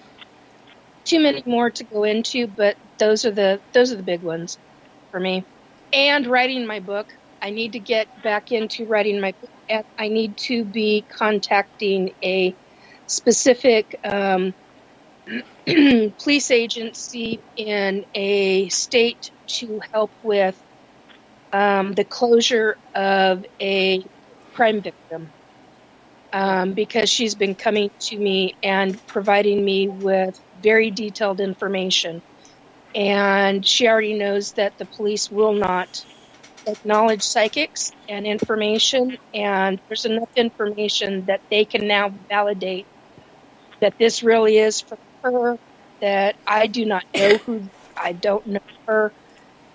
too many more to go into, but those are the big ones for me. And writing my book. I need to get back into writing my book, and I need to be contacting a specific police agency in a state to help with the closure of a crime victim. Because she's been coming to me and providing me with very detailed information. And she already knows that the police will not acknowledge psychics and information, and there's enough information that they can now validate that this really is for her, that I do not know I don't know her,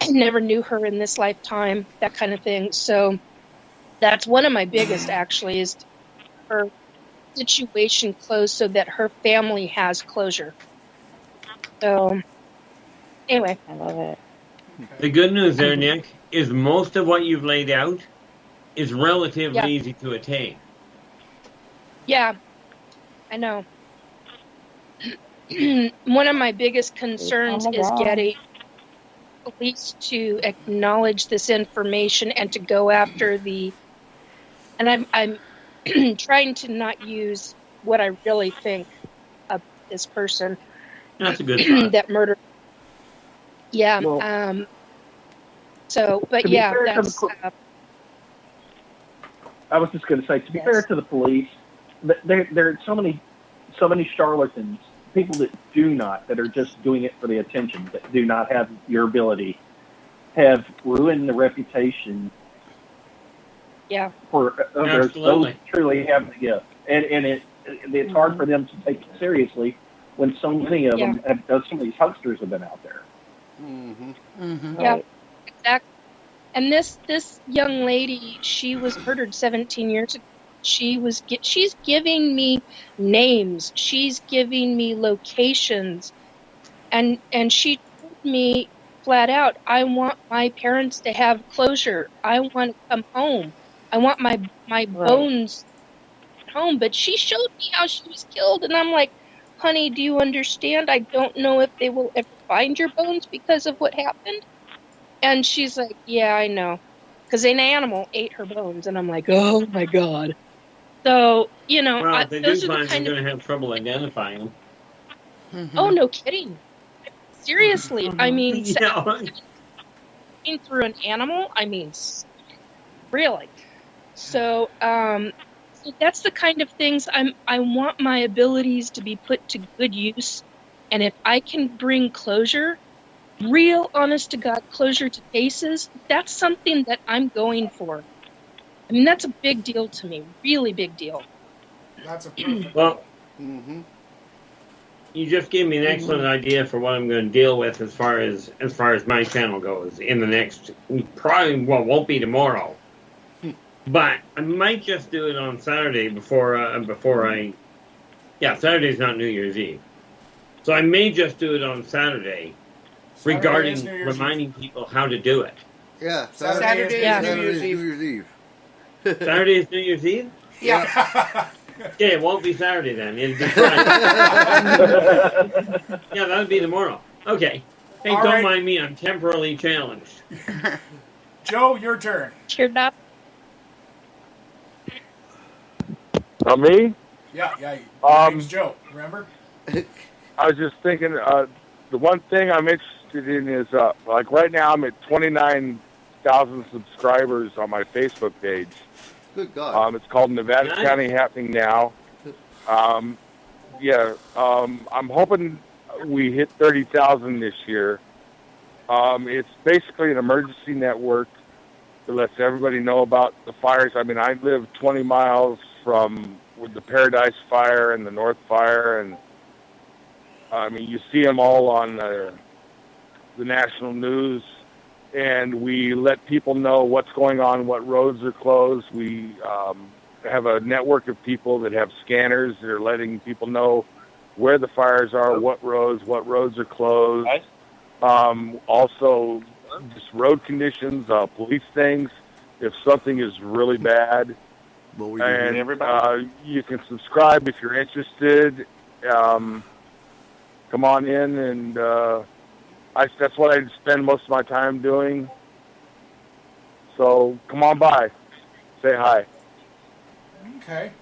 I never knew her in this lifetime, that kind of thing. So that's one of my biggest, actually, is her situation closed so that her family has closure. So anyway, I love it. The good news there, Nick, is most of what you've laid out is relatively easy to attain. Yeah, I know. One of my biggest concerns is getting police to acknowledge this information and to go after and I'm trying to not use what I really think of this person. That's a good thought. That murdered. Yeah. Well, So, but to be yeah, fair to that's. I was just going to say, to be fair to the police, there are so many charlatans, people that are just doing it for the attention, that do not have your ability, have ruined the reputation. Yeah. For others, those truly have the gift, and it's hard for them to take it seriously when so many of them some of these hucksters have been out there. Yeah, exactly. And this young lady, she was murdered 17 years ago. She's giving me names. She's giving me locations, and she told me flat out, I want my parents to have closure. I want to come home. I want my bones home. But she showed me how she was killed, and I'm like, honey, do you understand? I don't know if they will ever find your bones because of what happened. And she's like, yeah, I know. Because an animal ate her bones. And I'm like, oh, my God. So, Well, if they do those are the find kind you're of... going to have trouble identifying them. Oh, no kidding. Seriously. I mean, through an animal, I mean, really. So, that's the kind of things I want my abilities to be put to good use. And if I can bring closure, real honest to God closure to cases, that's something that I'm going for. I mean, that's a big deal to me. Really big deal. That's a perfect You just gave me an excellent idea for what I'm going to deal with as far as my channel goes in the next, won't be tomorrow. But I might just do it on Saturday before I Yeah, Saturday's not New Year's Eve. So I may just do it on Saturday, Saturday regarding is New Year's reminding people how to do it. Yeah, Saturday Yeah. is New Year's New Eve. Year's Eve. Saturday is New Year's Eve? Yeah. Okay, it won't be Saturday then. It'll be Friday. Yeah, that would be tomorrow. Okay. Hey, All don't right. mind me. I'm temporarily challenged. Joe, your turn. Cheered up. Me? Yeah. Your name's Joe. Remember? I was just thinking, the one thing I'm interested in is, like right now I'm at 29,000 subscribers on my Facebook page. Good God. It's called Nevada Nice. County Happening Now. I'm hoping we hit 30,000 this year. It's basically an emergency network that lets everybody know about the fires. I mean, I live 20 miles from the Paradise Fire and the North Fire, and I mean, you see them all on the national news, and we let people know what's going on, what roads are closed. We have a network of people that have scanners that are letting people know where the fires are, what roads are closed. Also, just road conditions, police things, if something is really bad. And you can subscribe if you're interested. Come on in, and that's what I spend most of my time doing. So come on by, say hi. Okay.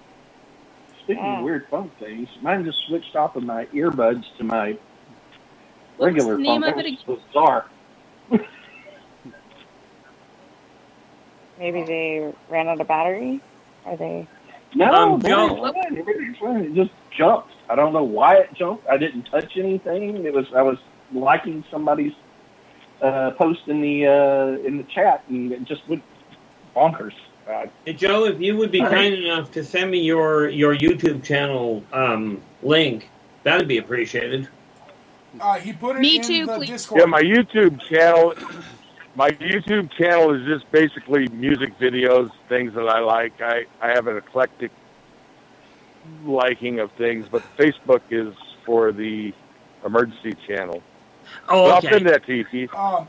Speaking of weird phone things, mine just switched off of my earbuds to my regular the phone. name of That it was bizarre. Maybe they ran out of battery. Are they? No, Joe. everything's fine. It just jumped. I don't know why it jumped. I didn't touch anything. I was liking somebody's post in the chat, and it just went bonkers. Hey, Joe, if you would be kind enough to send me your YouTube channel link, that'd be appreciated. He put it Me in too, the please. Discord. Yeah, my YouTube channel. My YouTube channel is just basically music videos, things that I like. I have an eclectic liking of things, but Facebook is for the emergency channel. Oh, But okay. I'll send that to you, Keith. Yeah.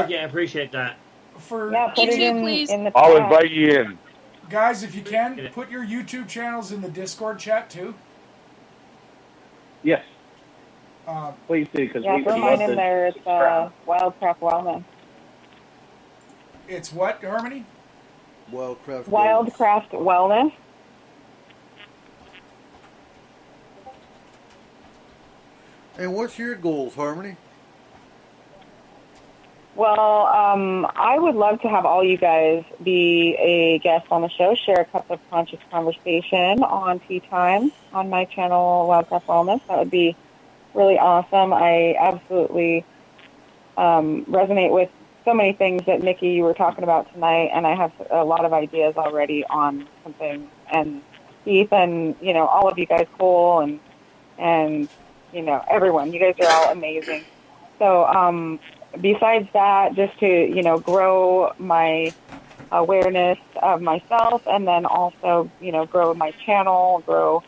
Okay, I appreciate that. For Yeah, put Me it too, in, please. in the I'll chat. invite you in. guys, if you can, put your YouTube channels in the Discord chat too. Yes, Um, please do, because Yeah, we throw would mine love in to there. It's subscribe. Wildcraft Wellness. it's what, Harmony? Wildcraft Wellness. And what's your goals, Harmony? Well, I would love to have all you guys be a guest on the show, share a cup of conscious conversation on Tea Time on my channel, Wildcraft Wellness. That would be really awesome. I absolutely resonate with so many things that, Nikki, you were talking about tonight, and I have a lot of ideas already on some things. And Keith and, all of you guys, Cole, and everyone. You guys are all amazing. So, besides that, just to, grow my awareness of myself, and then also, grow my channel, grow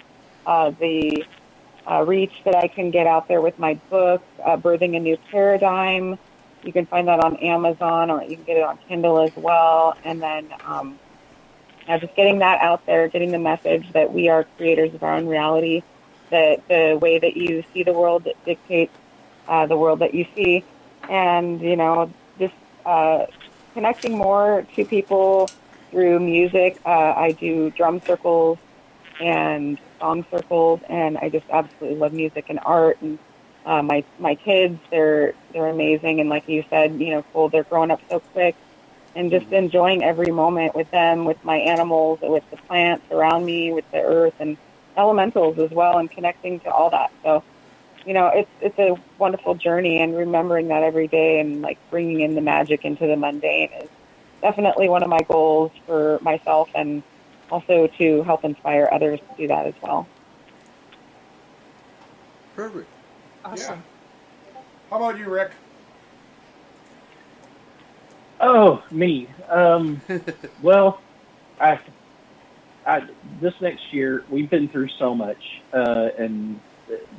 the reach that I can get out there with my book, Birthing a New Paradigm. You can find that on Amazon, or you can get it on Kindle as well. And then just getting that out there, getting the message that we are creators of our own reality, that the way that you see the world dictates the world that you see. And, just connecting more to people through music. I do drum circles and song circles, and I just absolutely love music and art. And my kids, they're amazing. And like you said, Cole, they're growing up so quick, and just enjoying every moment with them, with my animals, with the plants around me, with the earth and elementals as well, and connecting to all that. So, it's a wonderful journey, and remembering that every day and like bringing in the magic into the mundane is definitely one of my goals for myself, and also to help inspire others to do that as well. Perfect. Awesome. Yeah. How about you, Rick? Oh, me. Well, this next year, we've been through so much, and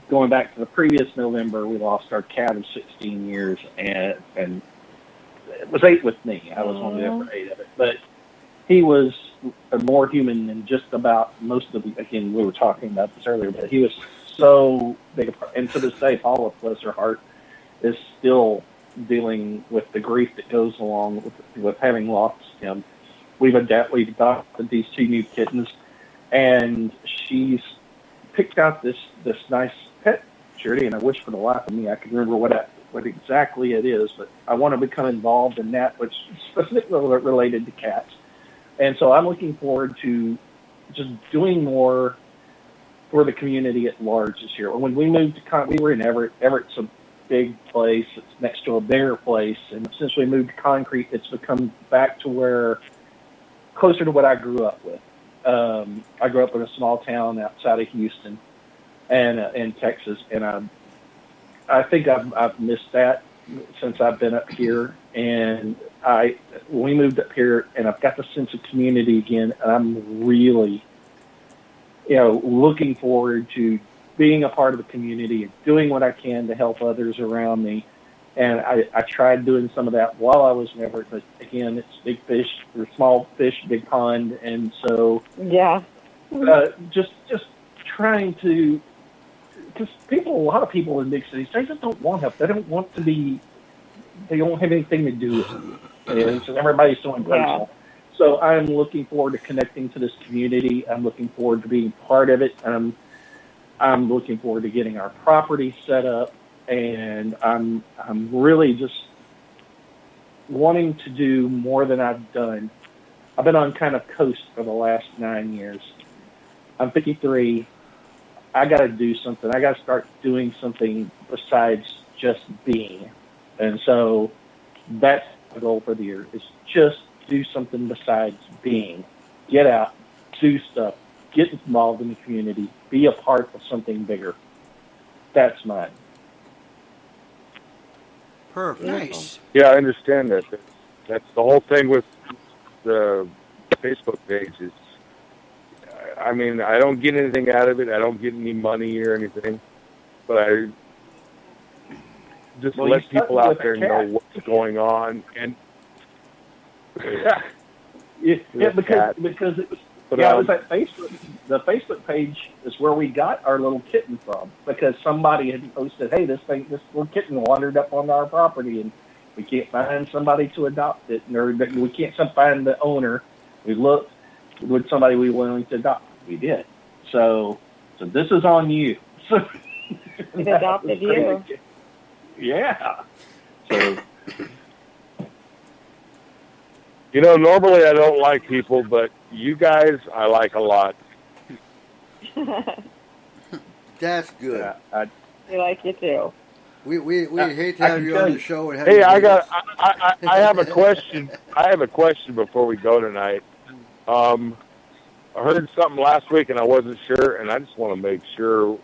going back to the previous November, we lost our cat of 16 years, and it was 8 with me. I was only there for 8 of it, but he was more human than just about most of the. Again, we were talking about this earlier, but he was so big a part. And to this day, Paula, bless her heart, is still dealing with the grief that goes along with having lost him. We've adopted these 2 new kittens, and she's picked out this nice pet charity, and I wish for the life of me I could remember what exactly it is, but I want to become involved in that, which is specifically related to cats. And so I'm looking forward to just doing more for the community at large this year. When we moved to we were in Everett. Everett's a big place. It's next to a bigger place, and since we moved to concrete, it's become back to where closer to what I grew up with. I grew up in a small town outside of Houston, and in Texas, and I think I've missed that since I've been up here. And we moved up here, and I've got the sense of community again, and I'm really, looking forward to being a part of the community and doing what I can to help others around me. And I tried doing some of that while I was in Everett, but again, it's big fish or small fish, big pond, and so just trying to, because a lot of people in big cities, they just don't want help. They don't want to be. They don't have anything to do with it. And so everybody's so impersonal. Yeah. So I'm looking forward to connecting to this community. I'm looking forward to being part of it. I'm looking forward to getting our property set up. And I'm really just wanting to do more than I've done. I've been on kind of coast for the last 9 years. I'm 53. I got to do something. I got to start doing something besides just being. And so that's the goal for the year, is just do something besides being. Get out, do stuff, get involved in the community, be a part of something bigger. That's mine. Perfect. Nice. Yeah, I understand that. That's the whole thing with the Facebook page. I mean, I don't get anything out of it. I don't get any money or anything, but I just let people out there know what's going on. And because it was. It was at Facebook. The Facebook page is where we got our little kitten from, because somebody had posted, "Hey, this little kitten wandered up on our property, and we can't find somebody to adopt it, or we can't find the owner. We looked, would somebody be willing to adopt?" We did. So this is on you. So it adopted you. Yeah. So. Normally I don't like people, but you guys I like a lot. That's good. We like you too. We hate to have you on the show and have Hey, I have a question. I have a question before we go tonight. I heard something last week and I wasn't sure, and I just want to make sure.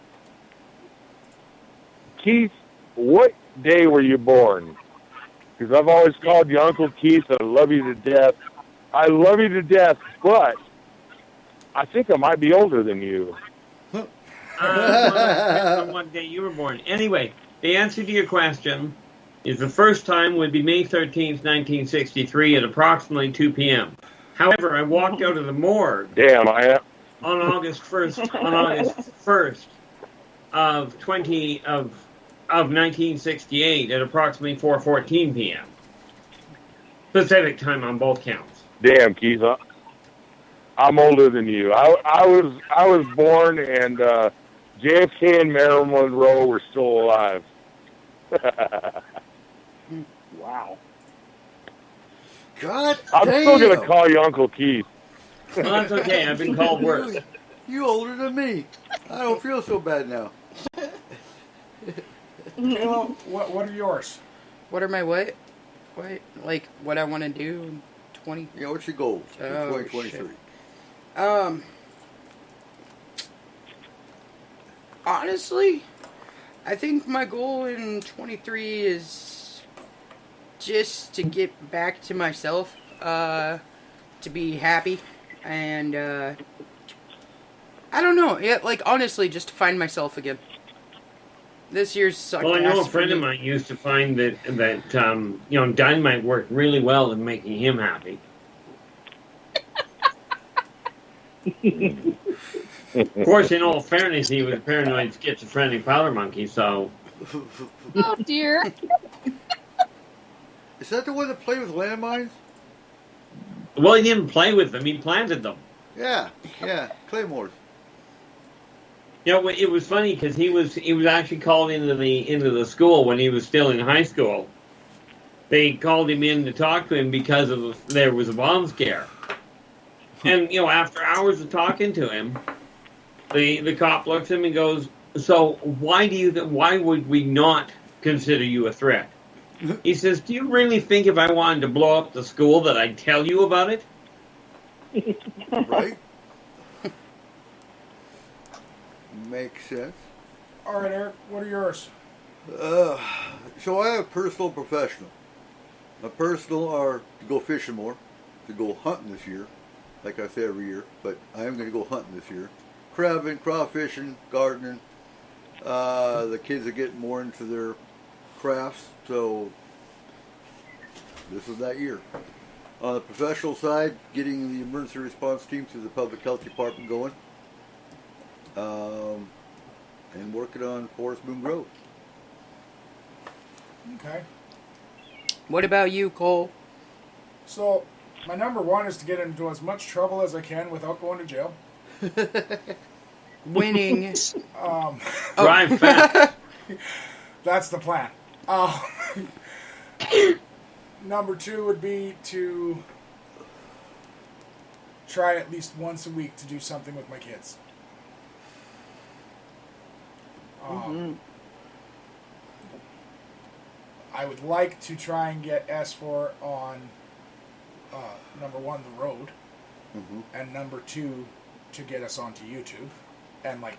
Keith, what day were you born? Because I've always called you Uncle Keith. I love you to death. I love you to death, but I think I might be older than you. Depends on what day you were born. Anyway, the answer to your question is the first time would be May 13th, 1963 at approximately 2 p.m. However, I walked out of the morgue. Damn, I am. On August 1st of 1968 at approximately 4:14 p.m. Pacific time on both counts. Damn, Keith, I'm older than you. I was born, and JFK and Marilyn Monroe were still alive. Wow. God I'm damn. still gonna call you Uncle Keith. Well, that's okay. I've been called worse. You older than me. I don't feel so bad now. Kayla, what are yours? What are my what? What? Like, what I want to do in 20... Yeah, what's your goal in 2023? Honestly, I think my goal in 23 is just to get back to myself, to be happy, and I don't know. Yeah, like honestly, just to find myself again. This year's sucked. Well, I know a ass for friend of me. mine used to find that dynamite worked really well in making him happy. Of course, in all fairness, he was a paranoid schizophrenic powder monkey, so... Oh dear. Is that the one that played with landmines? Well, he didn't play with them, he planted them. Yeah, Claymores. You know, it was funny because he was actually called into the school when he was still in high school. They called him in to talk to him because there was a bomb scare. And, after hours of talking to him, the cop looks at him and goes, "So why would we not consider you a threat?" He says, "Do you really think if I wanted to blow up the school that I'd tell you about it?" Right? Makes sense. All right, Eric, what are yours? So I have personal and professional. My personal are to go fishing more, to go hunting this year, like I say every year, but I am going to go hunting this year. Crabbing, crawfishing, gardening. The kids are getting more into their crafts, so this is that year. On the professional side, getting the emergency response team through the public health department going, and working on Forest Boom Grove. Okay. What about you, Cole? So, my number one is to get into as much trouble as I can without going to jail. Winning. Drive fast. That's the plan. Number two would be to try at least once a week to do something with my kids. I would like to try and get S4 on number one, the road, and number two, to get us onto YouTube and like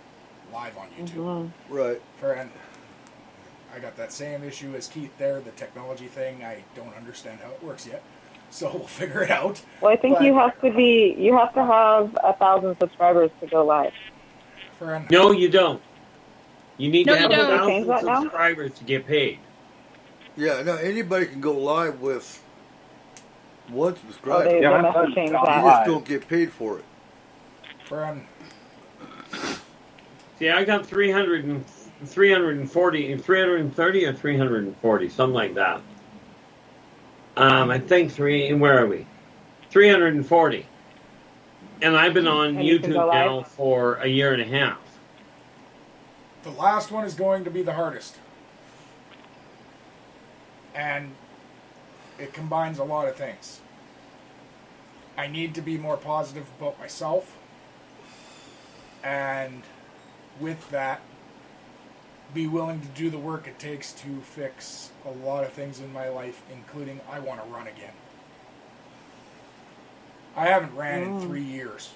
live on YouTube. Right. And I got that same issue as Keith there, the technology thing. I don't understand how it works yet, so we'll figure it out. Well, I think you have to have 1,000 subscribers to go live. No, you don't. You need to have you don't. 'Change 1,000 that now? subscribers to get paid. Yeah, no, anybody can go live with one Oh, subscriber. they Yeah, must have changed You that. just don't get paid for it. See, I got 330 or 340, something like that. I think where are we? 340. And I've been on And you can YouTube go live? now for a year and a half. The last one is going to be the hardest. And it combines a lot of things. I need to be more positive about myself. And with that, be willing to do the work it takes to fix a lot of things in my life, including I want to run again. I haven't ran in 3 years.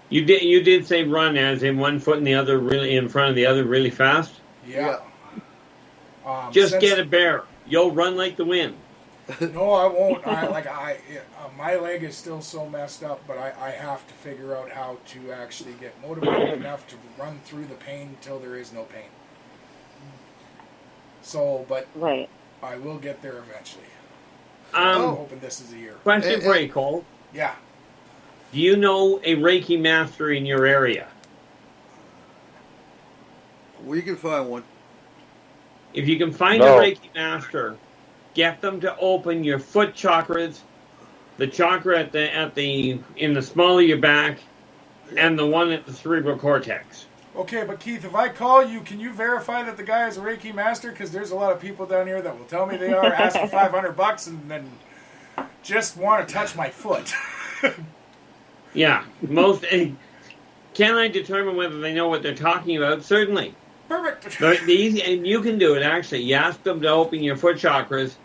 You did say run as in one foot and the other really in front of the other really fast? Yeah. Just get a bear. You'll run like the wind. No, I won't. My leg is still so messed up, but I have to figure out how to actually get motivated enough to run through the pain until there is no pain. So, but Right. I will get there eventually. Um, I'm hoping this is a year. Question for you, Cole. Yeah. Do you know a Reiki master in your area? We can find one. If you can find No. a Reiki master, get them to open your foot chakras, the chakra in the small of your back, and the one at the cerebral cortex. Okay, but Keith, if I call you, can you verify that the guy is a Reiki master? Because there's a lot of people down here that will tell me they are, ask for $500, and then just want to touch my foot. Yeah, can I determine whether they know what they're talking about? Certainly. Perfect. And you can do it, actually. You ask them to open your foot chakras.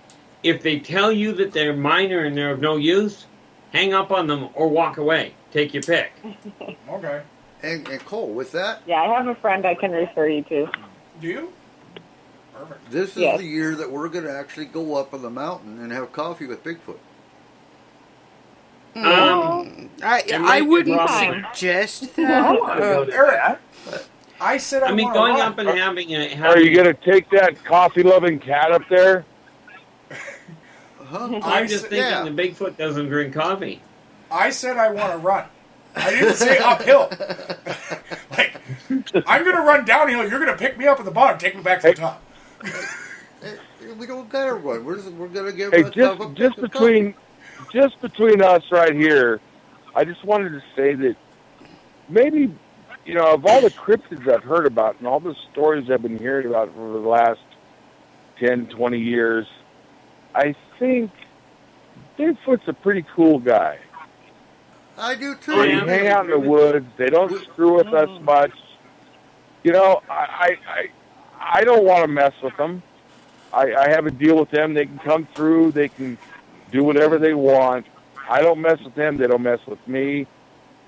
If they tell you that they're minor and they're of no use, hang up on them or walk away. Take your pick. Okay. And Cole, with that, Yeah, I have a friend I can refer you to. Do you? Perfect. this is Yes. the year that we're going to actually go up on the mountain and have coffee with Bigfoot. I wouldn't problem. suggest I that. want to go to Eric. that. I said I mean, wanna going run. up and having a... Are you going to take that coffee-loving cat up there? Huh? I'm just thinking yeah. the Bigfoot doesn't drink coffee. I said I want to run. I didn't say uphill. Like, I'm going to run downhill. You're going to pick me up at the bottom, take me back to the top. We don't gotta run. We're gonna give Hey, a cup of just between us right here, I just wanted to say that maybe, you know, of all the cryptids I've heard about and all the stories I've been hearing about for the last 10, 20 years, I think Bigfoot's a pretty cool guy. I do too. Oh, They yeah. hang out in the woods. They don't screw with us much. You know, I don't want to mess with them. I have a deal with them. They can come through. They can do whatever they want. I don't mess with them. They don't mess with me.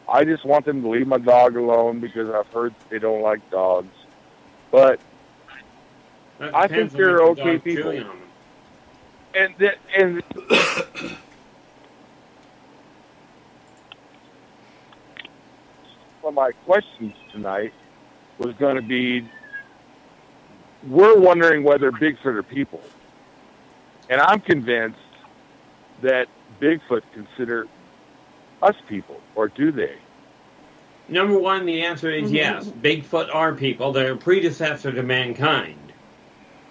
I just want them to leave my dog alone because I've heard they don't like dogs. But That I depends think they're on if the okay dog's people. chewing on them. and one of my questions tonight was going to be, we're wondering whether Bigfoot are people. And I'm convinced that Bigfoot consider us people, or do they? Number one, the answer is yes. Bigfoot are people. They're a predecessor to mankind.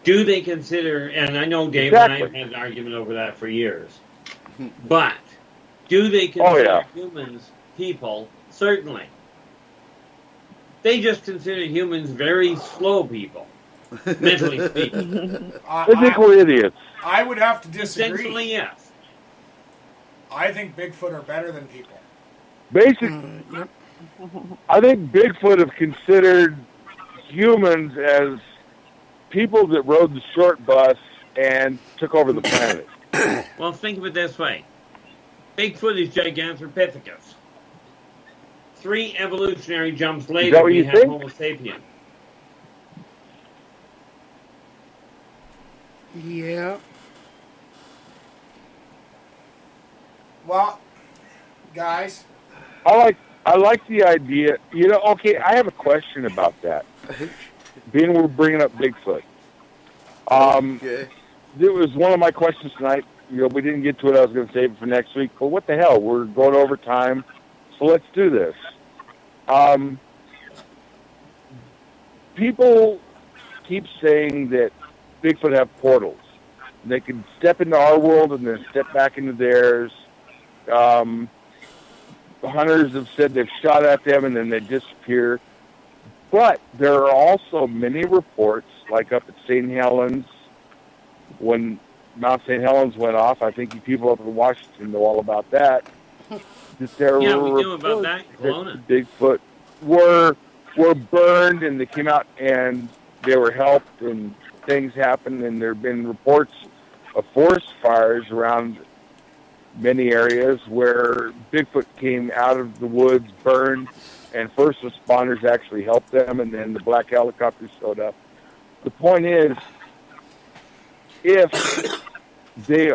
Do they consider, and I know Dave and I have had an argument over that for years, but do they consider humans people? Certainly. They just consider humans very slow people, mentally speaking. I think we're idiots. I would have to disagree. Essentially, yes. I think Bigfoot are better than people. Basically, I think Bigfoot have considered humans as people that rode the short bus and took over the planet. Well, think of it this way. Bigfoot is Gigantopithecus. 3 evolutionary jumps later, we have Homo sapien. Yeah. Well, guys. I like the idea. You know, okay, I have a question about that. Being we're bringing up Bigfoot. It was one of my questions tonight. You know, we didn't get to it. I was going to save it for next week. But what the hell? We're going over time. So let's do this. People keep saying that Bigfoot have portals. They can step into our world and then step back into theirs. The hunters have said they've shot at them and then they disappear. But there are also many reports, like up at St. Helens, when Mount St. Helens went off. I think you people up in Washington know all about that. That there Yeah, were we knew about that. reports that Bigfoot were burned and they came out and they were helped and things happened, and there have been reports of forest fires around many areas where Bigfoot came out of the woods, burned, and first responders actually helped them, and then the black helicopter showed up. The point is, if they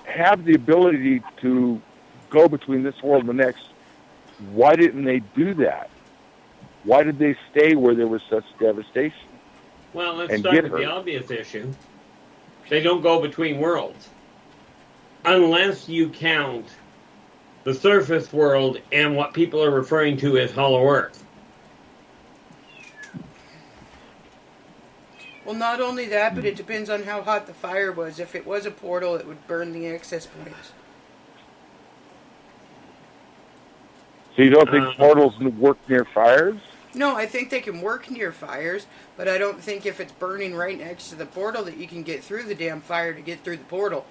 have the ability to go between this world and the next, why didn't they do that? Why did they stay where there was such devastation? Well, let's And start get with her. the obvious issue. They don't go between worlds. Unless you count the surface world and what people are referring to as Hollow Earth. Well, not only that, but it depends on how hot the fire was. If it was a portal, it would burn the access points. So you don't think portals work near fires? No, I think they can work near fires, but I don't think if it's burning right next to the portal that you can get through the damn fire to get through the portal.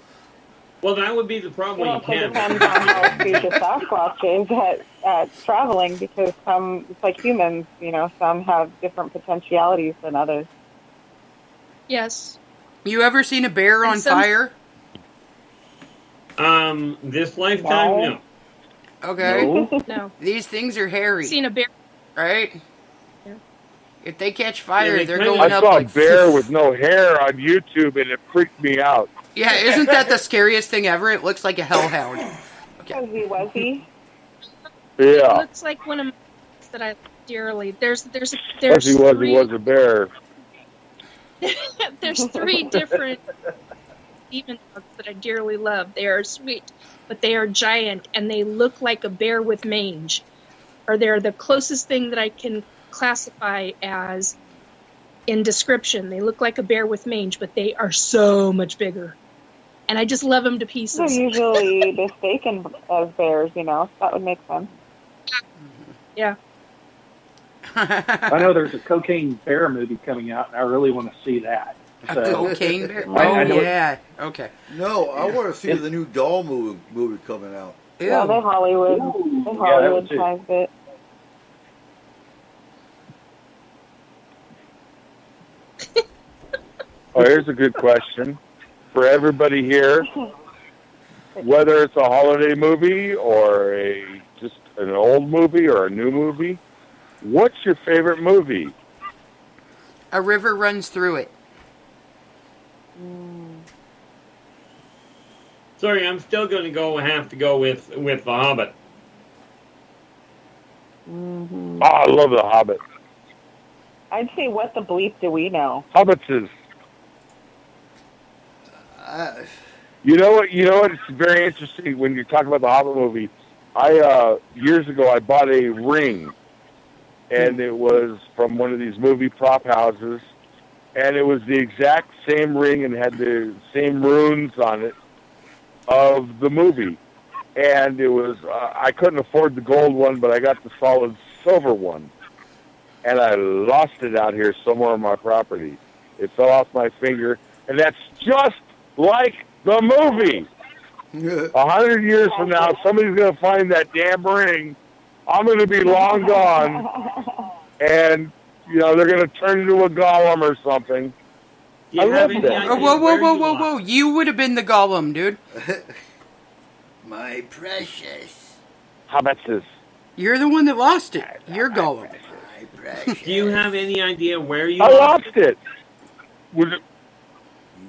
Well, that would be the problem. Well, You it can't. depends on how speed the Sasquatch is at traveling, because some, it's like humans, you know, some have different potentialities than others. Yes. You ever seen a bear on fire? This lifetime, no. Okay. No. These things are hairy. Seen a bear. Right? Yeah. If they catch fire, Yeah, they're kinda- going I up saw like a bear with no hair on YouTube, and it freaked me out. Yeah, isn't that the scariest thing ever? It looks like a hellhound. Fuzzy Wuzzy. It Yeah. looks like one of my that I love dearly. There's Yes, he three was a bear. there's three different demon dogs that I dearly love. They are sweet, but they are giant and they look like a bear with mange. Or they're the closest thing that I can classify as in description. They look like a bear with mange, but they are so much bigger. And I just love them to They're pieces. usually mistaken as bears, so that would make sense. Yeah. I know there's a cocaine bear movie coming out, and I really want to see that. A So, cocaine bear? I Oh, know- yeah. Okay. No, I want to see the new doll movie coming out. Ew. Yeah, they Hollywood. Ooh, They yeah, that Hollywood too. sized it. Oh, here's a good question for everybody here. Whether it's a holiday movie or just an old movie or a new movie, what's your favorite movie? A river runs through it. Sorry, I'm still going to have to go with The Hobbit. Mm-hmm. Oh, I love The Hobbit. I'd say, what the bleep do we know? Hobbits is. You know what? It's very interesting when you talk about the Hobbit movie. I years ago I bought a ring, and it was from one of these movie prop houses, and it was the exact same ring and had the same runes on it of the movie. And it was I couldn't afford the gold one, but I got the solid silver one, and I lost it out here somewhere on my property. It fell off my finger, and that's just like the movie. 100 years from now, somebody's going to find that damn ring. I'm going to be long gone, and they're going to turn into a golem or something. Do you I have love any that. idea Oh, whoa, whoa, where whoa, you whoa, are? whoa. You would have been the golem, dude. My precious. Hobbits is. You're the one that lost it. You're golem. My precious. Do you have any idea where you I are? lost it. Was it?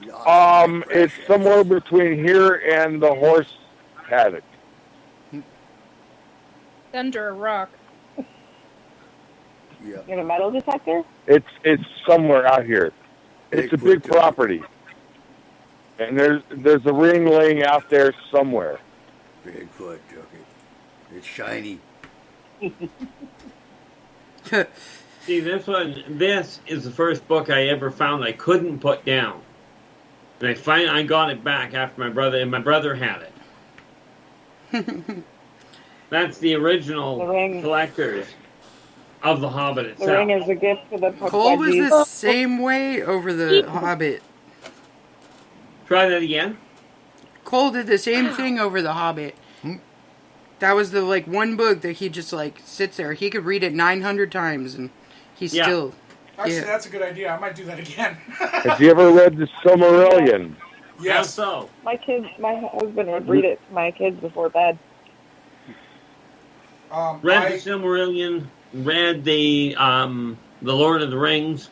You lost my It's precious. somewhere between here and the horse paddock. Under a rock. Yeah. You have a metal detector? It's somewhere out here. It's a big property, and there's a ring laying out there somewhere. Bigfoot took it. It's shiny. See, this is the first book I ever found I couldn't put down. And I got it back after my brother had it. That's the original The ring. collectors of The Hobbit The itself. ring is a gift to the Cole was Pukwudgies. the same way over the Hobbit. Try that again. Cole did the same thing over the Hobbit. That was the one book that he just sits there. He could read it 900 times and he Yeah. still. Actually, Yeah. that's a good idea. I might do that again. Have you ever read the Silmarillion? How Yes. so? My husband would read it to my kids before bed. Read the Silmarillion. Read the Lord of the Rings.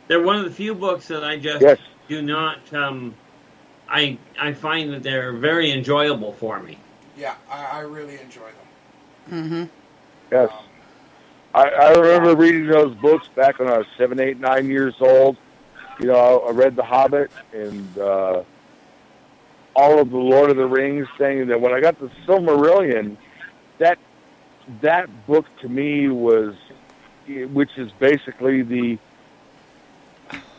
They're one of the few books that I just Yes. do not. I find that they're very enjoyable for me. Yeah, I really enjoy them. Mm-hmm. Yes. I remember reading those books back when I was 7, 8, 9 years old. I read The Hobbit and all of the Lord of the Rings thing. And then when I got the Silmarillion, that book to me was, which is basically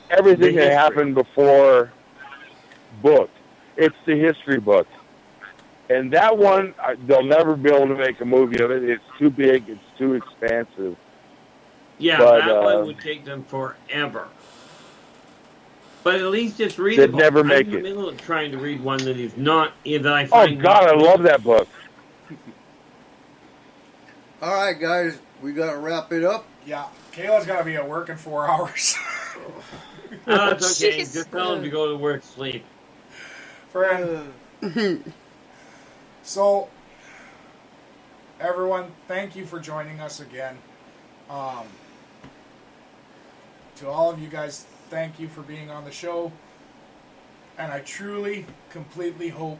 everything that happened before book. It's the history book. And that one, they'll never be able to make a movie of it. It's too big. It's too expansive. Yeah, But, that one would take them forever. But at least it's readable. never I'm make in the it. middle of trying to read one that is not that I Oh, find. God, I love that book. All right, guys, we got to wrap it up. Yeah, Kayla's got to be at work in 4 hours. Oh, it's okay. Jeez. Just tell them to go to work, sleep. Friend. So, everyone, thank you for joining us again. To all of you guys, thank you for being on the show. And I truly, completely hope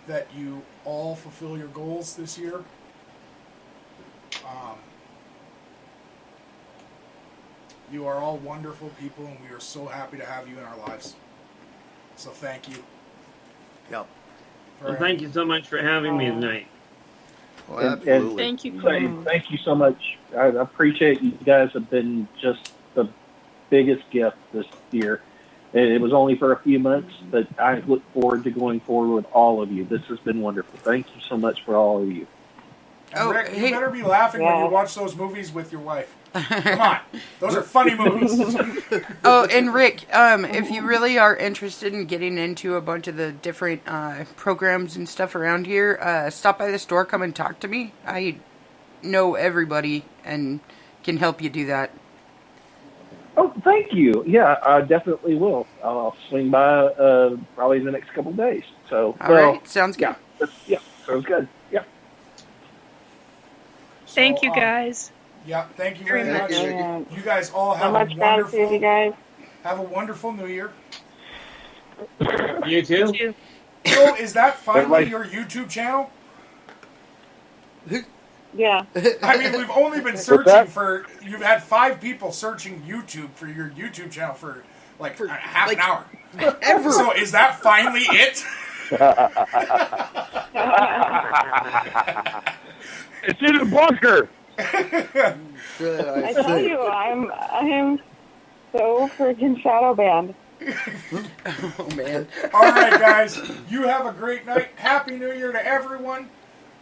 that you all fulfill your goals this year. You are all wonderful people, and we are so happy to have you in our lives. So thank you. Yep. Well, thank you so much for having me tonight. Well, And- absolutely. Thank you. Thank you so much. I appreciate you guys have been just the biggest gift this year. It was only for a few months, but I look forward to going forward with all of you. This has been wonderful. Thank you so much for all of you. And Oh, Rick, you hey. better be laughing when Yeah. you watch those movies with your wife. Come on. Those are funny movies. Oh, and Rick, if you really are interested in getting into a bunch of the different programs and stuff around here, stop by the store, come and talk to me. I know everybody and can help you do that. Oh, thank you. Yeah, I definitely will. I'll swing by probably in the next couple of days. So, All right, sounds good. Yeah, sounds good. Yeah. Thank So, you, guys. Yeah, thank you very Very much. much. You guys all So have much a gratitude, you wonderful, guys. have a wonderful New Year. You too? Thank you. So, is that finally Everybody- your YouTube channel? Yeah. I mean, we've only been searching for. You've had 5 people searching YouTube for your YouTube channel for like half an hour. Ever. So, is that finally it? It's in the bunker. I tell you, I'm so freaking shadow banned. Oh, man. All right, guys. You have a great night. Happy New Year to everyone,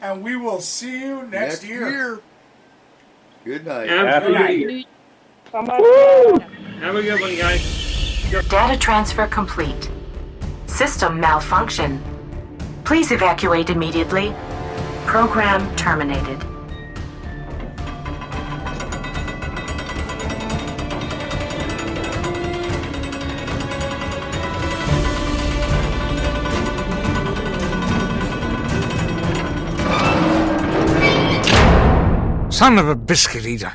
and we will see you next year. Good night. Absolutely. So much. Have a good one, guys. Data transfer complete. System malfunction. Please evacuate immediately. Program terminated. Son of a biscuit eater.